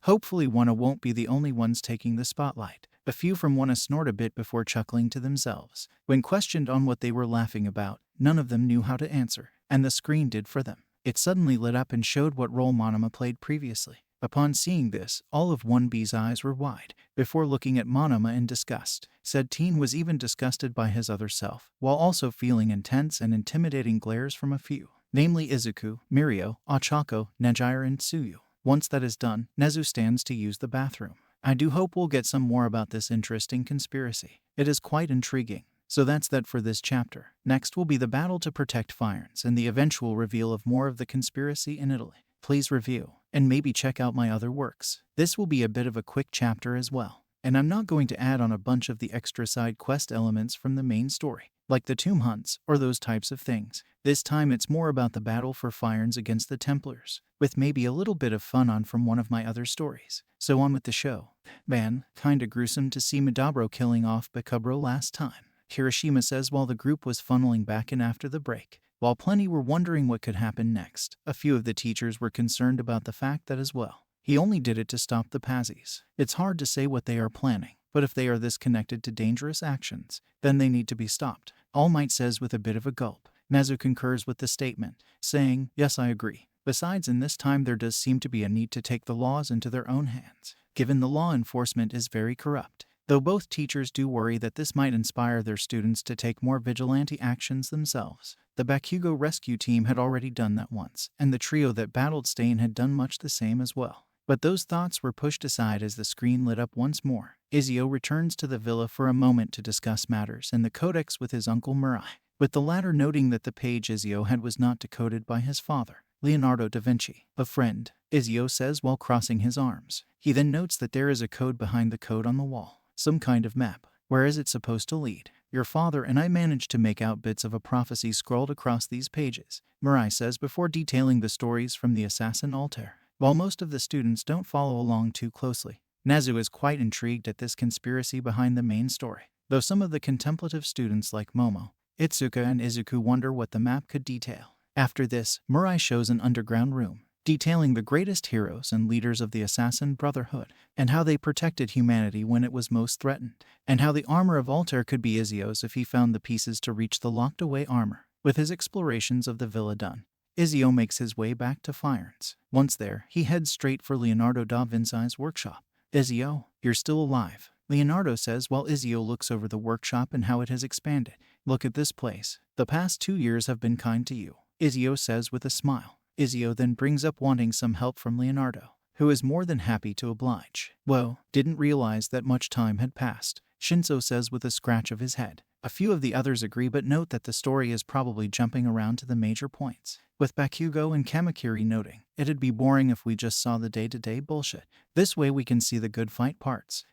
hopefully Wana won't be the only ones taking the spotlight. A few from Wana snort a bit before chuckling to themselves. When questioned on what they were laughing about, none of them knew how to answer, and the screen did for them. It suddenly lit up and showed what role Monoma played previously. Upon seeing this, all of 1B's eyes were wide, before looking at Monoma in disgust. Said teen was even disgusted by his other self, while also feeling intense and intimidating glares from a few, namely Izuku, Mirio, Ochako, Nejire, and Tsuyu. Once that is done, Nezu stands to use the bathroom. I do hope we'll get some more about this interesting conspiracy. It is quite intriguing. So that's that for this chapter. Next will be the battle to protect Firons and the eventual reveal of more of the conspiracy in Italy. Please review, and maybe check out my other works. This will be a bit of a quick chapter as well, and I'm not going to add on a bunch of the extra side quest elements from the main story, like the tomb hunts or those types of things. This time it's more about the battle for Firons against the Templars, with maybe a little bit of fun on from one of my other stories. So on with the show. Man, kinda gruesome to see Midoriya killing off Bakubro last time, Hiroshima says while the group was funneling back in after the break. While plenty were wondering what could happen next, a few of the teachers were concerned about the fact that as well, he only did it to stop the Pazis. It's hard to say what they are planning, but if they are this connected to dangerous actions, then they need to be stopped. All Might says with a bit of a gulp. Nezu concurs with the statement, saying, yes, I agree. Besides, in this time there does seem to be a need to take the laws into their own hands, given the law enforcement is very corrupt. Though both teachers do worry that this might inspire their students to take more vigilante actions themselves. The Bakugo rescue team had already done that once, and the trio that battled Stain had done much the same as well. But those thoughts were pushed aside as the screen lit up once more. Izuku returns to the villa for a moment to discuss matters and the codex with his uncle Mirai, with the latter noting that the page Izuku had was not decoded by his father, Leonardo da Vinci. A friend, Izuku says while crossing his arms. He then notes that there is a code behind the code on the wall, some kind of map. Where is it supposed to lead? Your father and I managed to make out bits of a prophecy scrawled across these pages, Mirai says before detailing the stories from the assassin altar. While most of the students don't follow along too closely, Nezu is quite intrigued at this conspiracy behind the main story, though some of the contemplative students like Momo, Itsuka, and Izuku wonder what the map could detail. After this, Mirai shows an underground room, detailing the greatest heroes and leaders of the Assassin Brotherhood, and how they protected humanity when it was most threatened, and how the armor of Altair could be Izuku's if he found the pieces to reach the locked-away armor. With his explorations of the villa done, Izuku makes his way back to Firons. Once there, he heads straight for Leonardo da Vinci's workshop. Izuku, you're still alive, Leonardo says while Izuku looks over the workshop and how it has expanded. Look at this place. The past 2 years have been kind to you, Izuku says with a smile. Izuku then brings up wanting some help from Leonardo, who is more than happy to oblige. Whoa, didn't realize that much time had passed, Shinso says with a scratch of his head. A few of the others agree but note that the story is probably jumping around to the major points, with Bakugo and Kamakiri noting, it'd be boring if we just saw the day-to-day bullshit. This way we can see the good fight parts.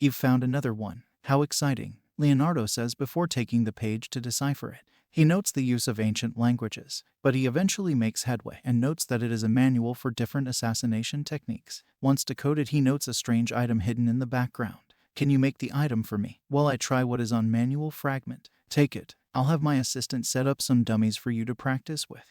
You've found another one. How exciting, Leonardo says before taking the page to decipher it. He notes the use of ancient languages, but he eventually makes headway and notes that it is a manual for different assassination techniques. Once decoded, he notes a strange item hidden in the background. Can you make the item for me while I try what is on manual fragment? Take it. I'll have my assistant set up some dummies for you to practice with.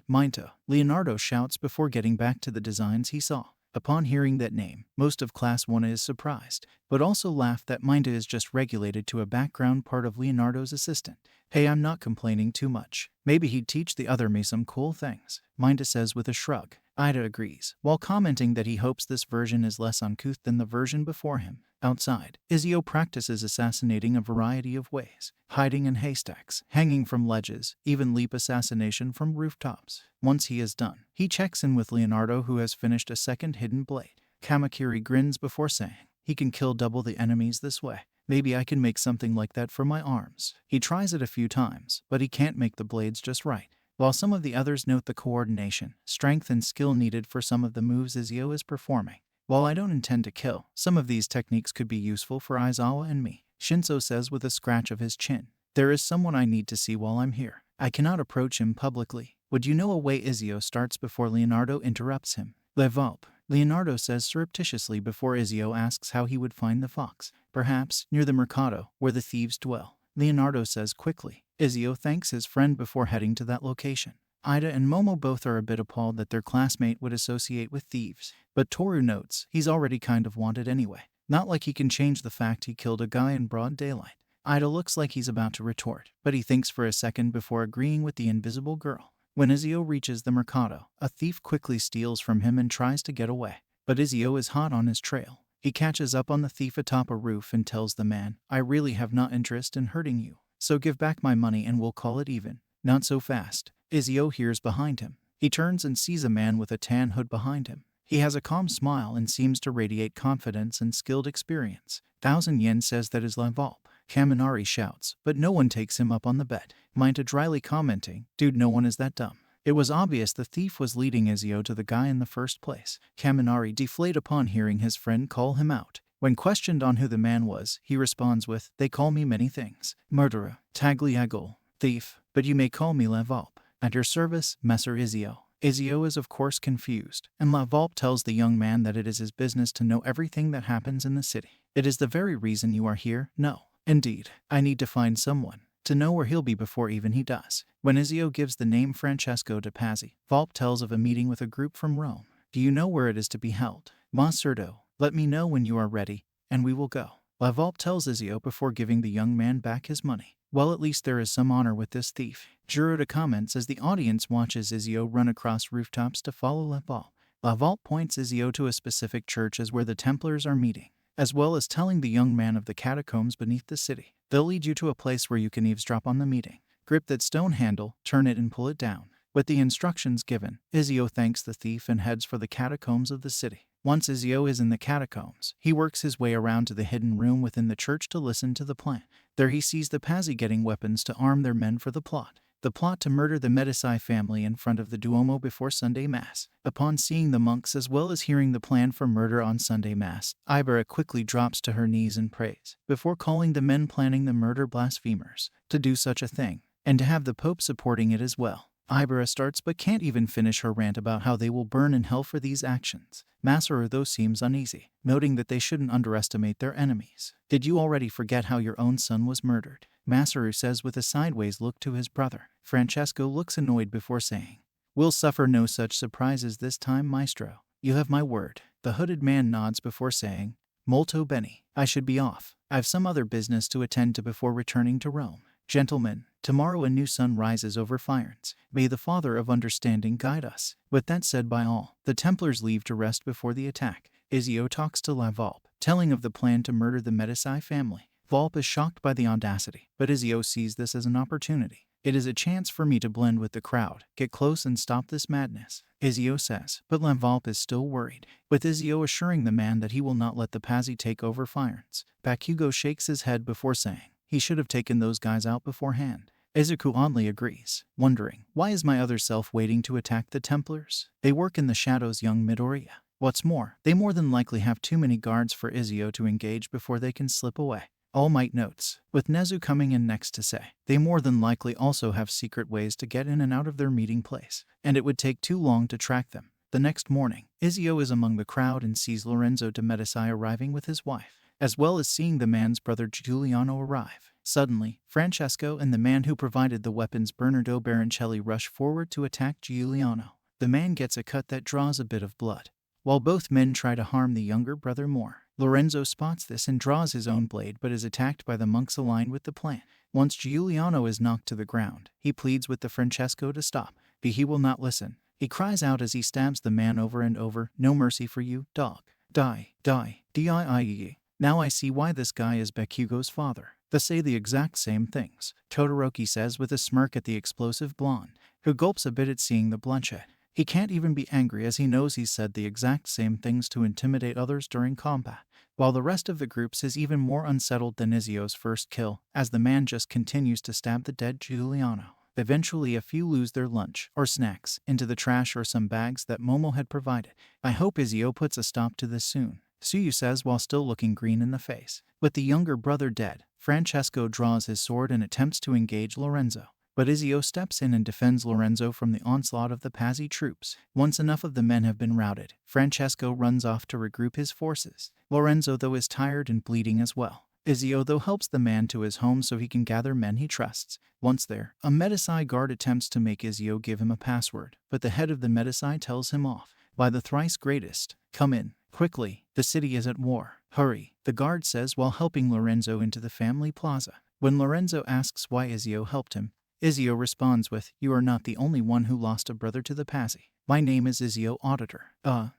Minto, Leonardo shouts before getting back to the designs he saw. Upon hearing that name, most of Class 1 is surprised, but also laugh that Minta is just regulated to a background part of Leonardo's assistant. Hey, I'm not complaining too much. Maybe he'd teach the other me some cool things, Minta says with a shrug. Ida agrees, while commenting that he hopes this version is less uncouth than the version before him. Outside, Izuku practices assassinating a variety of ways, hiding in haystacks, hanging from ledges, even leap assassination from rooftops. Once he is done, he checks in with Leonardo who has finished a second hidden blade. Kamakiri grins before saying, he can kill double the enemies this way. Maybe I can make something like that for my arms. He tries it a few times, but he can't make the blades just right. While some of the others note the coordination, strength and skill needed for some of the moves Izuku is performing. While I don't intend to kill, some of these techniques could be useful for Aizawa and me, Shinso says with a scratch of his chin. There is someone I need to see while I'm here. I cannot approach him publicly. Would you know a way? Izuku starts before Leonardo interrupts him. Levalp, Leonardo says surreptitiously before Izuku asks how he would find the fox. Perhaps near the mercado, where the thieves dwell. Leonardo says quickly. Izuku thanks his friend before heading to that location. Ida and Momo both are a bit appalled that their classmate would associate with thieves. But Toru notes he's already kind of wanted anyway. Not like he can change the fact he killed a guy in broad daylight. Ida looks like he's about to retort, but he thinks for a second before agreeing with the invisible girl. When Izuku reaches the mercado, a thief quickly steals from him and tries to get away. But Izuku is hot on his trail. He catches up on the thief atop a roof and tells the man, I really have no interest in hurting you, so give back my money and we'll call it even. Not so fast. Izuku hears behind him. He turns and sees a man with a tan hood behind him. He has a calm smile and seems to radiate confidence and skilled experience. 1,000 yen says that is Levalp. Kaminari shouts, but no one takes him up on the bet. Minta dryly commenting, dude, no one is that dumb. It was obvious the thief was leading Izuku to the guy in the first place. Kaminari deflated upon hearing his friend call him out. When questioned on who the man was, he responds with, they call me many things. Murderer, tagliagol, thief, but you may call me Levalp. At your service, Messer Izuku. Izuku is of course confused, and Levalp tells the young man that it is his business to know everything that happens in the city. It is the very reason you are here? No. Indeed, I need to find someone to know where he'll be before even he does. When Izuku gives the name Francesco de Pazzi, Valp tells of a meeting with a group from Rome. Do you know where it is to be held? Ma certo. Let me know when you are ready, and we will go. Valp tells Izuku before giving the young man back his money. Well, at least there is some honor with this thief. Jiroda comments as the audience watches Izuku run across rooftops to follow Levalp. Levalp points Izuku to a specific church as where the Templars are meeting, as well as telling the young man of the catacombs beneath the city. They'll lead you to a place where you can eavesdrop on the meeting. Grip that stone handle, turn it and pull it down. With the instructions given, Izuku thanks the thief and heads for the catacombs of the city. Once Izuku is in the catacombs, he works his way around to the hidden room within the church to listen to the plan. There he sees the Pazzi getting weapons to arm their men for the plot. The plot to murder the Medici family in front of the Duomo before Sunday Mass. Upon seeing the monks as well as hearing the plan for murder on Sunday Mass, Ibera quickly drops to her knees and prays, before calling the men planning the murder blasphemers to do such a thing, and to have the Pope supporting it as well. Ibera starts but can't even finish her rant about how they will burn in hell for these actions. Masaru though seems uneasy, noting that they shouldn't underestimate their enemies. Did you already forget how your own son was murdered? Masaru says with a sideways look to his brother. Francesco looks annoyed before saying, we'll suffer no such surprises this time, maestro. You have my word. The hooded man nods before saying, molto bene. I should be off. I've some other business to attend to before returning to Rome. Gentlemen, tomorrow a new sun rises over Firenze. May the Father of Understanding guide us. With that said by all, the Templars leave to rest before the attack. Izuku talks to Levalp, telling of the plan to murder the Medici family. Valp is shocked by the audacity, but Izuku sees this as an opportunity. It is a chance for me to blend with the crowd, get close and stop this madness, Izuku says, but Levalp is still worried, with Izuku assuring the man that he will not let the Pazzi take over Firenze. Bakugo shakes his head before saying, he should have taken those guys out beforehand. Izuku oddly agrees, wondering, why is my other self waiting to attack the Templars? They work in the shadows, young Midoriya. What's more, they more than likely have too many guards for Izuku to engage before they can slip away. All Might notes, with Nezu coming in next to say, they more than likely also have secret ways to get in and out of their meeting place, and it would take too long to track them. The next morning, Izuku is among the crowd and sees Lorenzo de Medici arriving with his wife, as well as seeing the man's brother Giuliano arrive. Suddenly, Francesco and the man who provided the weapons Bernardo Baroncelli rush forward to attack Giuliano. The man gets a cut that draws a bit of blood, while both men try to harm the younger brother more. Lorenzo spots this and draws his own blade but is attacked by the monks aligned with the plan. Once Giuliano is knocked to the ground, he pleads with the Francesco to stop, but he will not listen. He cries out as he stabs the man over and over, no mercy for you, dog. Die, die, die. Now I see why this guy is Bakugo's father. They say the exact same things, Todoroki says with a smirk at the explosive blonde, who gulps a bit at seeing the bloodshed. He can't even be angry as he knows he's said the exact same things to intimidate others during combat, while the rest of the groups is even more unsettled than Izuku's first kill, as the man just continues to stab the dead Giuliano. Eventually a few lose their lunch, or snacks, into the trash or some bags that Momo had provided. I hope Izuku puts a stop to this soon, Tsuyu says while still looking green in the face. With the younger brother dead, Francesco draws his sword and attempts to engage Lorenzo. But Izuku steps in and defends Lorenzo from the onslaught of the Pazzi troops. Once enough of the men have been routed, Francesco runs off to regroup his forces. Lorenzo, though, is tired and bleeding as well. Izuku, though, helps the man to his home so he can gather men he trusts. Once there, a Medicai guard attempts to make Izuku give him a password, but the head of the Medicai tells him off. By the thrice greatest, come in, quickly, the city is at war. Hurry, the guard says while helping Lorenzo into the family plaza. When Lorenzo asks why Izuku helped him, Izuku responds with, "You are not the only one who lost a brother to the Pazzi. My name is Izuku Auditor.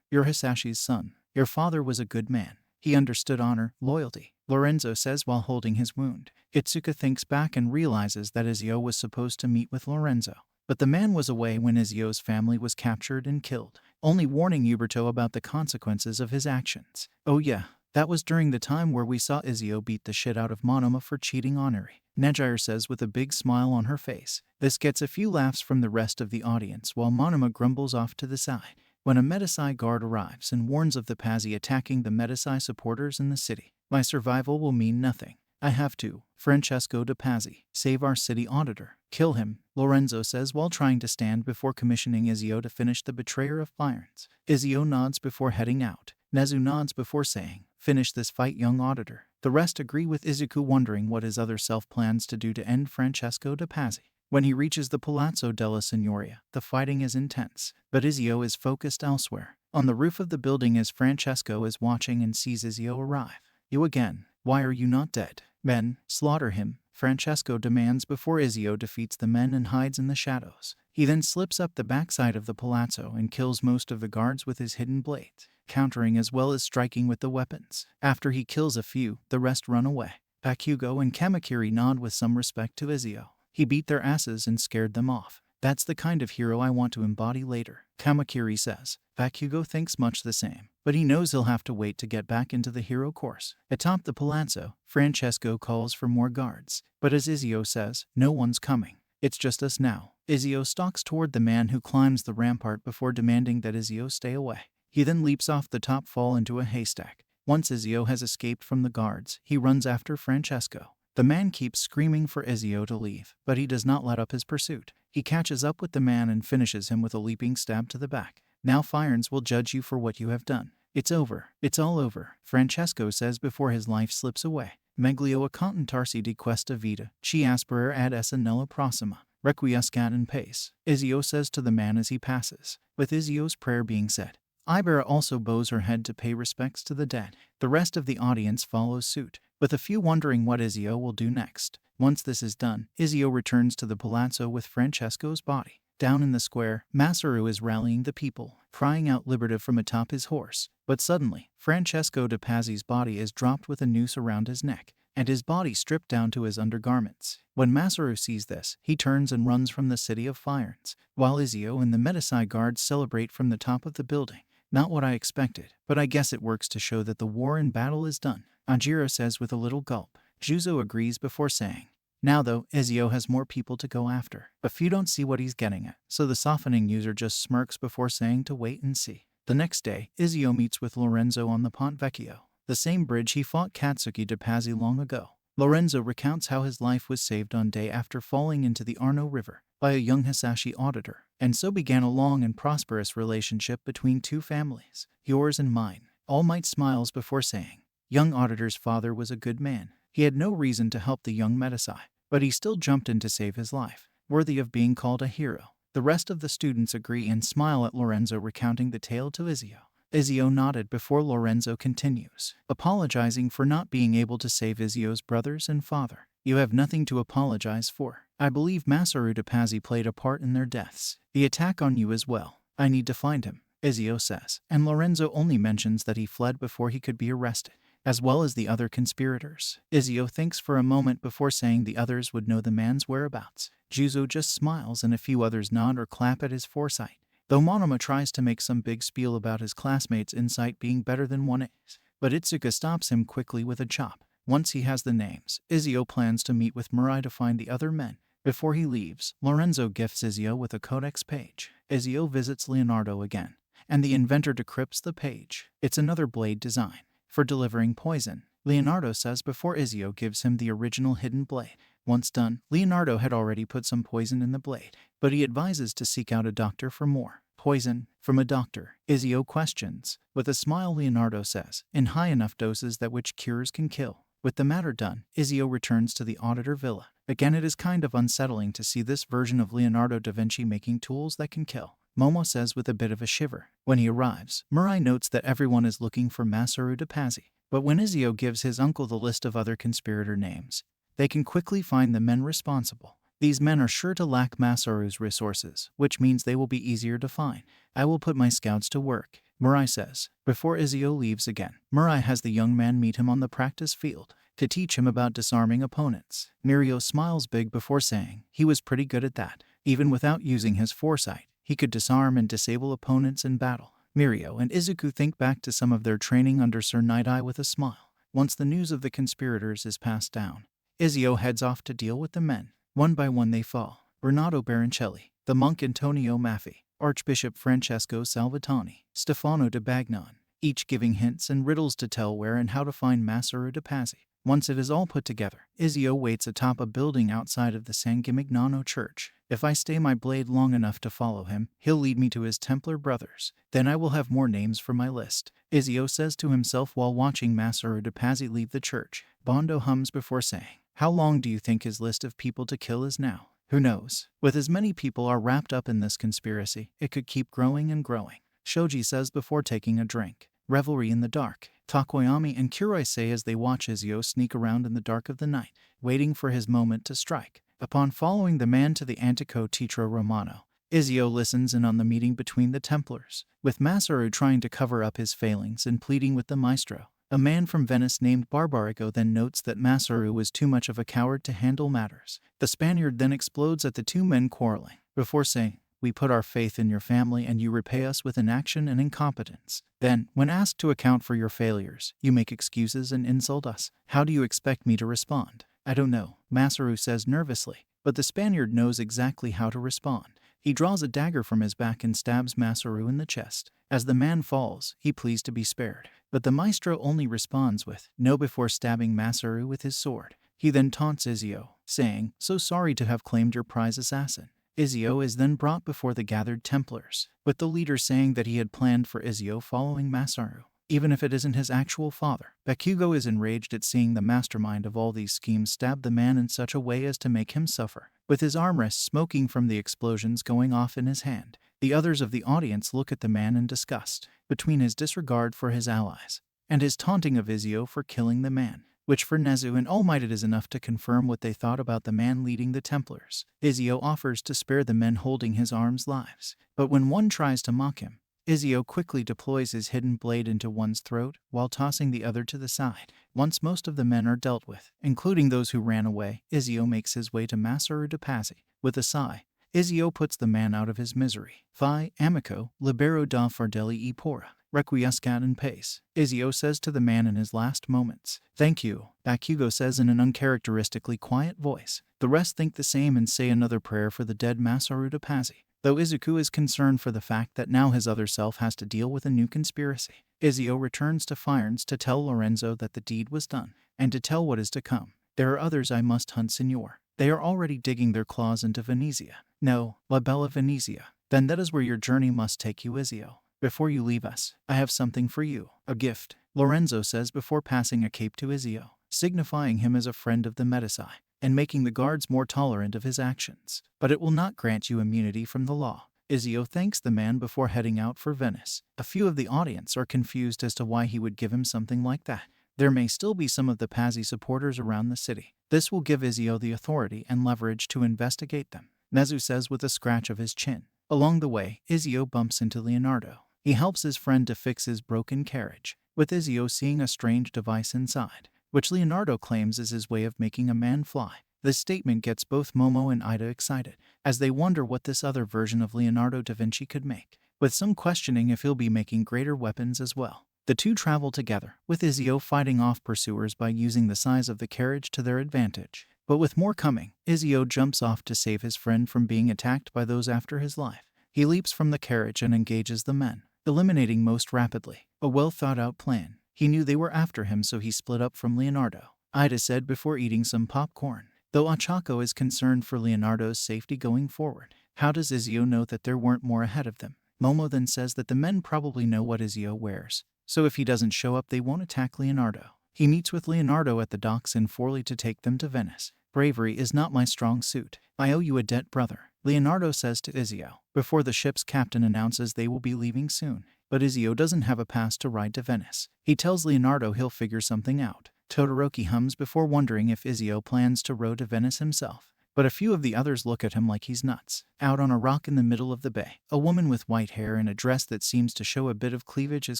You're Hisashi's son. Your father was a good man. He understood honor, loyalty," Lorenzo says while holding his wound. Itsuka thinks back and realizes that Izuku was supposed to meet with Lorenzo. But the man was away when Izuku's family was captured and killed, only warning Yuberto about the consequences of his actions. Oh yeah, that was during the time where we saw Izuku beat the shit out of Monoma for cheating on Eri, Nejire says with a big smile on her face. This gets a few laughs from the rest of the audience while Monoma grumbles off to the side. When a Medicai guard arrives and warns of the Pazzi attacking the Medicai supporters in the city, my survival will mean nothing. I have to, Francesco de Pazzi, save our city auditor. Kill him, Lorenzo says while trying to stand before commissioning Izuku to finish the betrayer of Irons. Izuku nods before heading out. Nezu nods before saying, "Finish this fight, young auditor." The rest agree with Izuku, wondering what his other self plans to do to end Francesco de Pazzi. When he reaches the Palazzo della Signoria, the fighting is intense, but Izuku is focused elsewhere. On the roof of the building as Francesco is watching and sees Izuku arrive. "You again, why are you not dead?" "Men, slaughter him," Francesco demands before Izuku defeats the men and hides in the shadows. He then slips up the backside of the palazzo and kills most of the guards with his hidden blades, countering as well as striking with the weapons. After he kills a few, the rest run away. Bakugo and Kamakiri nod with some respect to Izuku. He beat their asses and scared them off. "That's the kind of hero I want to embody later," Kamakiri says. Bakugo thinks much the same, but he knows he'll have to wait to get back into the hero course. Atop the palazzo, Francesco calls for more guards, but as Izuku says, no one's coming. "It's just us now." Izuku stalks toward the man who climbs the rampart before demanding that Izuku stay away. He then leaps off the top fall into a haystack. Once Izuku has escaped from the guards, he runs after Francesco. The man keeps screaming for Izuku to leave, but he does not let up his pursuit. He catches up with the man and finishes him with a leaping stab to the back. "Now Irons will judge you for what you have done." "It's over. It's all over," Francesco says before his life slips away. Meglio accontentarsi di questa vita, chi aspirare ad essa nella prossima. Requiescat in pace, Izuku says to the man as he passes. With Izuku's prayer being said, Ibera also bows her head to pay respects to the dead. The rest of the audience follows suit, with a few wondering what Izuku will do next. Once this is done, Izuku returns to the palazzo with Francesco's body. Down in the square, Masaru is rallying the people, crying out liberative from atop his horse. But suddenly, Francesco de Pazzi's body is dropped with a noose around his neck, and his body stripped down to his undergarments. When Masaru sees this, he turns and runs from the city of Irons, while Izuku and the Medicai guards celebrate from the top of the building. "Not what I expected, but I guess it works to show that the war and battle is done," Ajiro says with a little gulp. Juzo agrees before saying, "Now though, Izuku has more people to go after." But few don't see what he's getting at, so the softening user just smirks before saying to wait and see. The next day, Izuku meets with Lorenzo on the Ponte Vecchio, the same bridge he fought Katsuki de Pazzi long ago. Lorenzo recounts how his life was saved on day after falling into the Arno River by a young Hisashi auditor, and so began a long and prosperous relationship between two families, yours and mine. All Might smiles before saying, "Young auditor's father was a good man. He had no reason to help the young Medicai, but he still jumped in to save his life, worthy of being called a hero." The rest of the students agree and smile at Lorenzo recounting the tale to Izuku. Izuku nodded before Lorenzo continues, apologizing for not being able to save Izuku's brothers and father. "You have nothing to apologize for. I believe Masaru de Pazzi played a part in their deaths. The attack on you as well. I need to find him," Izuku says, and Lorenzo only mentions that he fled before he could be arrested, as well as the other conspirators. Izuku thinks for a moment before saying the others would know the man's whereabouts. Juzo just smiles and a few others nod or clap at his foresight. though Monoma tries to make some big spiel about his classmates' insight being better than 1A's. But Izuku stops him quickly with a chop. Once he has the names, Izuku plans to meet with Mirai to find the other men. Before he leaves, Lorenzo gifts Izuku with a codex page. Izuku visits Leonardo again, and the inventor decrypts the page. It's another blade design for delivering poison, Leonardo says before Izuku gives him the original hidden blade. Once done, Leonardo had already put some poison in the blade, but he advises to seek out a doctor for more. Poison from a doctor? Izuku questions. With a smile, Leonardo says, in high enough doses that which cures can kill. With the matter done, Izuku returns to the auditor villa. Again, it is kind of unsettling to see this version of Leonardo da Vinci making tools that can kill, Momo says with a bit of a shiver. When he arrives, Mirai notes that everyone is looking for Masaru de Pazzi. But when Izuku gives his uncle the list of other conspirator names, they can quickly find the men responsible. These men are sure to lack Masaru's resources, which means they will be easier to find. I will put my scouts to work, Mirai says. Before Izuku leaves again, Mirai has the young man meet him on the practice field to teach him about disarming opponents. Mirio smiles big before saying he was pretty good at that. Even without using his foresight, he could disarm and disable opponents in battle. Mirio and Izuku think back to some of their training under Sir Night-Eye with a smile. Once the news of the conspirators is passed down, Izuku heads off to deal with the men. One by one they fall. Renato Baroncelli, the monk Antonio Maffi, Archbishop Francesco Salvatani, Stefano de Bagnon, each giving hints and riddles to tell where and how to find Masaru de Pazzi. Once it is all put together, Izuku waits atop a building outside of the San Gimignano church. If I stay my blade long enough to follow him, he'll lead me to his Templar brothers. Then I will have more names for my list, Izuku says to himself while watching Masaru de Pazzi leave the church. Bondo hums before saying, how long do you think his list of people to kill is now? Who knows? With as many people are wrapped up in this conspiracy, it could keep growing and growing, Shoji says before taking a drink. Revelry in the dark. Takoyami and Kuroi say as they watch Izuku sneak around in the dark of the night, waiting for his moment to strike. Upon following the man to the Antico Teatro Romano, Izuku listens in on the meeting between the Templars, with Masaru trying to cover up his failings and pleading with the maestro. A man from Venice named Barbarigo then notes that Masaru was too much of a coward to handle matters. The Spaniard then explodes at the two men quarreling, before saying, we put our faith in your family and you repay us with inaction and incompetence. Then, when asked to account for your failures, you make excuses and insult us. How do you expect me to respond? I don't know, Masaru says nervously, but the Spaniard knows exactly how to respond. He draws a dagger from his back and stabs Masaru in the chest. As the man falls, he pleads to be spared, but the maestro only responds with no before stabbing Masaru with his sword. He then taunts Izuku, saying, so sorry to have claimed your prize assassin. Izuku is then brought before the gathered Templars, with the leader saying that he had planned for Izuku following Masaru, even if it isn't his actual father. Bakugo is enraged at seeing the mastermind of all these schemes stab the man in such a way as to make him suffer, with his armrest smoking from the explosions going off in his hand. The others of the audience look at the man in disgust, between his disregard for his allies and his taunting of Izuku for killing the man, which for Nezu and All Might it is enough to confirm what they thought about the man leading the Templars. Izuku offers to spare the men holding his arms' lives, but when one tries to mock him, Izuku quickly deploys his hidden blade into one's throat while tossing the other to the side. Once most of the men are dealt with, including those who ran away, Izuku makes his way to Masaru de Pazzi. With a sigh, Izuku puts the man out of his misery. Fai, amico, libero da fardelli e pora, requiescat in pace, Izuku says to the man in his last moments. Thank you, Bakugo says in an uncharacteristically quiet voice. The rest think the same and say another prayer for the dead Masaru de Pazzi, though Izuku is concerned for the fact that now his other self has to deal with a new conspiracy. Izuku returns to Fierns to tell Lorenzo that the deed was done, and to tell what is to come. There are others I must hunt, Signor. They are already digging their claws into Venezia. No, La Bella Venezia. Then that is where your journey must take you, Izuku. Before you leave us, I have something for you. A gift, Lorenzo says before passing a cape to Izuku, signifying him as a friend of the Medici, and making the guards more tolerant of his actions. But it will not grant you immunity from the law. Izuku thanks the man before heading out for Venice. A few of the audience are confused as to why he would give him something like that. There may still be some of the Pazzi supporters around the city. This will give Izuku the authority and leverage to investigate them, Nezu says with a scratch of his chin. Along the way, Izuku bumps into Leonardo. He helps his friend to fix his broken carriage, with Izuku seeing a strange device inside, which Leonardo claims is his way of making a man fly. This statement gets both Momo and Ida excited, as they wonder what this other version of Leonardo da Vinci could make, with some questioning if he'll be making greater weapons as well. The two travel together, with Izuku fighting off pursuers by using the size of the carriage to their advantage. But with more coming, Izuku jumps off to save his friend from being attacked by those after his life. He leaps from the carriage and engages the men, eliminating most rapidly. A well-thought-out plan. He knew they were after him, so he split up from Leonardo, Ida said before eating some popcorn. Though Ochako is concerned for Leonardo's safety going forward, how does Izuku know that there weren't more ahead of them? Momo then says that the men probably know what Izuku wears, so if he doesn't show up they won't attack Leonardo. He meets with Leonardo at the docks in Forli to take them to Venice. Bravery is not my strong suit. I owe you a debt, brother, Leonardo says to Izuku, before the ship's captain announces they will be leaving soon. But Izuku doesn't have a pass to ride to Venice. He tells Leonardo he'll figure something out. Todoroki hums before wondering if Izuku plans to row to Venice himself. But a few of the others look at him like he's nuts. Out on a rock in the middle of the bay, a woman with white hair and a dress that seems to show a bit of cleavage is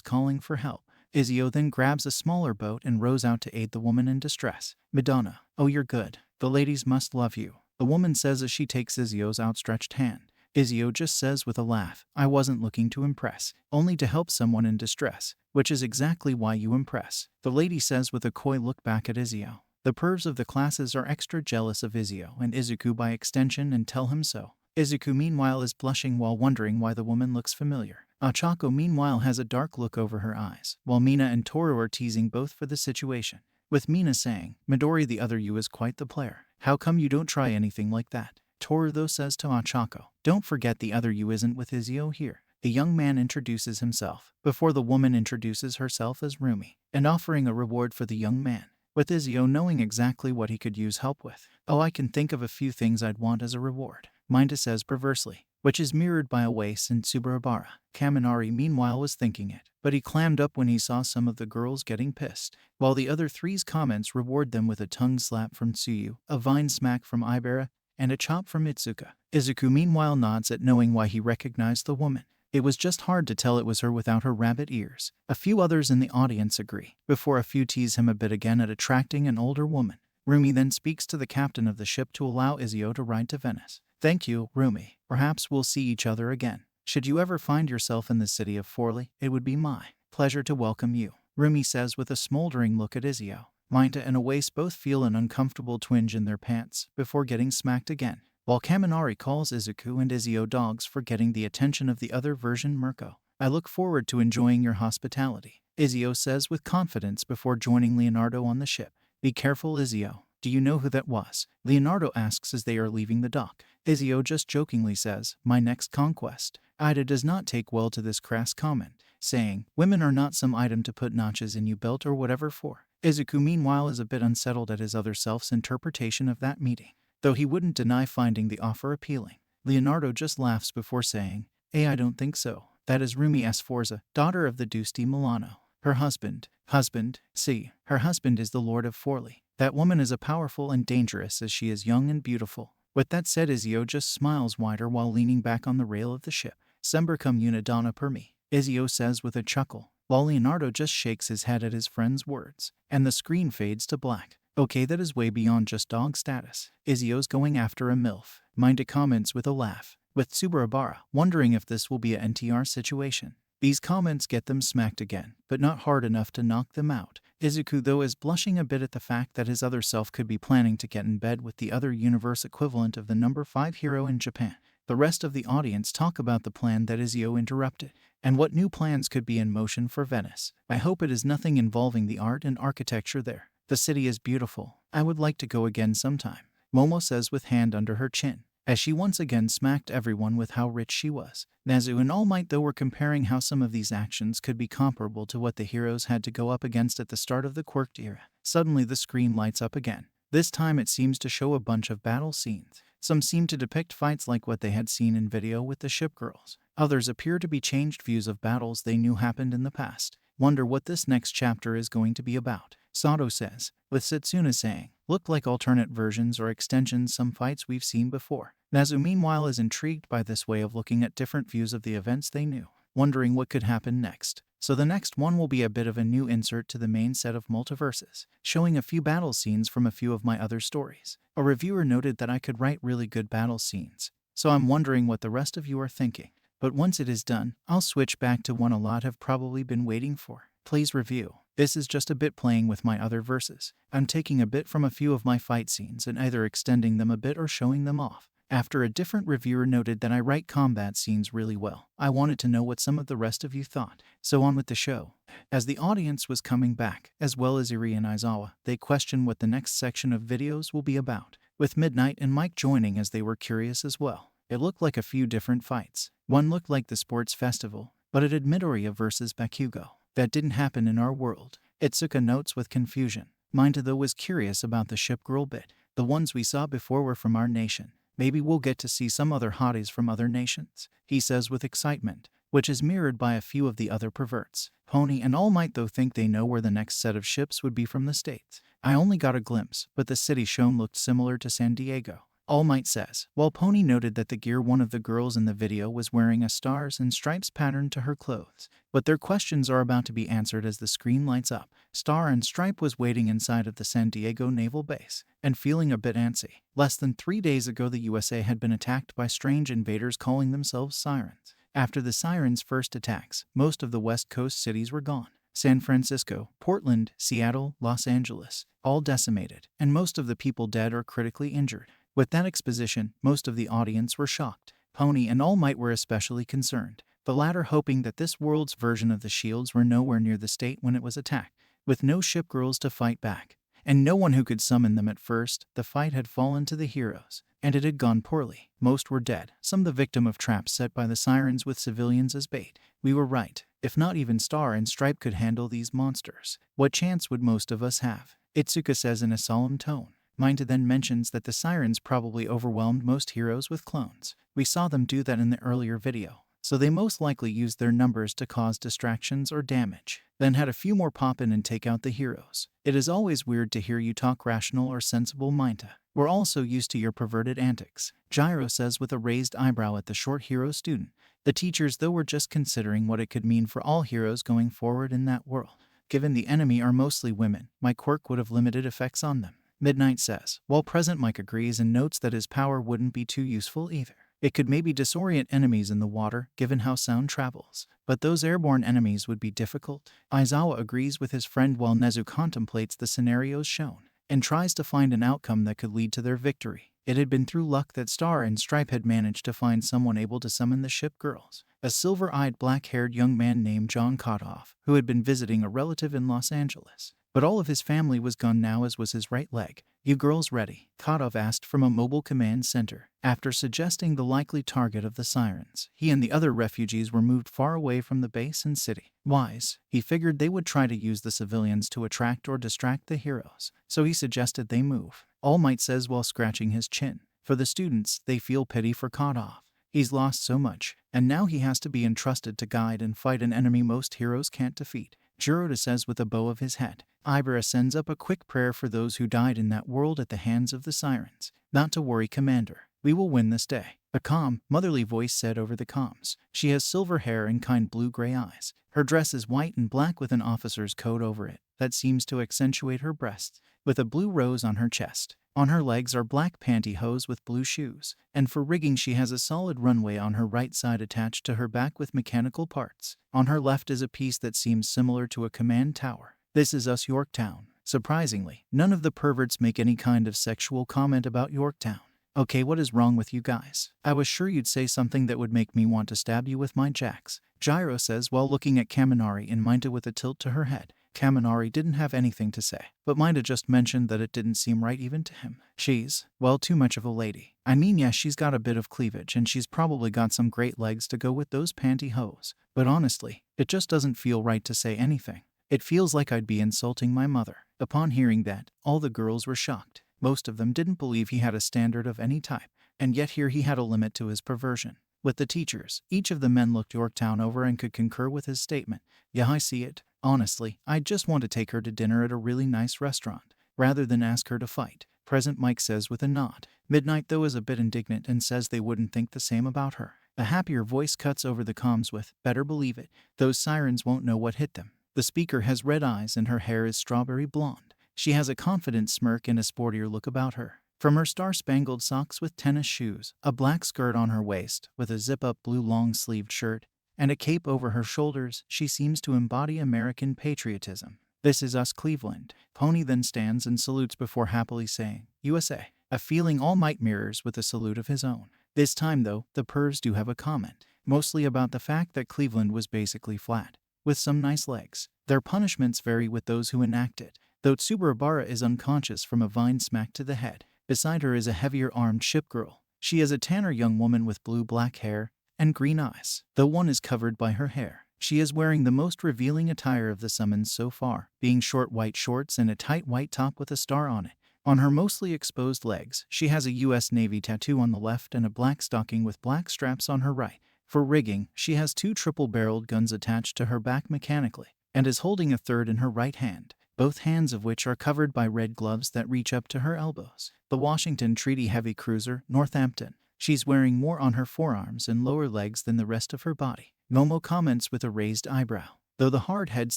calling for help. Izuku then grabs a smaller boat and rows out to aid the woman in distress. Madonna, oh you're good. The ladies must love you, the woman says as she takes Izuku's outstretched hand. Izuku just says with a laugh, I wasn't looking to impress, only to help someone in distress, which is exactly why you impress. The lady says with a coy look back at Izuku. The pervs of the classes are extra jealous of Izuku and Izuku by extension and tell him so. Izuku meanwhile is blushing while wondering why the woman looks familiar. Ochako meanwhile has a dark look over her eyes, while Mina and Toru are teasing both for the situation, with Mina saying, Midoriya the other you is quite the player. How come you don't try anything like that? Toru though says to Ochako, don't forget the other you isn't with Izuku here. The young man introduces himself, before the woman introduces herself as Rumi, and offering a reward for the young man, with Izuku knowing exactly what he could use help with. Oh, I can think of a few things I'd want as a reward, Minda says perversely, which is mirrored by Oase and Tsuburabara. Kaminari meanwhile was thinking it, but he clammed up when he saw some of the girls getting pissed, while the other three's comments reward them with a tongue slap from Tsuyu, a vine smack from Ibera, and a chop from Itsuka. Izuku meanwhile nods at knowing why he recognized the woman. It was just hard to tell it was her without her rabbit ears. A few others in the audience agree, before a few tease him a bit again at attracting an older woman. Rumi then speaks to the captain of the ship to allow Izuku to ride to Venice. Thank you, Rumi. Perhaps we'll see each other again. Should you ever find yourself in the city of Forli, it would be my pleasure to welcome you, Rumi says with a smoldering look at Izuku. Minta and Oase both feel an uncomfortable twinge in their pants before getting smacked again, while Kaminari calls Izuku and Izuku dogs for getting the attention of the other version Mirko. I look forward to enjoying your hospitality, Izuku says with confidence before joining Leonardo on the ship. Be careful, Izuku. Do you know who that was? Leonardo asks as they are leaving the dock. Izuku just jokingly says, my next conquest. Ida does not take well to this crass comment, saying, women are not some item to put notches in your belt or whatever for. Izuku meanwhile is a bit unsettled at his other self's interpretation of that meeting, though he wouldn't deny finding the offer appealing. Leonardo just laughs before saying, I don't think so. That is Rumi Sforza, daughter of the Duce di Milano. Her husband, her husband is the Lord of Forli. That woman is as powerful and dangerous as she is young and beautiful. With that said, Izuku just smiles wider while leaning back on the rail of the ship. Semper cum una donna per me, Izuku says with a chuckle, while Leonardo just shakes his head at his friend's words, and the screen fades to black. Okay, that is way beyond just dog status. Izuku's going after a MILF, Minda comments with a laugh, with Tsuburabara wondering if this will be a NTR situation. These comments get them smacked again, but not hard enough to knock them out. Izuku though is blushing a bit at the fact that his other self could be planning to get in bed with the other universe equivalent of the number 5 hero in Japan. The rest of the audience talk about the plan that Izuku interrupted, and what new plans could be in motion for Venice. I hope it is nothing involving the art and architecture there. The city is beautiful. I would like to go again sometime, Momo says with hand under her chin, as she once again smacked everyone with how rich she was. Nezu and All Might though were comparing how some of these actions could be comparable to what the heroes had to go up against at the start of the Quirked era. Suddenly the screen lights up again. This time it seems to show a bunch of battle scenes. Some seem to depict fights like what they had seen in video with the ship girls. Others appear to be changed views of battles they knew happened in the past. Wonder what this next chapter is going to be about, Sato says, with Setsuna saying, looked like alternate versions or extensions some fights we've seen before. Nezu meanwhile is intrigued by this way of looking at different views of the events they knew, wondering what could happen next. So the next one will be a bit of a new insert to the main set of multiverses, showing a few battle scenes from a few of my other stories. A reviewer noted that I could write really good battle scenes, so I'm wondering what the rest of you are thinking. But once it is done, I'll switch back to one a lot have probably been waiting for. Please review. This is just a bit playing with my other verses. I'm taking a bit from a few of my fight scenes and either extending them a bit or showing them off. After a different reviewer noted that I write combat scenes really well, I wanted to know what some of the rest of you thought. So on with the show. As the audience was coming back, as well as Iri and Aizawa, they questioned what the next section of videos will be about, with Midnight and Mike joining as they were curious as well. It looked like a few different fights. One looked like the sports festival, but it had Midoriya versus Bakugo. That didn't happen in our world. Itsuka notes with confusion. Mineta though was curious about the ship girl bit. The ones we saw before were from our nation. Maybe we'll get to see some other hotties from other nations, he says with excitement, which is mirrored by a few of the other perverts. Pony and All Might though think they know where the next set of ships would be from the States. I only got a glimpse, but the city shown looked similar to San Diego. All Might says, while Pony noted that the gear one of the girls in the video was wearing a stars and stripes pattern to her clothes. But their questions are about to be answered as the screen lights up. Star and Stripe was waiting inside of the San Diego Naval Base and feeling a bit antsy. Less than 3 days ago, the USA had been attacked by strange invaders calling themselves Sirens. After the Sirens' first attacks, most of the West Coast cities were gone. San Francisco, Portland, Seattle, Los Angeles, all decimated, and most of the people dead or critically injured. With that exposition, most of the audience were shocked. Pony and All Might were especially concerned, the latter hoping that this world's version of the shields were nowhere near the state when it was attacked, with no ship girls to fight back, and no one who could summon them at first. The fight had fallen to the heroes, and it had gone poorly. Most were dead, some the victim of traps set by the Sirens with civilians as bait. We were right. If not even Star and Stripe could handle these monsters, what chance would most of us have? Itsuka says in a solemn tone. Mineta then mentions that the Sirens probably overwhelmed most heroes with clones. We saw them do that in the earlier video, so they most likely used their numbers to cause distractions or damage, then had a few more pop in and take out the heroes. It is always weird to hear you talk rational or sensible, Mineta. We're all so used to your perverted antics, Gyro says with a raised eyebrow at the short hero student. The teachers though were just considering what it could mean for all heroes going forward in that world. Given the enemy are mostly women, my quirk would have limited effects on them. Midnight says, while present Mike agrees and notes that his power wouldn't be too useful either. It could maybe disorient enemies in the water, given how sound travels, but those airborne enemies would be difficult. Aizawa agrees with his friend while Nezu contemplates the scenarios shown, and tries to find an outcome that could lead to their victory. It had been through luck that Star and Stripe had managed to find someone able to summon the ship girls, a silver-eyed black-haired young man named John Kotoff, who had been visiting a relative in Los Angeles. But all of his family was gone now, as was his right leg. You girls ready? Kotoff asked from a mobile command center. After suggesting the likely target of the Sirens, he and the other refugees were moved far away from the base and city. Wise, he figured they would try to use the civilians to attract or distract the heroes, so he suggested they move. All Might says while scratching his chin. For the students, they feel pity for Kotoff. He's lost so much, and now he has to be entrusted to guide and fight an enemy most heroes can't defeat. Jiroda says with a bow of his head. Ibera sends up a quick prayer for those who died in that world at the hands of the Sirens. Not to worry, Commander. We will win this day. A calm, motherly voice said over the comms. She has silver hair and kind blue-gray eyes. Her dress is white and black with an officer's coat over it that seems to accentuate her breasts, with a blue rose on her chest. On her legs are black pantyhose with blue shoes, and for rigging she has a solid runway on her right side attached to her back with mechanical parts. On her left is a piece that seems similar to a command tower. This is us, Yorktown. Surprisingly, none of the perverts make any kind of sexual comment about Yorktown. Okay, what is wrong with you guys? I was sure you'd say something that would make me want to stab you with my jacks, Gyro says while looking at Kaminari and Mineta with a tilt to her head. Kaminari didn't have anything to say, but Mineta just mentioned that it didn't seem right even to him. She's, well, too much of a lady. I mean, yeah, she's got a bit of cleavage and she's probably got some great legs to go with those pantyhose, but honestly, it just doesn't feel right to say anything. It feels like I'd be insulting my mother. Upon hearing that, all the girls were shocked. Most of them didn't believe he had a standard of any type, and yet here he had a limit to his perversion. With the teachers, each of the men looked Yorktown over and could concur with his statement. Yeah, I see it. Honestly, I'd just want to take her to dinner at a really nice restaurant, rather than ask her to fight. Present Mike says with a nod. Midnight though is a bit indignant and says they wouldn't think the same about her. A happier voice cuts over the comms with, "Better believe it, those sirens won't know what hit them." The speaker has red eyes and her hair is strawberry blonde. She has a confident smirk and a sportier look about her. From her star-spangled socks with tennis shoes, a black skirt on her waist with a zip-up blue long-sleeved shirt, and a cape over her shoulders, she seems to embody American patriotism. "This is us, Cleveland." Pony then stands and salutes before happily saying, "USA." A feeling All Might mirrors with a salute of his own. This time, though, the pervs do have a comment, mostly about the fact that Cleveland was basically flat, with some nice legs. Their punishments vary with those who enact it, though Tsuburabara is unconscious from a vine smack to the head. Beside her is a heavier-armed ship girl. She is a tanner young woman with blue-black hair and green eyes, though one is covered by her hair. She is wearing the most revealing attire of the summons so far, being short white shorts and a tight white top with a star on it. On her mostly exposed legs, she has a U.S. Navy tattoo on the left and a black stocking with black straps on her right. For rigging, she has 2 triple-barreled guns attached to her back mechanically, and is holding a third in her right hand, both hands of which are covered by red gloves that reach up to her elbows. The Washington Treaty heavy cruiser, Northampton. She's wearing more on her forearms and lower legs than the rest of her body. Momo comments with a raised eyebrow, though the hardheads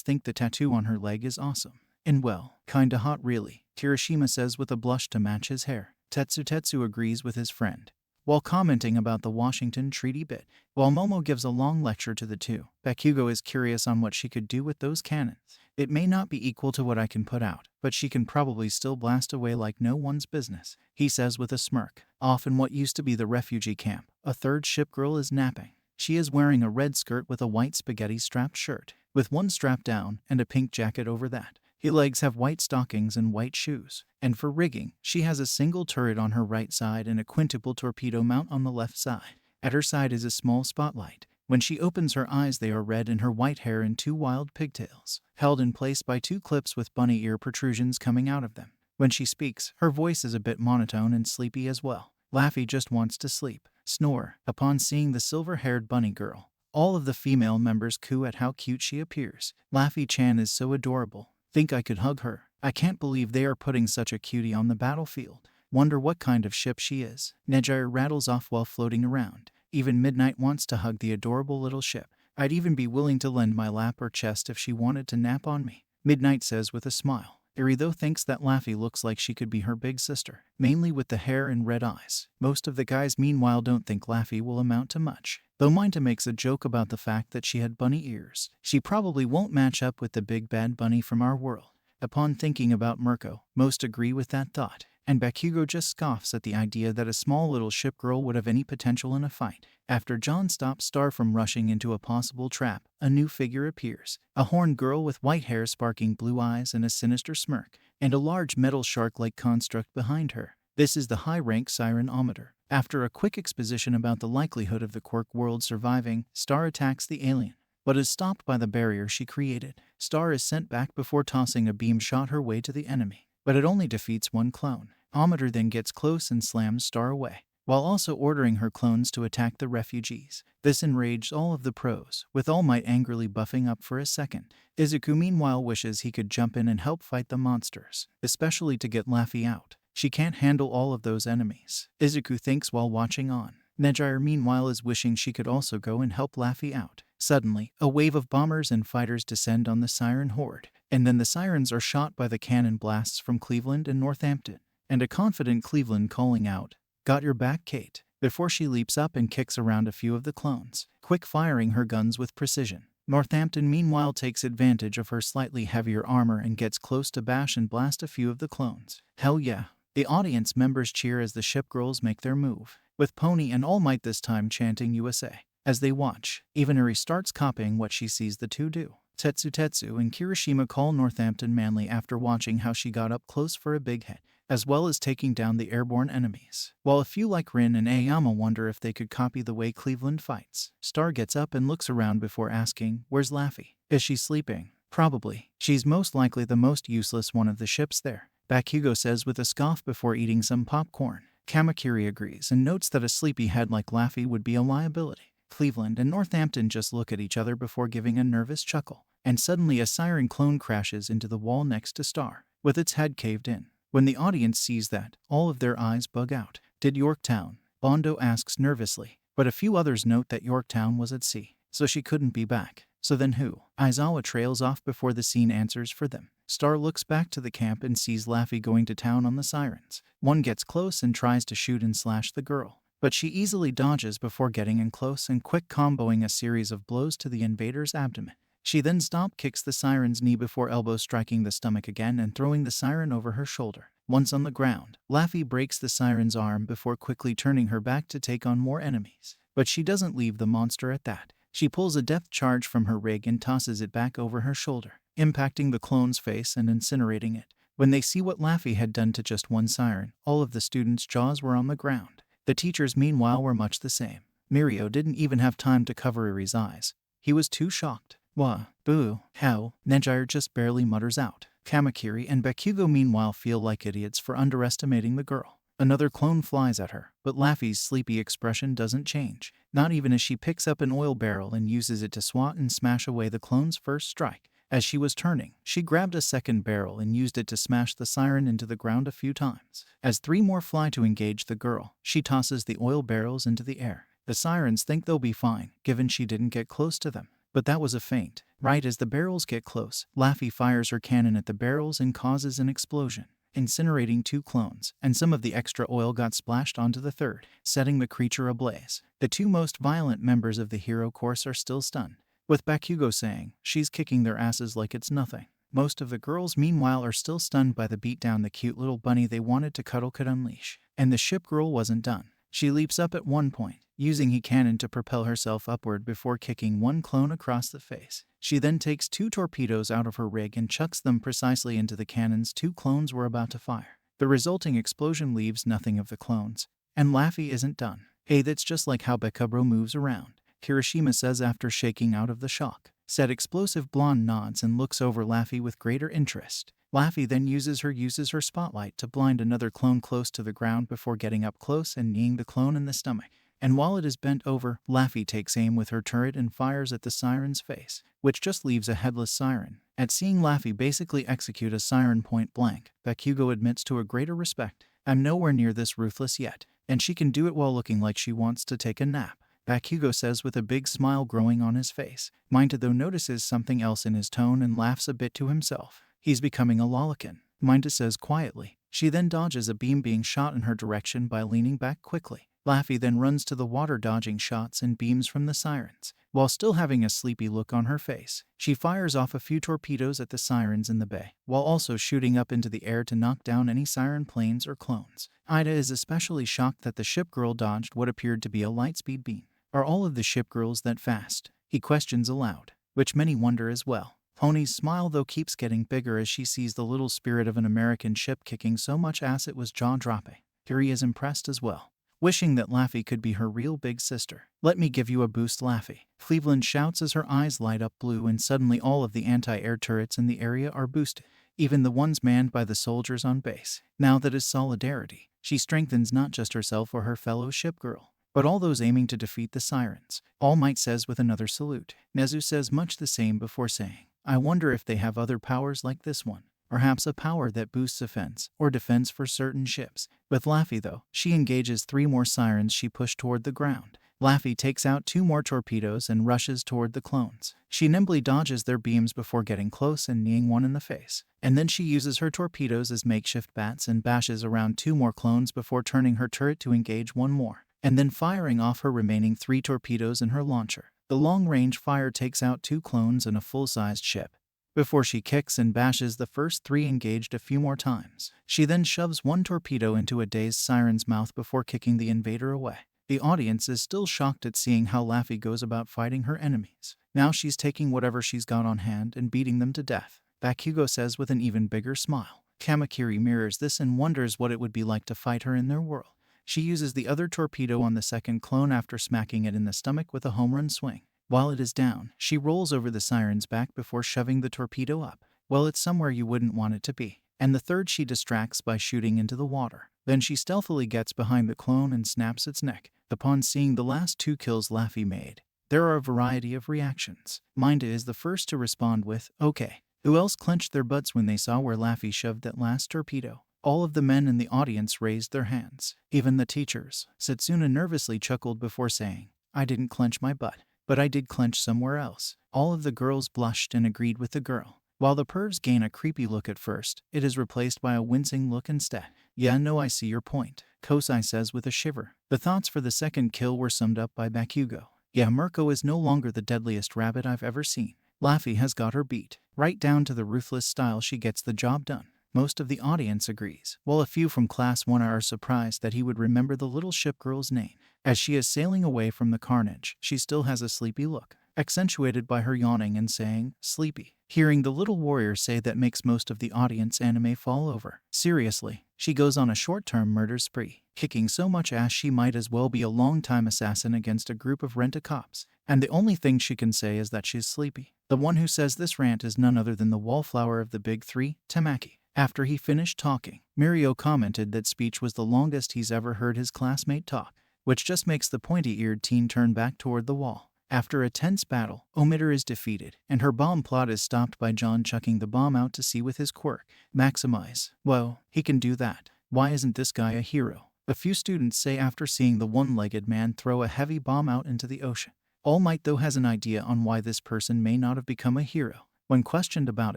think the tattoo on her leg is awesome. And well, kinda hot really, Kirishima says with a blush to match his hair. Tetsu agrees with his friend, while commenting about the Washington Treaty bit. While Momo gives a long lecture to the two, Bakugo is curious on what she could do with those cannons. "It may not be equal to what I can put out, but she can probably still blast away like no one's business," he says with a smirk. Off in what used to be the refugee camp, a third ship girl is napping. She is wearing a red skirt with a white spaghetti-strapped shirt, with one strap down and a pink jacket over that. Her legs have white stockings and white shoes. And for rigging, she has a single turret on her right side and a quintuple torpedo mount on the left side. At her side is a small spotlight. When she opens her eyes, they are red, and her white hair in 2 wild pigtails, held in place by 2 clips with bunny ear protrusions coming out of them. When she speaks, her voice is a bit monotone and sleepy as well. Laffy just wants to sleep. Snore. Upon seeing the silver-haired bunny girl, all of the female members coo at how cute she appears. Laffy-chan is so adorable. Think I could hug her. I can't believe they are putting such a cutie on the battlefield. Wonder what kind of ship she is. Nejire rattles off while floating around. Even Midnight wants to hug the adorable little ship. I'd even be willing to lend my lap or chest if she wanted to nap on me, Midnight says with a smile. Eri though thinks that Laffy looks like she could be her big sister, mainly with the hair and red eyes. Most of the guys meanwhile don't think Laffy will amount to much, though Minta makes a joke about the fact that she had bunny ears. She probably won't match up with the big bad bunny from our world. Upon thinking about Mirko, most agree with that thought, and Bakugo just scoffs at the idea that a small little ship girl would have any potential in a fight. After John stops Star from rushing into a possible trap, a new figure appears. A horned girl with white hair, sparking blue eyes, and a sinister smirk, and a large metal shark-like construct behind her. This is the high-rank Siren-ometer. After a quick exposition about the likelihood of the Quirk world surviving, Star attacks the alien, but is stopped by the barrier she created. Star is sent back before tossing a beam shot her way to the enemy, but it only defeats one clone. Ometer then gets close and slams Star away, while also ordering her clones to attack the refugees. This enraged all of the pros, with All Might angrily buffing up for a second. Izuku meanwhile wishes he could jump in and help fight the monsters, especially to get Laffy out. She can't handle all of those enemies, Izuku thinks while watching on. Nejire meanwhile is wishing she could also go and help Laffy out. Suddenly, a wave of bombers and fighters descend on the Siren horde, and then the Sirens are shot by the cannon blasts from Cleveland and Northampton, and a confident Cleveland calling out, "Got your back, Kate," before she leaps up and kicks around a few of the clones, quick firing her guns with precision. Northampton meanwhile takes advantage of her slightly heavier armor and gets close to bash and blast a few of the clones. Hell yeah. The audience members cheer as the ship girls make their move, with Pony and All Might this time chanting USA. As they watch, even Eri starts copying what she sees the two do. Tetsu and Kirishima call Northampton manly after watching how she got up close for a big hit, as well as taking down the airborne enemies. While a few like Rin and Aoyama wonder if they could copy the way Cleveland fights. Star gets up and looks around before asking, "Where's Laffy? Is she sleeping?" "Probably. She's most likely the most useless one of the ships there," Bakugo says with a scoff before eating some popcorn. Kamakiri agrees and notes that a sleepyhead like Laffy would be a liability. Cleveland and Northampton just look at each other before giving a nervous chuckle, and suddenly a Siren clone crashes into the wall next to Star, with its head caved in. When the audience sees that, all of their eyes bug out. "Did Yorktown?" Bondo asks nervously. But a few others note that Yorktown was at sea, so she couldn't be back. So then who? Aizawa trails off before the scene answers for them. Star looks back to the camp and sees Laffy going to town on the sirens. One gets close and tries to shoot and slash the girl, but she easily dodges before getting in close and quick comboing a series of blows to the invader's abdomen. She then stomp kicks the siren's knee before elbow striking the stomach again and throwing the siren over her shoulder. Once on the ground, Laffy breaks the siren's arm before quickly turning her back to take on more enemies. But she doesn't leave the monster at that. She pulls a depth charge from her rig and tosses it back over her shoulder, impacting the clone's face and incinerating it. When they see what Laffy had done to just one siren, all of the students' jaws were on the ground. The teachers, meanwhile, were much the same. Mirio didn't even have time to cover Iri's eyes. He was too shocked. Wah, boo, how, Nejire just barely mutters out. Kamakiri and Bakugo meanwhile feel like idiots for underestimating the girl. Another clone flies at her, but Laffy's sleepy expression doesn't change, not even as she picks up an oil barrel and uses it to swat and smash away the clone's first strike. As she was turning, she grabbed a second barrel and used it to smash the siren into the ground a few times. As 3 more fly to engage the girl, she tosses the oil barrels into the air. The sirens think they'll be fine, given she didn't get close to them. But that was a feint. Right as the barrels get close, Laffy fires her cannon at the barrels and causes an explosion, incinerating 2 clones, and some of the extra oil got splashed onto the third, setting the creature ablaze. The 2 most violent members of the hero course are still stunned, with Bakugo saying, "She's kicking their asses like it's nothing." Most of the girls, meanwhile, are still stunned by the beatdown the cute little bunny they wanted to cuddle could unleash. And the ship girl wasn't done. She leaps up at one point, using her cannon to propel herself upward before kicking 1 clone across the face. She then takes 2 torpedoes out of her rig and chucks them precisely into the cannons 2 clones were about to fire. The resulting explosion leaves nothing of the clones, and Laffy isn't done. "Hey, that's just like how Bekubro moves around," Kirishima says after shaking out of the shock. Said explosive blonde nods and looks over Laffy with greater interest. Laffy then uses her spotlight to blind another clone close to the ground before getting up close and kneeing the clone in the stomach. And while it is bent over, Laffy takes aim with her turret and fires at the siren's face, which just leaves a headless siren. At seeing Laffy basically execute a siren point blank, Bakugo admits to a greater respect. "I'm nowhere near this ruthless yet, and she can do it while looking like she wants to take a nap," Bakugo says with a big smile growing on his face. Minta though notices something else in his tone and laughs a bit to himself. "He's becoming a lolicon," Minta says quietly. She then dodges a beam being shot in her direction by leaning back quickly. Laffy then runs to the water dodging shots and beams from the sirens. While still having a sleepy look on her face, she fires off a few torpedoes at the sirens in the bay, while also shooting up into the air to knock down any siren planes or clones. Ida is especially shocked that the ship girl dodged what appeared to be a lightspeed beam. "Are all of the ship girls that fast?" he questions aloud, which many wonder as well. Pony's smile though keeps getting bigger as she sees the little spirit of an American ship kicking so much ass it was jaw-dropping. Kiri is impressed as well, wishing that Laffy could be her real big sister. "Let me give you a boost, Laffy," Cleveland shouts as her eyes light up blue and suddenly all of the anti-air turrets in the area are boosted, even the ones manned by the soldiers on base. Now that is solidarity. She strengthens not just herself or her fellow ship girl, but all those aiming to defeat the sirens. All Might says with another salute. Nezu says much the same before saying, "I wonder if they have other powers like this one. Perhaps a power that boosts offense or defense for certain ships." With Laffy though, she engages 3 more sirens she pushed toward the ground. Laffy takes out 2 more torpedoes and rushes toward the clones. She nimbly dodges their beams before getting close and kneeing one in the face. And then she uses her torpedoes as makeshift bats and bashes around 2 more clones before turning her turret to engage 1 more, and then firing off her remaining 3 torpedoes in her launcher. The long-range fire takes out 2 clones and a full-sized ship, before she kicks and bashes the first 3 engaged a few more times. She then shoves 1 torpedo into a dazed siren's mouth before kicking the invader away. The audience is still shocked at seeing how Laffy goes about fighting her enemies. Now she's taking whatever she's got on hand and beating them to death, Bakugo says with an even bigger smile. Kamakiri mirrors this and wonders what it would be like to fight her in their world. She uses the other torpedo on the second clone after smacking it in the stomach with a home run swing. While it is down, she rolls over the siren's back before shoving the torpedo up. Well, it's somewhere you wouldn't want it to be. And the third she distracts by shooting into the water. Then she stealthily gets behind the clone and snaps its neck. Upon seeing the last 2 kills Laffy made, there are a variety of reactions. Minta is the first to respond with, "Okay." Who else clenched their butts when they saw where Laffy shoved that last torpedo? All of the men in the audience raised their hands, even the teachers. Setsuna nervously chuckled before saying, I didn't clench my butt, but I did clench somewhere else. All of the girls blushed and agreed with the girl. While the pervs gain a creepy look at first, it is replaced by a wincing look instead. Yeah, no, I see your point, Kosai says with a shiver. The thoughts for the second kill were summed up by Bakugo. Yeah, Mirko is no longer the deadliest rabbit I've ever seen. Laffy has got her beat. Right down to the ruthless style she gets the job done. Most of the audience agrees, while a few from Class 1 are surprised that he would remember the little ship girl's name. As she is sailing away from the carnage, she still has a sleepy look, accentuated by her yawning and saying, sleepy. Hearing the little warrior say that makes most of the audience anime fall over. Seriously, she goes on a short-term murder spree, kicking so much ass she might as well be a long-time assassin against a group of rent-a-cops. And the only thing she can say is that she's sleepy. The one who says this rant is none other than the wallflower of the big three, Tamaki. After he finished talking, Mirio commented that speech was the longest he's ever heard his classmate talk, which just makes the pointy-eared teen turn back toward the wall. After a tense battle, Omitter is defeated, and her bomb plot is stopped by John chucking the bomb out to sea with his quirk. Maximize. Well, he can do that. Why isn't this guy a hero? A few students say after seeing the one-legged man throw a heavy bomb out into the ocean. All Might though has an idea on why this person may not have become a hero. When questioned about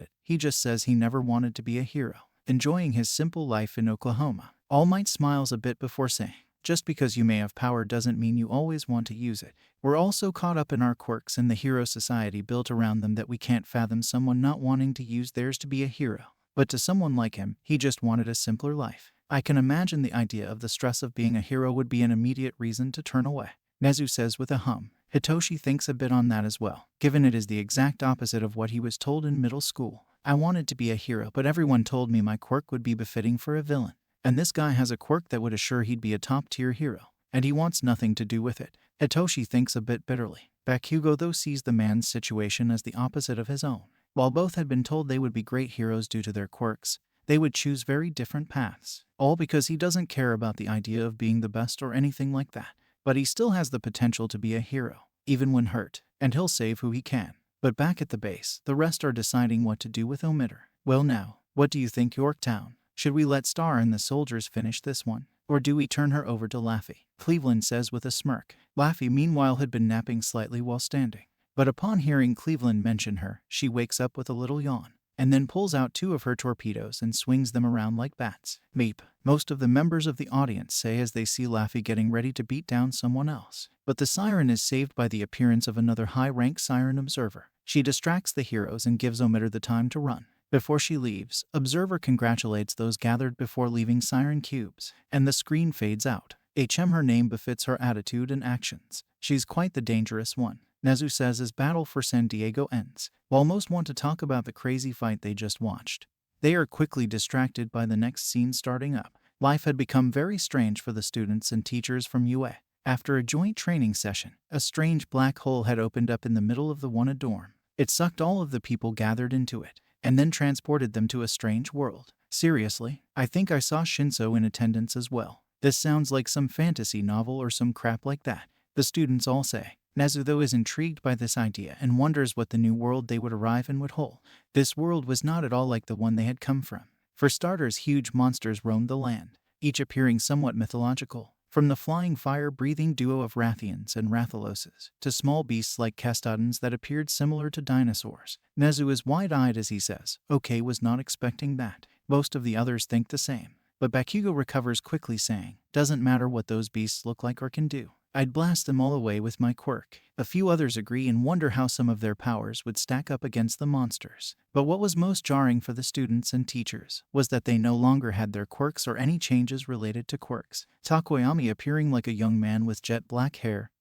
it, he just says he never wanted to be a hero, enjoying his simple life in Oklahoma. All Might smiles a bit before saying, just because you may have power doesn't mean you always want to use it. We're all so caught up in our quirks and the hero society built around them that we can't fathom someone not wanting to use theirs to be a hero. But to someone like him, he just wanted a simpler life. I can imagine the idea of the stress of being a hero would be an immediate reason to turn away. Nezu says with a hum. Hitoshi thinks a bit on that as well, given it is the exact opposite of what he was told in middle school. I wanted to be a hero, but everyone told me my quirk would be befitting for a villain. And this guy has a quirk that would assure he'd be a top-tier hero, and he wants nothing to do with it. Hitoshi thinks a bit bitterly. Bakugo though sees the man's situation as the opposite of his own. While both had been told they would be great heroes due to their quirks, they would choose very different paths, all because he doesn't care about the idea of being the best or anything like that. But he still has the potential to be a hero, even when hurt, and he'll save who he can. But back at the base, the rest are deciding what to do with Omitter. Well now, what do you think, Yorktown? Should we let Star and the soldiers finish this one? Or do we turn her over to Laffy? Cleveland says with a smirk. Laffy meanwhile had been napping slightly while standing. But upon hearing Cleveland mention her, she wakes up with a little yawn, and then pulls out 2 of her torpedoes and swings them around like bats. Meep. Most of the members of the audience say as they see Laffy getting ready to beat down someone else. But the siren is saved by the appearance of another high-rank siren observer. She distracts the heroes and gives Omitter the time to run. Before she leaves, Observer congratulates those gathered before leaving Siren Cubes, and the screen fades out. Her name befits her attitude and actions. She's quite the dangerous one, Nezu says as Battle for San Diego ends. While most want to talk about the crazy fight they just watched, they are quickly distracted by the next scene starting up. Life had become very strange for the students and teachers from UA. After a joint training session, a strange black hole had opened up in the middle of the Wanna dorm. It sucked all of the people gathered into it, and then transported them to a strange world. Seriously, I think I saw Shinso in attendance as well. This sounds like some fantasy novel or some crap like that, the students all say. Nezu though is intrigued by this idea and wonders what the new world they would arrive in would hold. This world was not at all like the one they had come from. For starters, huge monsters roamed the land, each appearing somewhat mythological. From the flying fire-breathing duo of Rathians and Rathaloses, to small beasts like Kestodons that appeared similar to dinosaurs. Nezu is wide-eyed as he says, okay, was not expecting that. Most of the others think the same. But Bakugo recovers quickly saying, doesn't matter what those beasts look like or can do. I'd blast them all away with my quirk. A few others agree and wonder how some of their powers would stack up against the monsters. But what was most jarring for the students and teachers was that they no longer had their quirks or any changes related to quirks. Takoyami appearing like a young man with jet black hair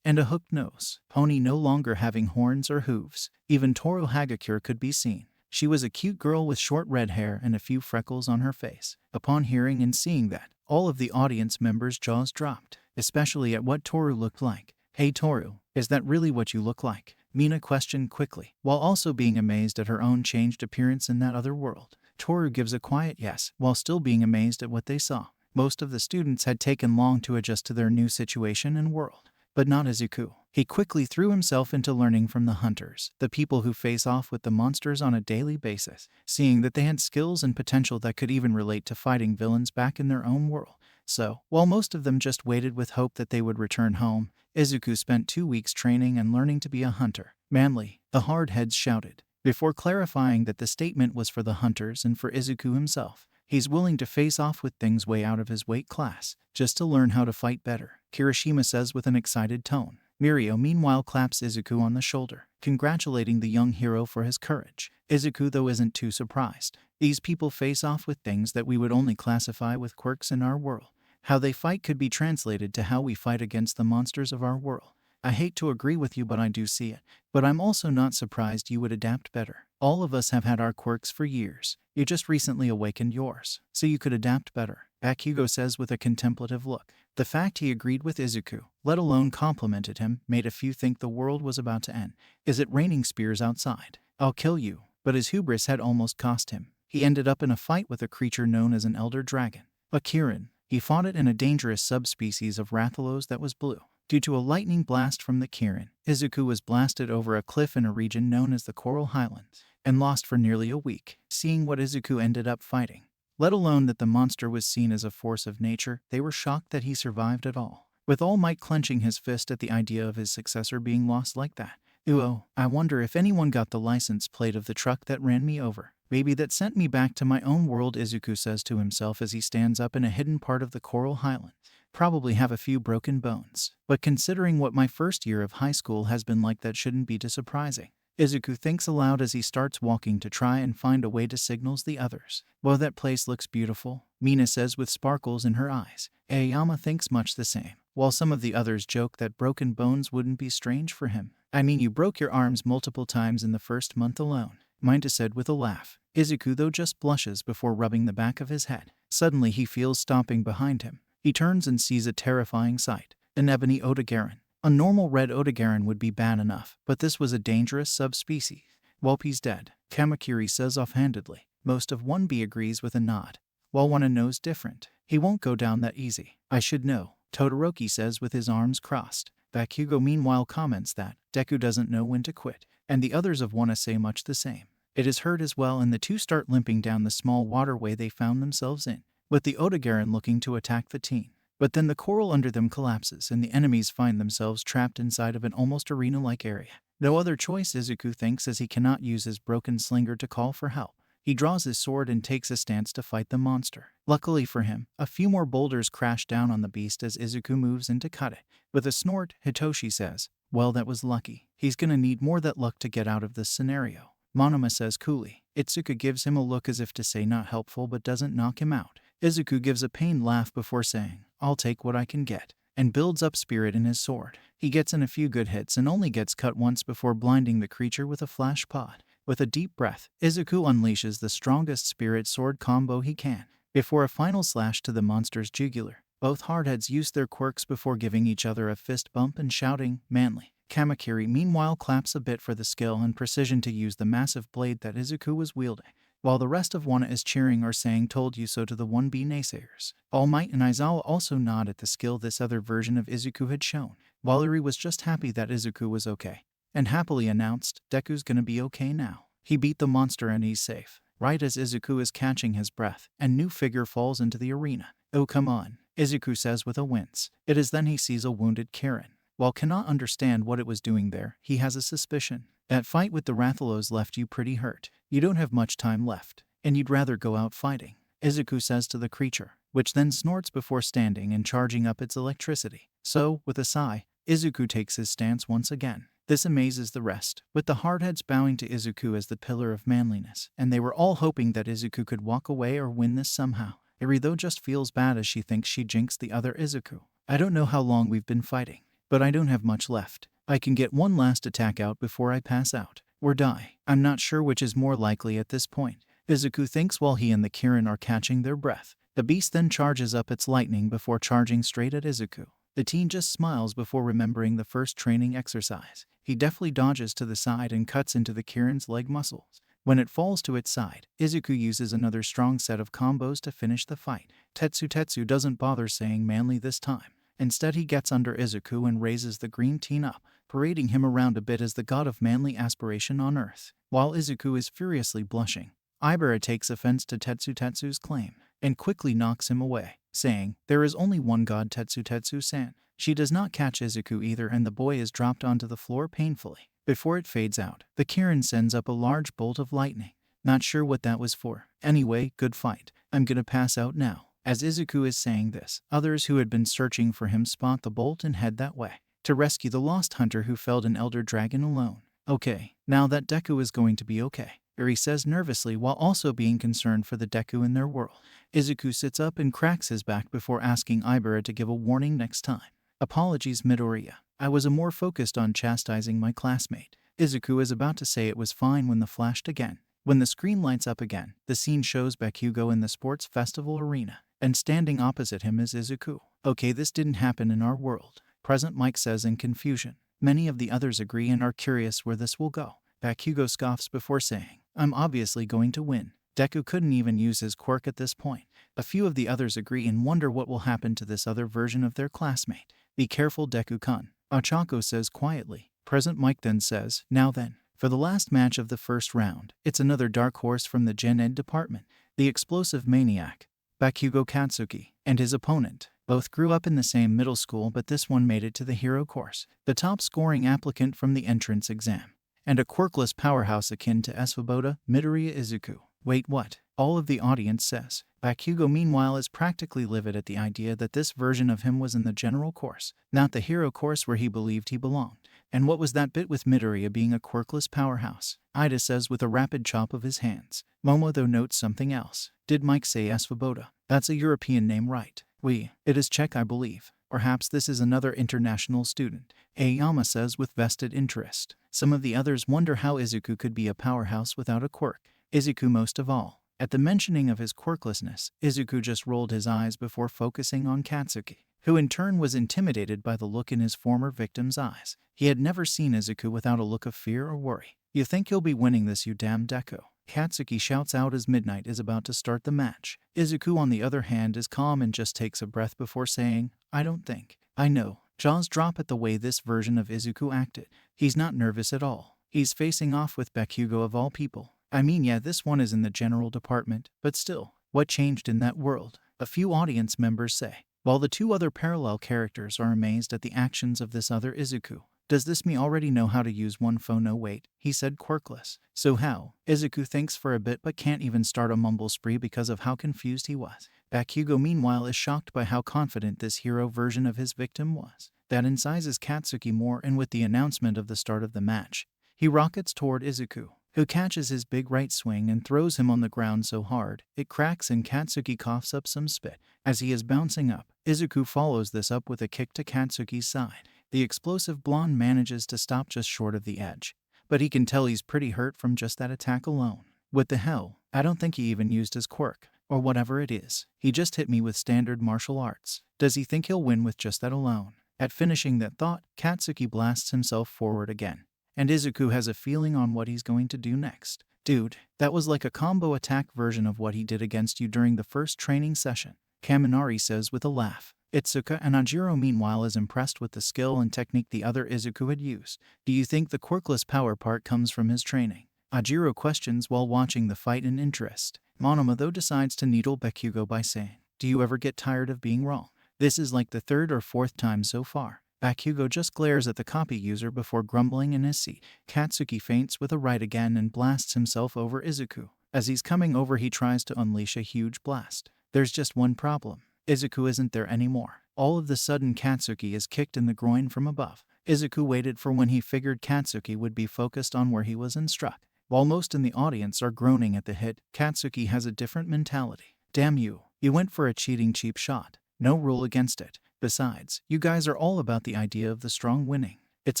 and a hooked nose. Pony no longer having horns or hooves. Even Toru Hagakure could be seen. She was a cute girl with short red hair and a few freckles on her face. Upon hearing and seeing that, all of the audience members' jaws dropped, especially at what Toru looked like. Hey Toru, is that really what you look like? Mina questioned quickly, while also being amazed at her own changed appearance in that other world. Toru gives a quiet yes, while still being amazed at what they saw. Most of the students had taken long to adjust to their new situation and world. But not Izuku. He quickly threw himself into learning from the hunters, the people who face off with the monsters on a daily basis, seeing that they had skills and potential that could even relate to fighting villains back in their own world. So, while most of them just waited with hope that they would return home, Izuku spent 2 weeks training and learning to be a hunter. Manly, the hardheads shouted, before clarifying that the statement was for the hunters and for Izuku himself. He's willing to face off with things way out of his weight class, just to learn how to fight better, Kirishima says with an excited tone. Mirio meanwhile claps Izuku on the shoulder, congratulating the young hero for his courage. Izuku though isn't too surprised. These people face off with things that we would only classify with quirks in our world. How they fight could be translated to how we fight against the monsters of our world. I hate to agree with you, but I do see it. But I'm also not surprised you would adapt better. All of us have had our quirks for years. You just recently awakened yours, so you could adapt better, Bakugo says with a contemplative look. The fact he agreed with Izuku, let alone complimented him, made a few think the world was about to end. Is it raining spears outside? I'll kill you. But his hubris had almost cost him. He ended up in a fight with a creature known as an elder dragon, a Kirin. He fought it in a dangerous subspecies of Rathalos that was blue. Due to a lightning blast from the Kirin, Izuku was blasted over a cliff in a region known as the Coral Highlands, and lost for nearly a week. Seeing what Izuku ended up fighting, let alone that the monster was seen as a force of nature, they were shocked that he survived at all. With All Might clenching his fist at the idea of his successor being lost like that. Oh, I wonder if anyone got the license plate of the truck that ran me over. Maybe that sent me back to my own world, Izuku says to himself as he stands up in a hidden part of the Coral Highlands. Probably have a few broken bones. But considering what my first year of high school has been like, that shouldn't be too surprising. Izuku thinks aloud as he starts walking to try and find a way to signal the others. Well, that place looks beautiful, Mina says with sparkles in her eyes. Aoyama thinks much the same, while some of the others joke that broken bones wouldn't be strange for him. I mean, you broke your arms multiple times in the first month alone, Minta said with a laugh. Izuku though just blushes before rubbing the back of his head. Suddenly he feels stomping behind him. He turns and sees a terrifying sight. An ebony Odogaron. A normal red Odogaron would be bad enough, but this was a dangerous subspecies. Welp, he's dead, Kamakiri says offhandedly. Most of 1B agrees with a nod, while 1A knows different. He won't go down that easy. I should know, Todoroki says with his arms crossed. Bakugo meanwhile comments that Deku doesn't know when to quit, and the others of 1A say much the same. It is heard as well, and the two start limping down the small waterway they found themselves in, with the Odogaron looking to attack the teen. But then the coral under them collapses and the enemies find themselves trapped inside of an almost arena-like area. No other choice, Izuku thinks, as he cannot use his broken slinger to call for help. He draws his sword and takes a stance to fight the monster. Luckily for him, a few more boulders crash down on the beast as Izuku moves in to cut it. With a snort, Hitoshi says, well, that was lucky. He's gonna need more that luck to get out of this scenario, Monoma says coolly. Itsuka gives him a look as if to say not helpful but doesn't knock him out. Izuku gives a pained laugh before saying, I'll take what I can get, and builds up spirit in his sword. He gets in a few good hits and only gets cut once before blinding the creature with a flash pod. With a deep breath, Izuku unleashes the strongest spirit sword combo he can, before a final slash to the monster's jugular. Both hardheads use their quirks before giving each other a fist bump and shouting, manly. Kamakiri meanwhile claps a bit for the skill and precision to use the massive blade that Izuku was wielding, while the rest of 1A is cheering or saying told you so to the 1B naysayers. All Might and Aizawa also nod at the skill this other version of Izuku had shown, while Eri was just happy that Izuku was okay, and happily announced, Deku's gonna be okay now. He beat the monster and he's safe. Right as Izuku is catching his breath, a new figure falls into the arena. Oh come on, Izuku says with a wince. It is then he sees a wounded Kirin. While cannot understand what it was doing there, he has a suspicion. That fight with the Rathalos left you pretty hurt. You don't have much time left, and you'd rather go out fighting, Izuku says to the creature, which then snorts before standing and charging up its electricity. So, with a sigh, Izuku takes his stance once again. This amazes the rest, with the hardheads bowing to Izuku as the pillar of manliness, and they were all hoping that Izuku could walk away or win this somehow. Eri though just feels bad as she thinks she jinxed the other Izuku. I don't know how long we've been fighting, but I don't have much left. I can get one last attack out before I pass out, or die. I'm not sure which is more likely at this point, Izuku thinks while he and the Kirin are catching their breath. The beast then charges up its lightning before charging straight at Izuku. The teen just smiles before remembering the first training exercise. He deftly dodges to the side and cuts into the Kirin's leg muscles. When it falls to its side, Izuku uses another strong set of combos to finish the fight. Tetsu doesn't bother saying manly this time. Instead he gets under Izuku and raises the green teen up, parading him around a bit as the god of manly aspiration on earth. While Izuku is furiously blushing, Ibara takes offense to Tetsutetsu's claim and quickly knocks him away, saying, "There is only one god, Tetsutetsu-san." She does not catch Izuku either, and the boy is dropped onto the floor painfully. Before it fades out, the Kirin sends up a large bolt of lightning. Not sure what that was for. Anyway, good fight. I'm gonna pass out now. As Izuku is saying this, others who had been searching for him spot the bolt and head that way to rescue the lost hunter who felled an elder dragon alone. Okay, now that Deku is going to be okay, Eri says nervously while also being concerned for the Deku in their world. Izuku sits up and cracks his back before asking Ibara to give a warning next time. Apologies, Midoriya. I was more focused on chastising my classmate. Izuku is about to say it was fine when the flashed again. When the screen lights up again, the scene shows Bakugo in the sports festival arena, and standing opposite him is Izuku. Okay, this didn't happen in our world, Present Mike says in confusion. Many of the others agree and are curious where this will go. Bakugo scoffs before saying, "I'm obviously going to win." Deku couldn't even use his quirk at this point. A few of the others agree and wonder what will happen to this other version of their classmate. "Be careful, Deku-kun," Ochako says quietly. Present Mike then says, "Now then, for the last match of the first round, it's another dark horse from the Gen Ed department. The explosive maniac, Bakugo Katsuki, and his opponent. Both grew up in the same middle school, but this one made it to the hero course. The top scoring applicant from the entrance exam. And a quirkless powerhouse akin to Svoboda, Midoriya Izuku." Wait, what? All of the audience says. Bakugo meanwhile is practically livid at the idea that this version of him was in the general course, not the hero course where he believed he belonged. And what was that bit with Midoriya being a quirkless powerhouse? Ida says with a rapid chop of his hands. Momo though notes something else. Did Mike say Svoboda? That's a European name, right? It is Czech, I believe. Perhaps this is another international student, Aoyama says with vested interest. Some of the others wonder how Izuku could be a powerhouse without a quirk. Izuku most of all. At the mentioning of his quirklessness, Izuku just rolled his eyes before focusing on Katsuki, who in turn was intimidated by the look in his former victim's eyes. He had never seen Izuku without a look of fear or worry. "You think you'll be winning this, you damn Deku?" Katsuki shouts out as Midnight is about to start the match. Izuku on the other hand is calm and just takes a breath before saying, "I don't think. I know." Jaws drop at the way this version of Izuku acted. He's not nervous at all. He's facing off with Bakugo of all people. I mean, yeah, this one is in the general department, but still, what changed in that world? A few audience members say, while the two other parallel characters are amazed at the actions of this other Izuku. "Does this me already know how to use one phone?" "No, wait," he said quirkless. "So how?" Izuku thinks for a bit but can't even start a mumble spree because of how confused he was. Bakugo meanwhile is shocked by how confident this hero version of his victim was. That incites Katsuki more, and with the announcement of the start of the match, he rockets toward Izuku, who catches his big right swing and throws him on the ground so hard, it cracks and Katsuki coughs up some spit. As he is bouncing up, Izuku follows this up with a kick to Katsuki's side. The explosive blonde manages to stop just short of the edge, but he can tell he's pretty hurt from just that attack alone. What the hell? I don't think he even used his quirk, or whatever it is. He just hit me with standard martial arts. Does he think he'll win with just that alone? At finishing that thought, Katsuki blasts himself forward again, and Izuku has a feeling on what he's going to do next. "Dude, that was like a combo attack version of what he did against you during the first training session," Kaminari says with a laugh. Itsuka and Ajiro meanwhile is impressed with the skill and technique the other Izuku had used. "Do you think the quirkless power part comes from his training?" Ajiro questions while watching the fight in interest. Monoma though decides to needle Bakugo by saying, "Do you ever get tired of being wrong? This is like the third or fourth time so far." Bakugo just glares at the copy user before grumbling in his seat. Katsuki feints with a right again and blasts himself over Izuku. As he's coming over, he tries to unleash a huge blast. There's just one problem. Izuku isn't there anymore. All of the sudden Katsuki is kicked in the groin from above. Izuku waited for when he figured Katsuki would be focused on where he was and struck. While most in the audience are groaning at the hit, Katsuki has a different mentality. "Damn you, you went for a cheap shot. No rule against it. Besides, you guys are all about the idea of the strong winning. It's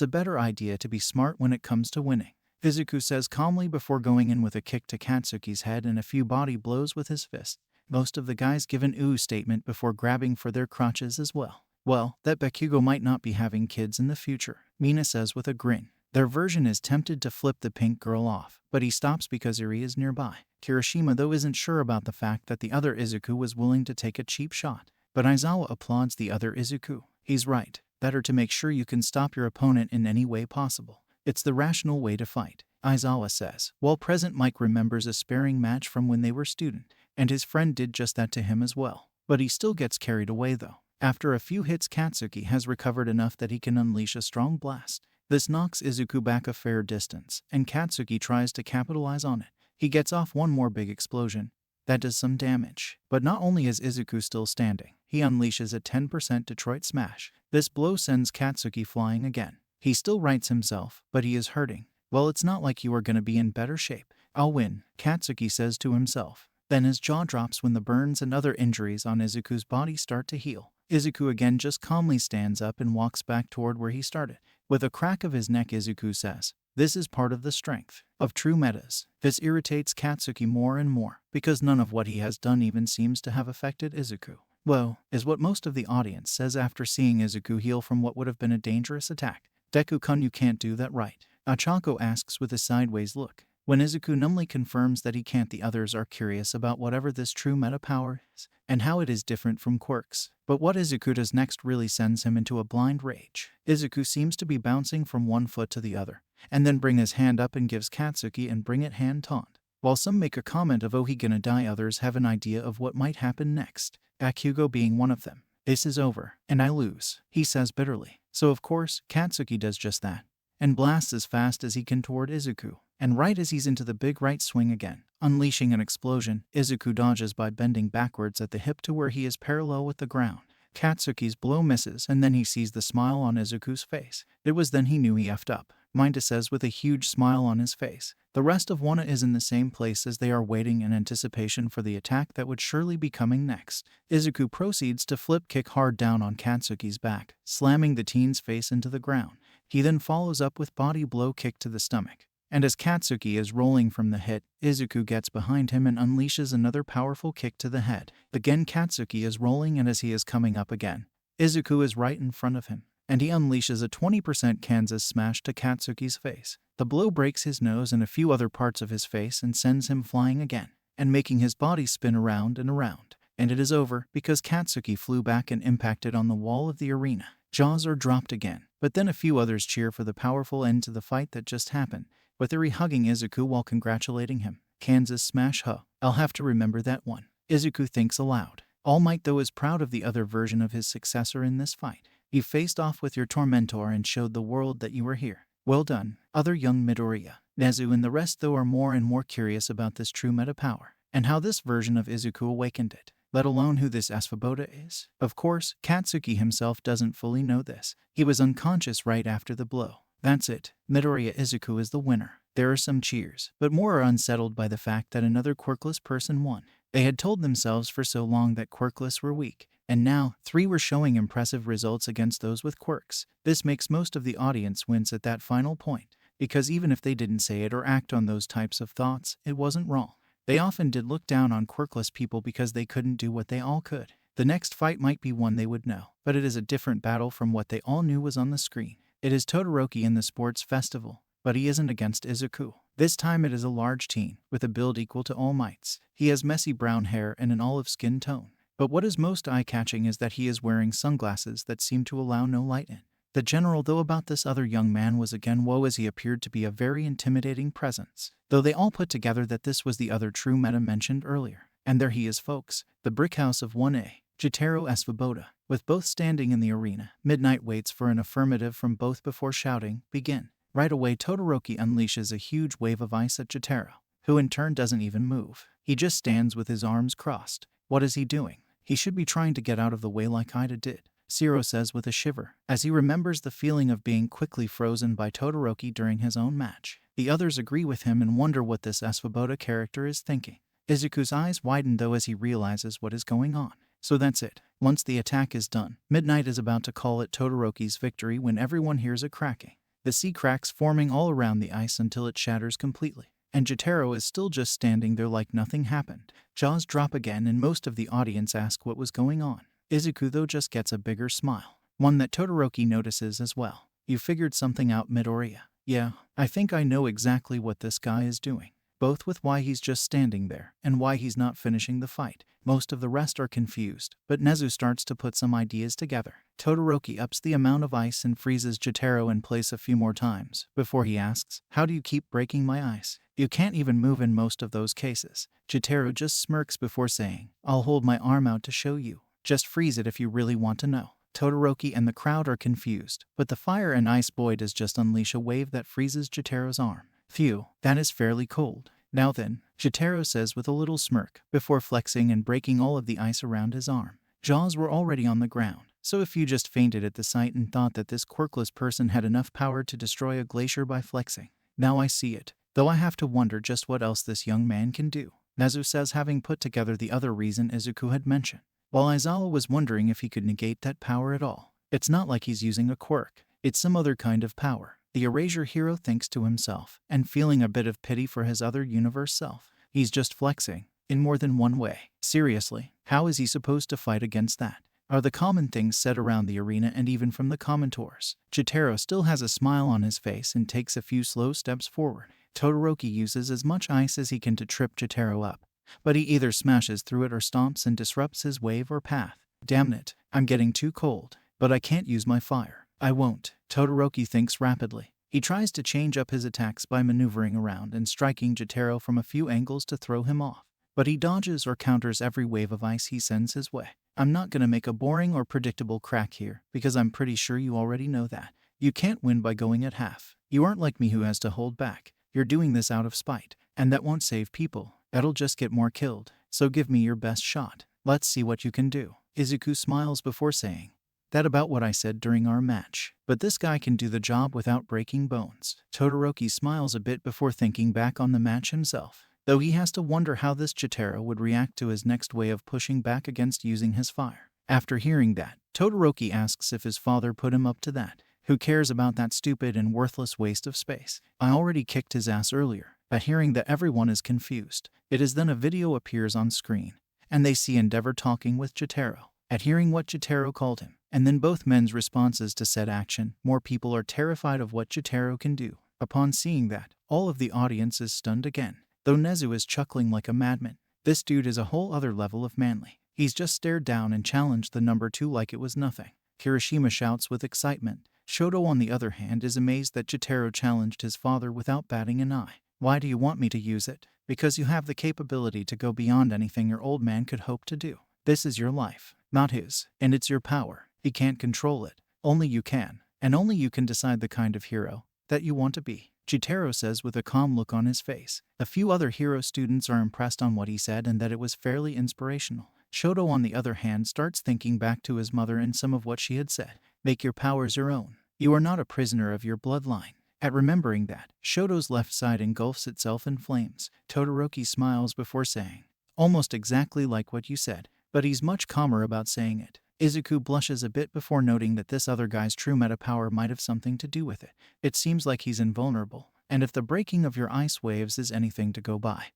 a better idea to be smart when it comes to winning," Izuku says calmly before going in with a kick to Katsuki's head and a few body blows with his fist. Most of the guys give an ooh statement before grabbing for their crotches as well. "Well, that Bakugo might not be having kids in the future," Mina says with a grin. Their version is tempted to flip the pink girl off, but he stops because Eri is nearby. Kirishima though isn't sure about the fact that the other Izuku was willing to take a cheap shot, but Aizawa applauds the other Izuku. He's right. better to make sure you can stop your opponent in any way possible. It's the rational way to fight, Aizawa says. While present, Mike remembers a sparring match from when they were student, and his friend did just that to him as well. But he still gets carried away though. After a few hits, Katsuki has recovered enough that he can unleash a strong blast. This knocks Izuku back a fair distance, and Katsuki tries to capitalize on it. He gets off one more big explosion. That does some damage. But not only is Izuku still standing, he unleashes a 10% Detroit Smash. This blow sends Katsuki flying again. He still rights himself, but he is hurting. Well, it's not like you are gonna be in better shape. I'll win, Katsuki says to himself. Then his jaw drops when the burns and other injuries on Izuku's body start to heal. Izuku again just calmly stands up and walks back toward where he started. With a crack of his neck, Izuku says, "This is part of the strength of true metas." This irritates Katsuki more and more, because none of what he has done even seems to have affected Izuku. Whoa, is what most of the audience says after seeing Izuku heal from what would have been a dangerous attack. Deku-kun, you can't do that, right? Achako asks with a sideways look. When Izuku numbly confirms that he can't, the others are curious about whatever this true meta power is, and how it is different from quirks. But what Izuku does next really sends him into a blind rage. Izuku seems to be bouncing from one foot to the other, and then bring his hand up and gives Katsuki and bring it hand taunt. While some make a comment of "oh, he gonna die," others have an idea of what might happen next, Akugo being one of them. "This is over, and I lose," he says bitterly. So of course, Katsuki does just that, and blasts as fast as he can toward Izuku. And right as he's into the big right swing again, unleashing an explosion, Izuku dodges by bending backwards at the hip to where he is parallel with the ground. Katsuki's blow misses, and then he sees the smile on Izuku's face. It was then he knew he effed up, Minda says with a huge smile on his face. The rest of Wana is in the same place as they are, waiting in anticipation for the attack that would surely be coming next. Izuku proceeds to flip kick hard down on Katsuki's back, slamming the teen's face into the ground. He then follows up with body blow kick to the stomach. And as Katsuki is rolling from the hit, Izuku gets behind him and unleashes another powerful kick to the head. Again, Katsuki is rolling, and as he is coming up again, Izuku is right in front of him, and he unleashes a 20% Kansas smash to Katsuki's face. The blow breaks his nose and a few other parts of his face and sends him flying again, and making his body spin around and around. And it is over, because Katsuki flew back and impacted on the wall of the arena. Jaws are dropped again, but then a few others cheer for the powerful end to the fight that just happened, with Eri hugging Izuku while congratulating him. Kansas smash, huh? I'll have to remember that one, Izuku thinks aloud. All Might, though, is proud of the other version of his successor in this fight. You faced off with your tormentor and showed the world that you were here. Well done, other young Midoriya. Nezu and the rest, though, are more and more curious about this true meta power, and how this version of Izuku awakened it, let alone who this Asphoboda is. Of course, Katsuki himself doesn't fully know this. He was unconscious right after the blow. That's it. Midoriya Izuku is the winner. There are some cheers, but more are unsettled by the fact that another quirkless person won. They had told themselves for so long that quirkless were weak, and now 3 were showing impressive results against those with quirks. This makes most of the audience wince at that final point, because even if they didn't say it or act on those types of thoughts, it wasn't wrong. They often did look down on quirkless people because they couldn't do what they all could. The next fight might be one they would know, but it is a different battle from what they all knew was on the screen. It is Todoroki in the sports festival, but he isn't against Izuku. This time it is a large teen, with a build equal to All Might's. He has messy brown hair and an olive skin tone. But what is most eye-catching is that he is wearing sunglasses that seem to allow no light in. The general, though, about this other young man was again woe, as he appeared to be a very intimidating presence, though they all put together that this was the other true meta mentioned earlier. And there he is, folks, the brick house of 1A, Jotaro Asphoboda. With both standing in the arena, Midnight waits for an affirmative from both before shouting, "Begin." Right away, Todoroki unleashes a huge wave of ice at Jotaro, who in turn doesn't even move. He just stands with his arms crossed. What is he doing? He should be trying to get out of the way like Ida did, Zero says with a shiver, as he remembers the feeling of being quickly frozen by Todoroki during his own match. The others agree with him and wonder what this Asphoboda character is thinking. Izuku's eyes widen, though, as he realizes what is going on. So that's it. Once the attack is done, Midnight is about to call it Todoroki's victory when everyone hears a cracking. The sea cracks forming all around the ice until it shatters completely. And Jotaro is still just standing there like nothing happened. Jaws drop again and most of the audience ask what was going on. Izuku, though, just gets a bigger smile, one that Todoroki notices as well. You figured something out, Midoriya. Yeah, I think I know exactly what this guy is doing. both with why he's just standing there and why he's not finishing the fight. Most of the rest are confused, but Nezu starts to put some ideas together. Todoroki ups the amount of ice and freezes Jotaro in place a few more times before he asks, "How do you keep breaking my ice? You can't even move in most of those cases." Jotaro just smirks before saying, "I'll hold my arm out to show you. Just freeze it if you really want to know." Todoroki and the crowd are confused, but the fire and ice boy does just unleash a wave that freezes Jotaro's arm. Phew, that is fairly cold. Now then, Jotaro says with a little smirk, before flexing and breaking all of the ice around his arm. Jaws were already on the ground, so if you just fainted at the sight and thought that this quirkless person had enough power to destroy a glacier by flexing, now I see it. Though I have to wonder just what else this young man can do, Nezu says, having put together the other reason Izuku had mentioned. While Aizawa was wondering if he could negate that power at all. It's not like he's using a quirk, it's some other kind of power. The Erasure hero thinks to himself, and feeling a bit of pity for his other universe self. He's just flexing, in more than one way. Seriously, how is he supposed to fight against that? Are the common things said around the arena and even from the commentors. Jotaro still has a smile on his face and takes a few slow steps forward. Todoroki uses as much ice as he can to trip Jotaro up, but he either smashes through it or stomps and disrupts his wave or path. Damn it, I'm getting too cold, but I can't use my fire. I won't. Todoroki thinks rapidly. He tries to change up his attacks by maneuvering around and striking Jotaro from a few angles to throw him off, but he dodges or counters every wave of ice he sends his way. I'm not gonna make a boring or predictable crack here, because I'm pretty sure you already know that. You can't win by going at half. You aren't like me who has to hold back. You're doing this out of spite, and that won't save people. That'll just get more killed. So give me your best shot. Let's see what you can do. Izuku smiles before saying, "That about what I said during our match. But this guy can do the job without breaking bones." Todoroki smiles a bit before thinking back on the match himself, though he has to wonder how this Jotaro would react to his next way of pushing back against using his fire. After hearing that, Todoroki asks if his father put him up to that. Who cares about that stupid and worthless waste of space? I already kicked his ass earlier. At hearing that everyone is confused, it is then a video appears on screen, and they see Endeavor talking with Jotaro. At hearing what Jotaro called him, and then both men's responses to said action, more people are terrified of what Jotaro can do. Upon seeing that, all of the audience is stunned again, though Nezu is chuckling like a madman. This dude is a whole other level of manly. He's just stared down and challenged the number 2 like it was nothing. Kirishima shouts with excitement. Shoto, on the other hand, is amazed that Jotaro challenged his father without batting an eye. Why do you want me to use it? Because you have the capability to go beyond anything your old man could hope to do. This is your life, not his, and it's your power. He can't control it. Only you can, and only you can decide the kind of hero that you want to be, Jotaro says with a calm look on his face. A few other hero students are impressed on what he said and that it was fairly inspirational. Shoto, on the other hand, starts thinking back to his mother and some of what she had said. Make your powers your own. You are not a prisoner of your bloodline. At remembering that, Shoto's left side engulfs itself in flames. Todoroki smiles before saying, "Almost exactly like what you said," but he's much calmer about saying it. Izuku blushes a bit before noting that this other guy's true meta power might have something to do with it. It seems like he's invulnerable, and if the breaking of your ice waves is anything to go by,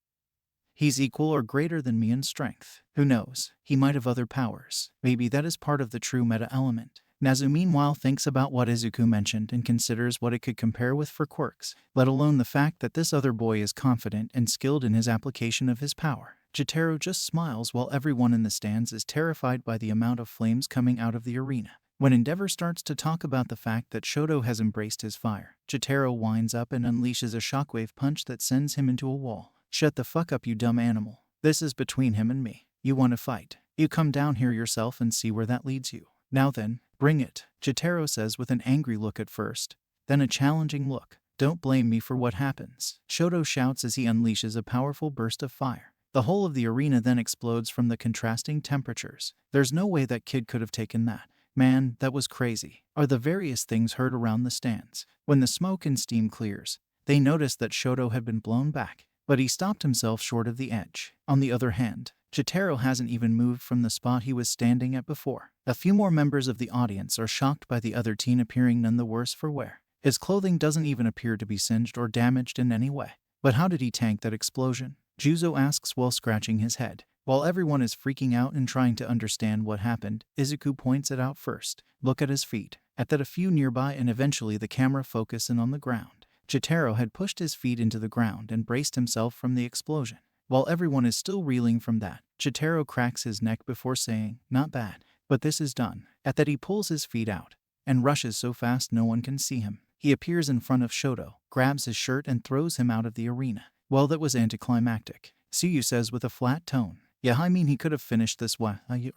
he's equal or greater than me in strength. Who knows, he might have other powers. Maybe that is part of the true meta element. Nezu meanwhile thinks about what Izuku mentioned and considers what it could compare with for quirks, let alone the fact that this other boy is confident and skilled in his application of his power. Jotaro just smiles while everyone in the stands is terrified by the amount of flames coming out of the arena. When Endeavor starts to talk about the fact that Shoto has embraced his fire, Jotaro winds up and unleashes a shockwave punch that sends him into a wall. "Shut the fuck up, you dumb animal. This is between him and me. You want to fight? You come down here yourself and see where that leads you. Now then, bring it," Jotaro says with an angry look at first, then a challenging look. "Don't blame me for what happens," Shoto shouts as he unleashes a powerful burst of fire. The whole of the arena then explodes from the contrasting temperatures. There's no way that kid could have taken that. "Man, that was crazy," are the various things heard around the stands. When the smoke and steam clears, they notice that Shoto had been blown back, but he stopped himself short of the edge. On the other hand, Jotaro hasn't even moved from the spot he was standing at before. A few more members of the audience are shocked by the other teen appearing none the worse for wear. His clothing doesn't even appear to be singed or damaged in any way. But how did he tank that explosion? Juzo asks while scratching his head. While everyone is freaking out and trying to understand what happened, Izuku points it out first. Look at his feet. At that, a few nearby and eventually the camera focus in on the ground. Jotaro had pushed his feet into the ground and braced himself from the explosion. While everyone is still reeling from that, Jotaro cracks his neck before saying, "Not bad, but this is done." At that he pulls his feet out and rushes so fast no one can see him. He appears in front of Shoto, grabs his shirt and throws him out of the arena. Well, that was anticlimactic, Suyu says with a flat tone. Yeah, I mean he could have finished this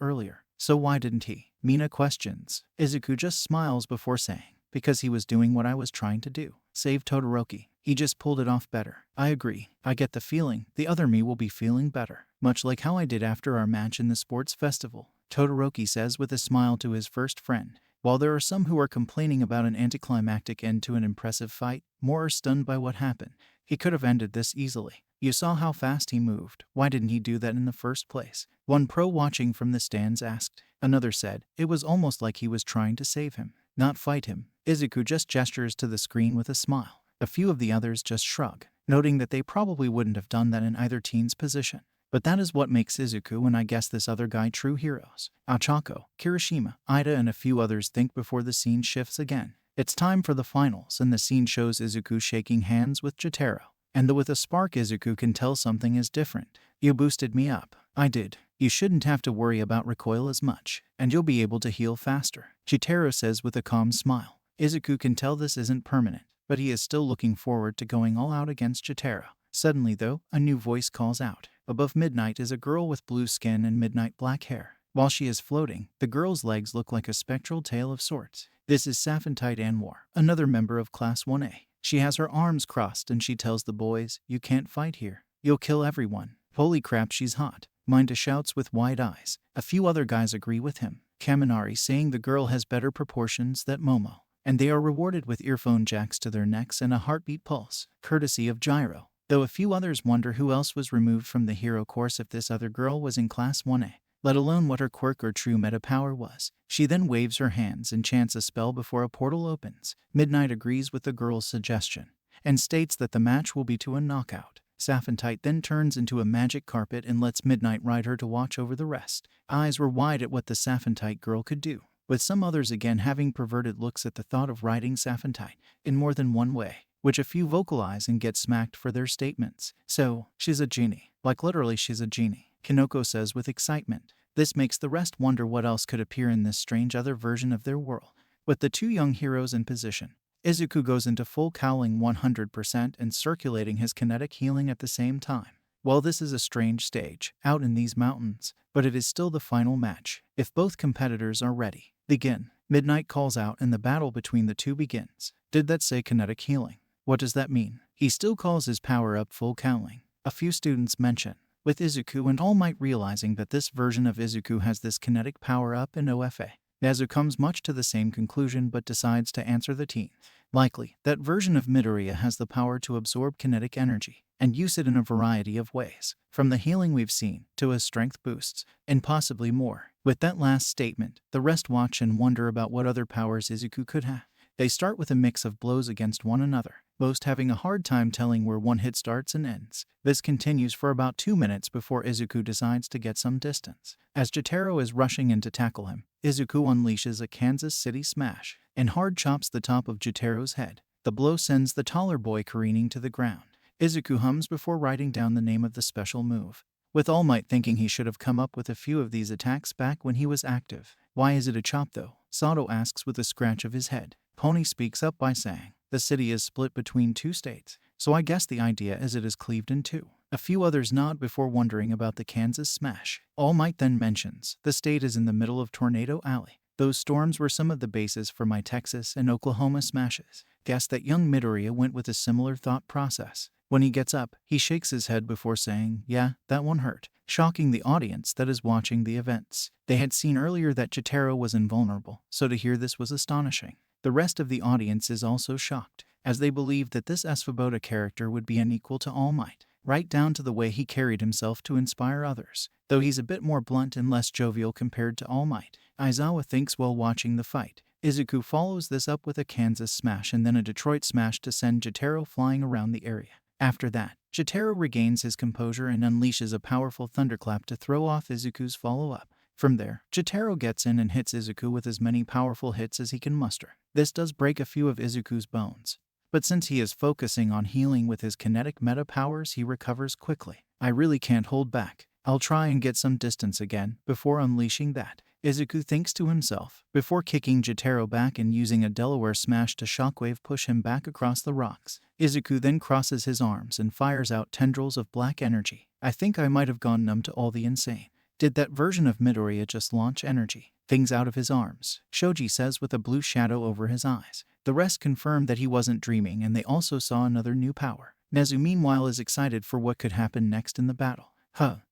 earlier. So why didn't he? Mina questions. Izuku just smiles before saying, because he was doing what I was trying to do. Save Todoroki. He just pulled it off better. I agree. I get the feeling the other me will be feeling better. Much like how I did after our match in the sports festival. Todoroki says with a smile to his first friend. While there are some who are complaining about an anticlimactic end to an impressive fight, more are stunned by what happened. He could have ended this easily. You saw how fast he moved. Why didn't he do that in the first place? One pro watching from the stands asked. Another said, it was almost like he was trying to save him, not fight him. Izuku just gestures to the screen with a smile. A few of the others just shrug, noting that they probably wouldn't have done that in either team's position. But that is what makes Izuku and I guess this other guy true heroes. Ochako, Kirishima, Ida and a few others think before the scene shifts again. It's time for the finals and the scene shows Izuku shaking hands with Jotaro. And with a spark Izuku can tell something is different. You boosted me up. I did. You shouldn't have to worry about recoil as much, and you'll be able to heal faster, Jotaro says with a calm smile. Izuku can tell this isn't permanent, but he is still looking forward to going all out against Jotaro. Suddenly though, a new voice calls out. Above Midnight is a girl with blue skin and midnight black hair. While she is floating, the girl's legs look like a spectral tail of sorts. This is Safentite Anwar, another member of Class 1A. She has her arms crossed and she tells the boys, you can't fight here. You'll kill everyone. Holy crap, she's hot. Minda shouts with wide eyes. A few other guys agree with him. Kaminari saying the girl has better proportions than Momo. And they are rewarded with earphone jacks to their necks and a heartbeat pulse, courtesy of Gyro. Though a few others wonder who else was removed from the hero course if this other girl was in Class 1A, let alone what her quirk or true meta power was. She then waves her hands and chants a spell before a portal opens. Midnight agrees with the girl's suggestion and states that the match will be to a knockout. Safentite then turns into a magic carpet and lets Midnight ride her to watch over the rest. Eyes were wide at what the Safentite girl could do, with some others again having perverted looks at the thought of riding Safentite in more than one way, which a few vocalize and get smacked for their statements. So, she's a genie. Like literally she's a genie, Kinoko says with excitement. This makes the rest wonder what else could appear in this strange other version of their world. With the two young heroes in position, Izuku goes into full cowling 100% and circulating his kinetic healing at the same time. Well, this is a strange stage, out in these mountains, but it is still the final match. If both competitors are ready, begin. Midnight calls out and the battle between the two begins. Did that say kinetic healing? What does that mean? He still calls his power up full cowling. A few students mention, with Izuku and All Might realizing that this version of Izuku has this kinetic power up in OFA. Nezu comes much to the same conclusion but decides to answer the team. Likely, that version of Midoriya has the power to absorb kinetic energy and use it in a variety of ways, from the healing we've seen to his strength boosts, and possibly more. With that last statement, the rest watch and wonder about what other powers Izuku could have. They start with a mix of blows against one another, most having a hard time telling where one hit starts and ends. This continues for about 2 minutes before Izuku decides to get some distance. As Jotaro is rushing in to tackle him, Izuku unleashes a Kansas City smash and hard chops the top of Jotaro's head. The blow sends the taller boy careening to the ground. Izuku hums before writing down the name of the special move, with All Might thinking he should have come up with a few of these attacks back when he was active. Why is it a chop though? Sato asks with a scratch of his head. Pony speaks up by saying, the city is split between two states, so I guess the idea is it is cleaved in two. A few others nod before wondering about the Kansas smash. All Might then mentions, the state is in the middle of Tornado Alley. Those storms were some of the bases for my Texas and Oklahoma smashes. Guess that young Midoriya went with a similar thought process. When he gets up, he shakes his head before saying, yeah, that one hurt, shocking the audience that is watching the events. They had seen earlier that Jotaro was invulnerable, so to hear this was astonishing. The rest of the audience is also shocked, as they believed that this Svoboda character would be unequal to All Might, right down to the way he carried himself to inspire others, though he's a bit more blunt and less jovial compared to All Might. Aizawa thinks while watching the fight. Izuku follows this up with a Kansas smash and then a Detroit smash to send Jotaro flying around the area. After that, Jotaro regains his composure and unleashes a powerful thunderclap to throw off Izuku's follow-up. From there, Jotaro gets in and hits Izuku with as many powerful hits as he can muster. This does break a few of Izuku's bones, but since he is focusing on healing with his kinetic meta powers, he recovers quickly. I really can't hold back. I'll try and get some distance again before unleashing that, Izuku thinks to himself, before kicking Jotaro back and using a Delaware smash to shockwave push him back across the rocks. Izuku then crosses his arms and fires out tendrils of black energy. I think I might have gone numb to all the insane. Did that version of Midoriya just launch energy things out of his arms? Shoji says with a blue shadow over his eyes. The rest confirmed that he wasn't dreaming, and they also saw another new power. Nezu meanwhile is excited for what could happen next in the battle.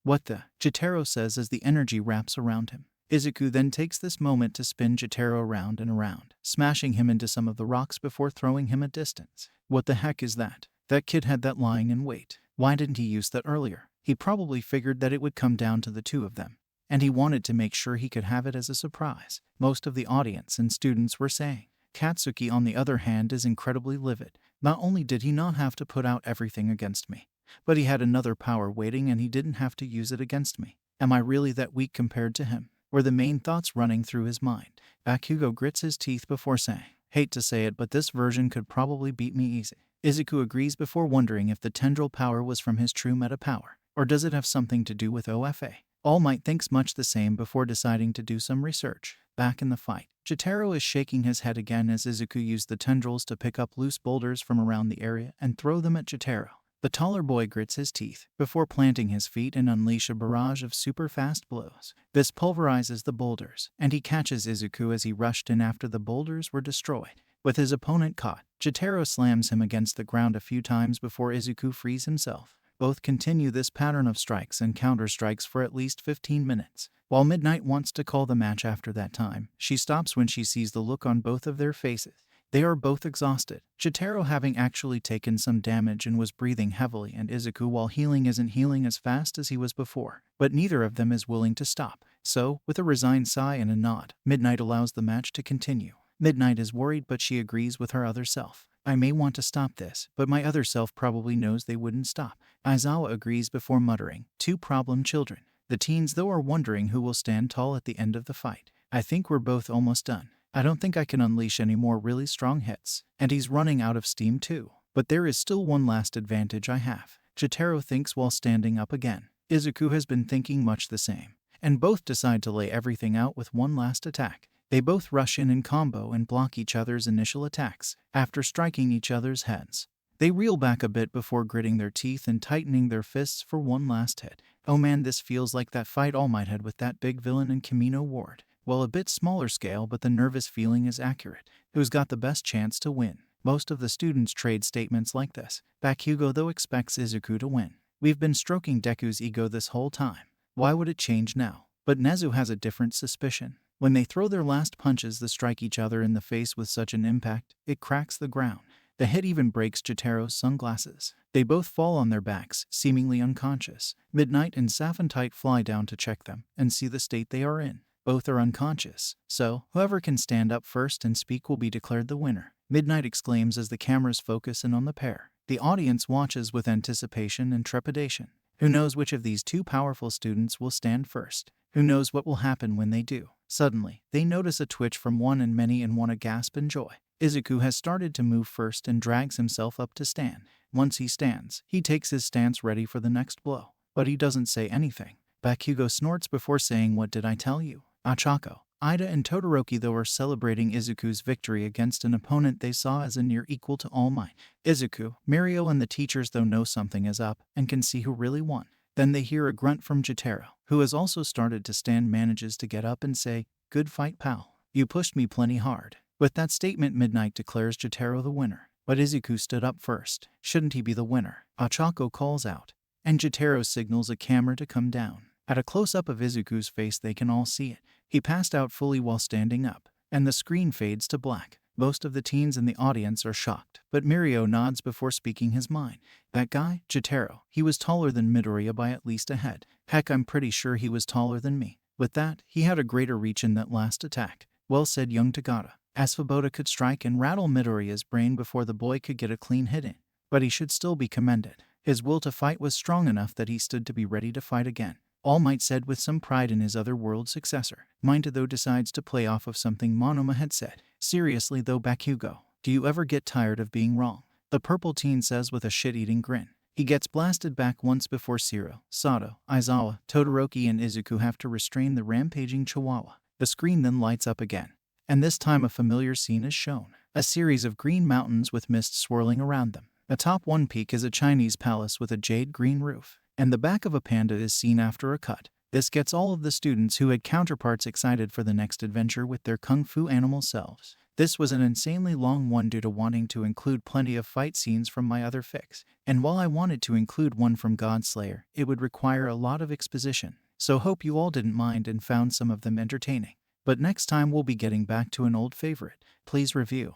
What the? Jotaro says as the energy wraps around him. Izuku then takes this moment to spin Jotaro around and around, smashing him into some of the rocks before throwing him a distance. What the heck is that? That kid had that lying in wait. Why didn't he use that earlier? He probably figured that it would come down to the two of them, and he wanted to make sure he could have it as a surprise, most of the audience and students were saying. Katsuki, on the other hand, is incredibly livid. Not only did he not have to put out everything against me, but he had another power waiting and he didn't have to use it against me. Am I really that weak compared to him? Were the main thoughts running through his mind. Bakugo grits his teeth before saying, hate to say it, but this version could probably beat me easy. Izuku agrees before wondering if the tendril power was from his true meta power, or does it have something to do with OFA? All Might thinks much the same before deciding to do some research. Back in the fight, Jotaro is shaking his head again as Izuku used the tendrils to pick up loose boulders from around the area and throw them at Jotaro. The taller boy grits his teeth before planting his feet and unleash a barrage of super fast blows. This pulverizes the boulders, and he catches Izuku as he rushed in after the boulders were destroyed. With his opponent caught, Jotaro slams him against the ground a few times before Izuku frees himself. Both continue this pattern of strikes and counter-strikes for at least 15 minutes. While Midnight wants to call the match after that time, she stops when she sees the look on both of their faces. They are both exhausted, Jotaro having actually taken some damage and was breathing heavily, and Izuku, while healing, isn't healing as fast as he was before. But neither of them is willing to stop. So, with a resigned sigh and a nod, Midnight allows the match to continue. Midnight is worried, but she agrees with her other self. I may want to stop this, but my other self probably knows they wouldn't stop. Aizawa agrees before muttering, two problem children. The teens though are wondering who will stand tall at the end of the fight. I think we're both almost done. I don't think I can unleash any more really strong hits. And he's running out of steam too. But there is still one last advantage I have, Jotaro thinks while standing up again. Izuku has been thinking much the same. And both decide to lay everything out with one last attack. They both rush in combo and block each other's initial attacks. After striking each other's heads, they reel back a bit before gritting their teeth and tightening their fists for one last hit. Oh man, this feels like that fight All Might had with that big villain in Kamino Ward. Well, a bit smaller scale, but the nervous feeling is accurate. Who's got the best chance to win? Most of the students trade statements like this. Bakugo though expects Izuku to win. We've been stroking Deku's ego this whole time. Why would it change now? But Nezu has a different suspicion. When they throw their last punches that strike each other in the face with such an impact, it cracks the ground. The hit even breaks Jotaro's sunglasses. They both fall on their backs, seemingly unconscious. Midnight and Saphantite fly down to check them and see the state they are in. Both are unconscious, so whoever can stand up first and speak will be declared the winner. Midnight exclaims as the cameras focus in on the pair. The audience watches with anticipation and trepidation. Who knows which of these two powerful students will stand first? Who knows what will happen when they do? Suddenly, they notice a twitch from one and many and want to gasp in joy. Izuku has started to move first and drags himself up to stand. Once he stands, he takes his stance ready for the next blow. But he doesn't say anything. Bakugo snorts before saying, "What did I tell you?" Achako, Ida and Todoroki though are celebrating Izuku's victory against an opponent they saw as a near equal to All Might. Izuku, Mirio and the teachers though know something is up and can see who really won. Then they hear a grunt from Jotaro, who has also started to stand, manages to get up and say, "Good fight, pal. You pushed me plenty hard." With that statement, Midnight declares Jotaro the winner. But Izuku stood up first. Shouldn't he be the winner? Achako calls out, and Jotaro signals a camera to come down. At a close-up of Izuku's face they can all see it. He passed out fully while standing up, and the screen fades to black. Most of the teens in the audience are shocked, but Mirio nods before speaking his mind. That guy, Jotaro, he was taller than Midoriya by at least a head. Heck, I'm pretty sure he was taller than me. With that, he had a greater reach in that last attack. Well said, young Tagata. Asphoboda could strike and rattle Midoriya's brain before the boy could get a clean hit in. But he should still be commended. His will to fight was strong enough that he stood to be ready to fight again. All Might said with some pride in his otherworld successor. Mineta though decides to play off of something Monoma had said. Seriously though, Bakugo, do you ever get tired of being wrong? the purple teen says with a shit-eating grin. He gets blasted back once before Shiro, Sato, Aizawa, Todoroki, and Izuku have to restrain the rampaging chihuahua. The screen then lights up again, and this time a familiar scene is shown. A series of green mountains with mist swirling around them. Atop one peak is a Chinese palace with a jade green roof, and the back of a panda is seen after a cut. This gets all of the students who had counterparts excited for the next adventure with their kung fu animal selves. This was an insanely long one due to wanting to include plenty of fight scenes from my other fics, and while I wanted to include one from Godslayer, it would require a lot of exposition. So hope you all didn't mind and found some of them entertaining. But next time we'll be getting back to an old favorite. Please review.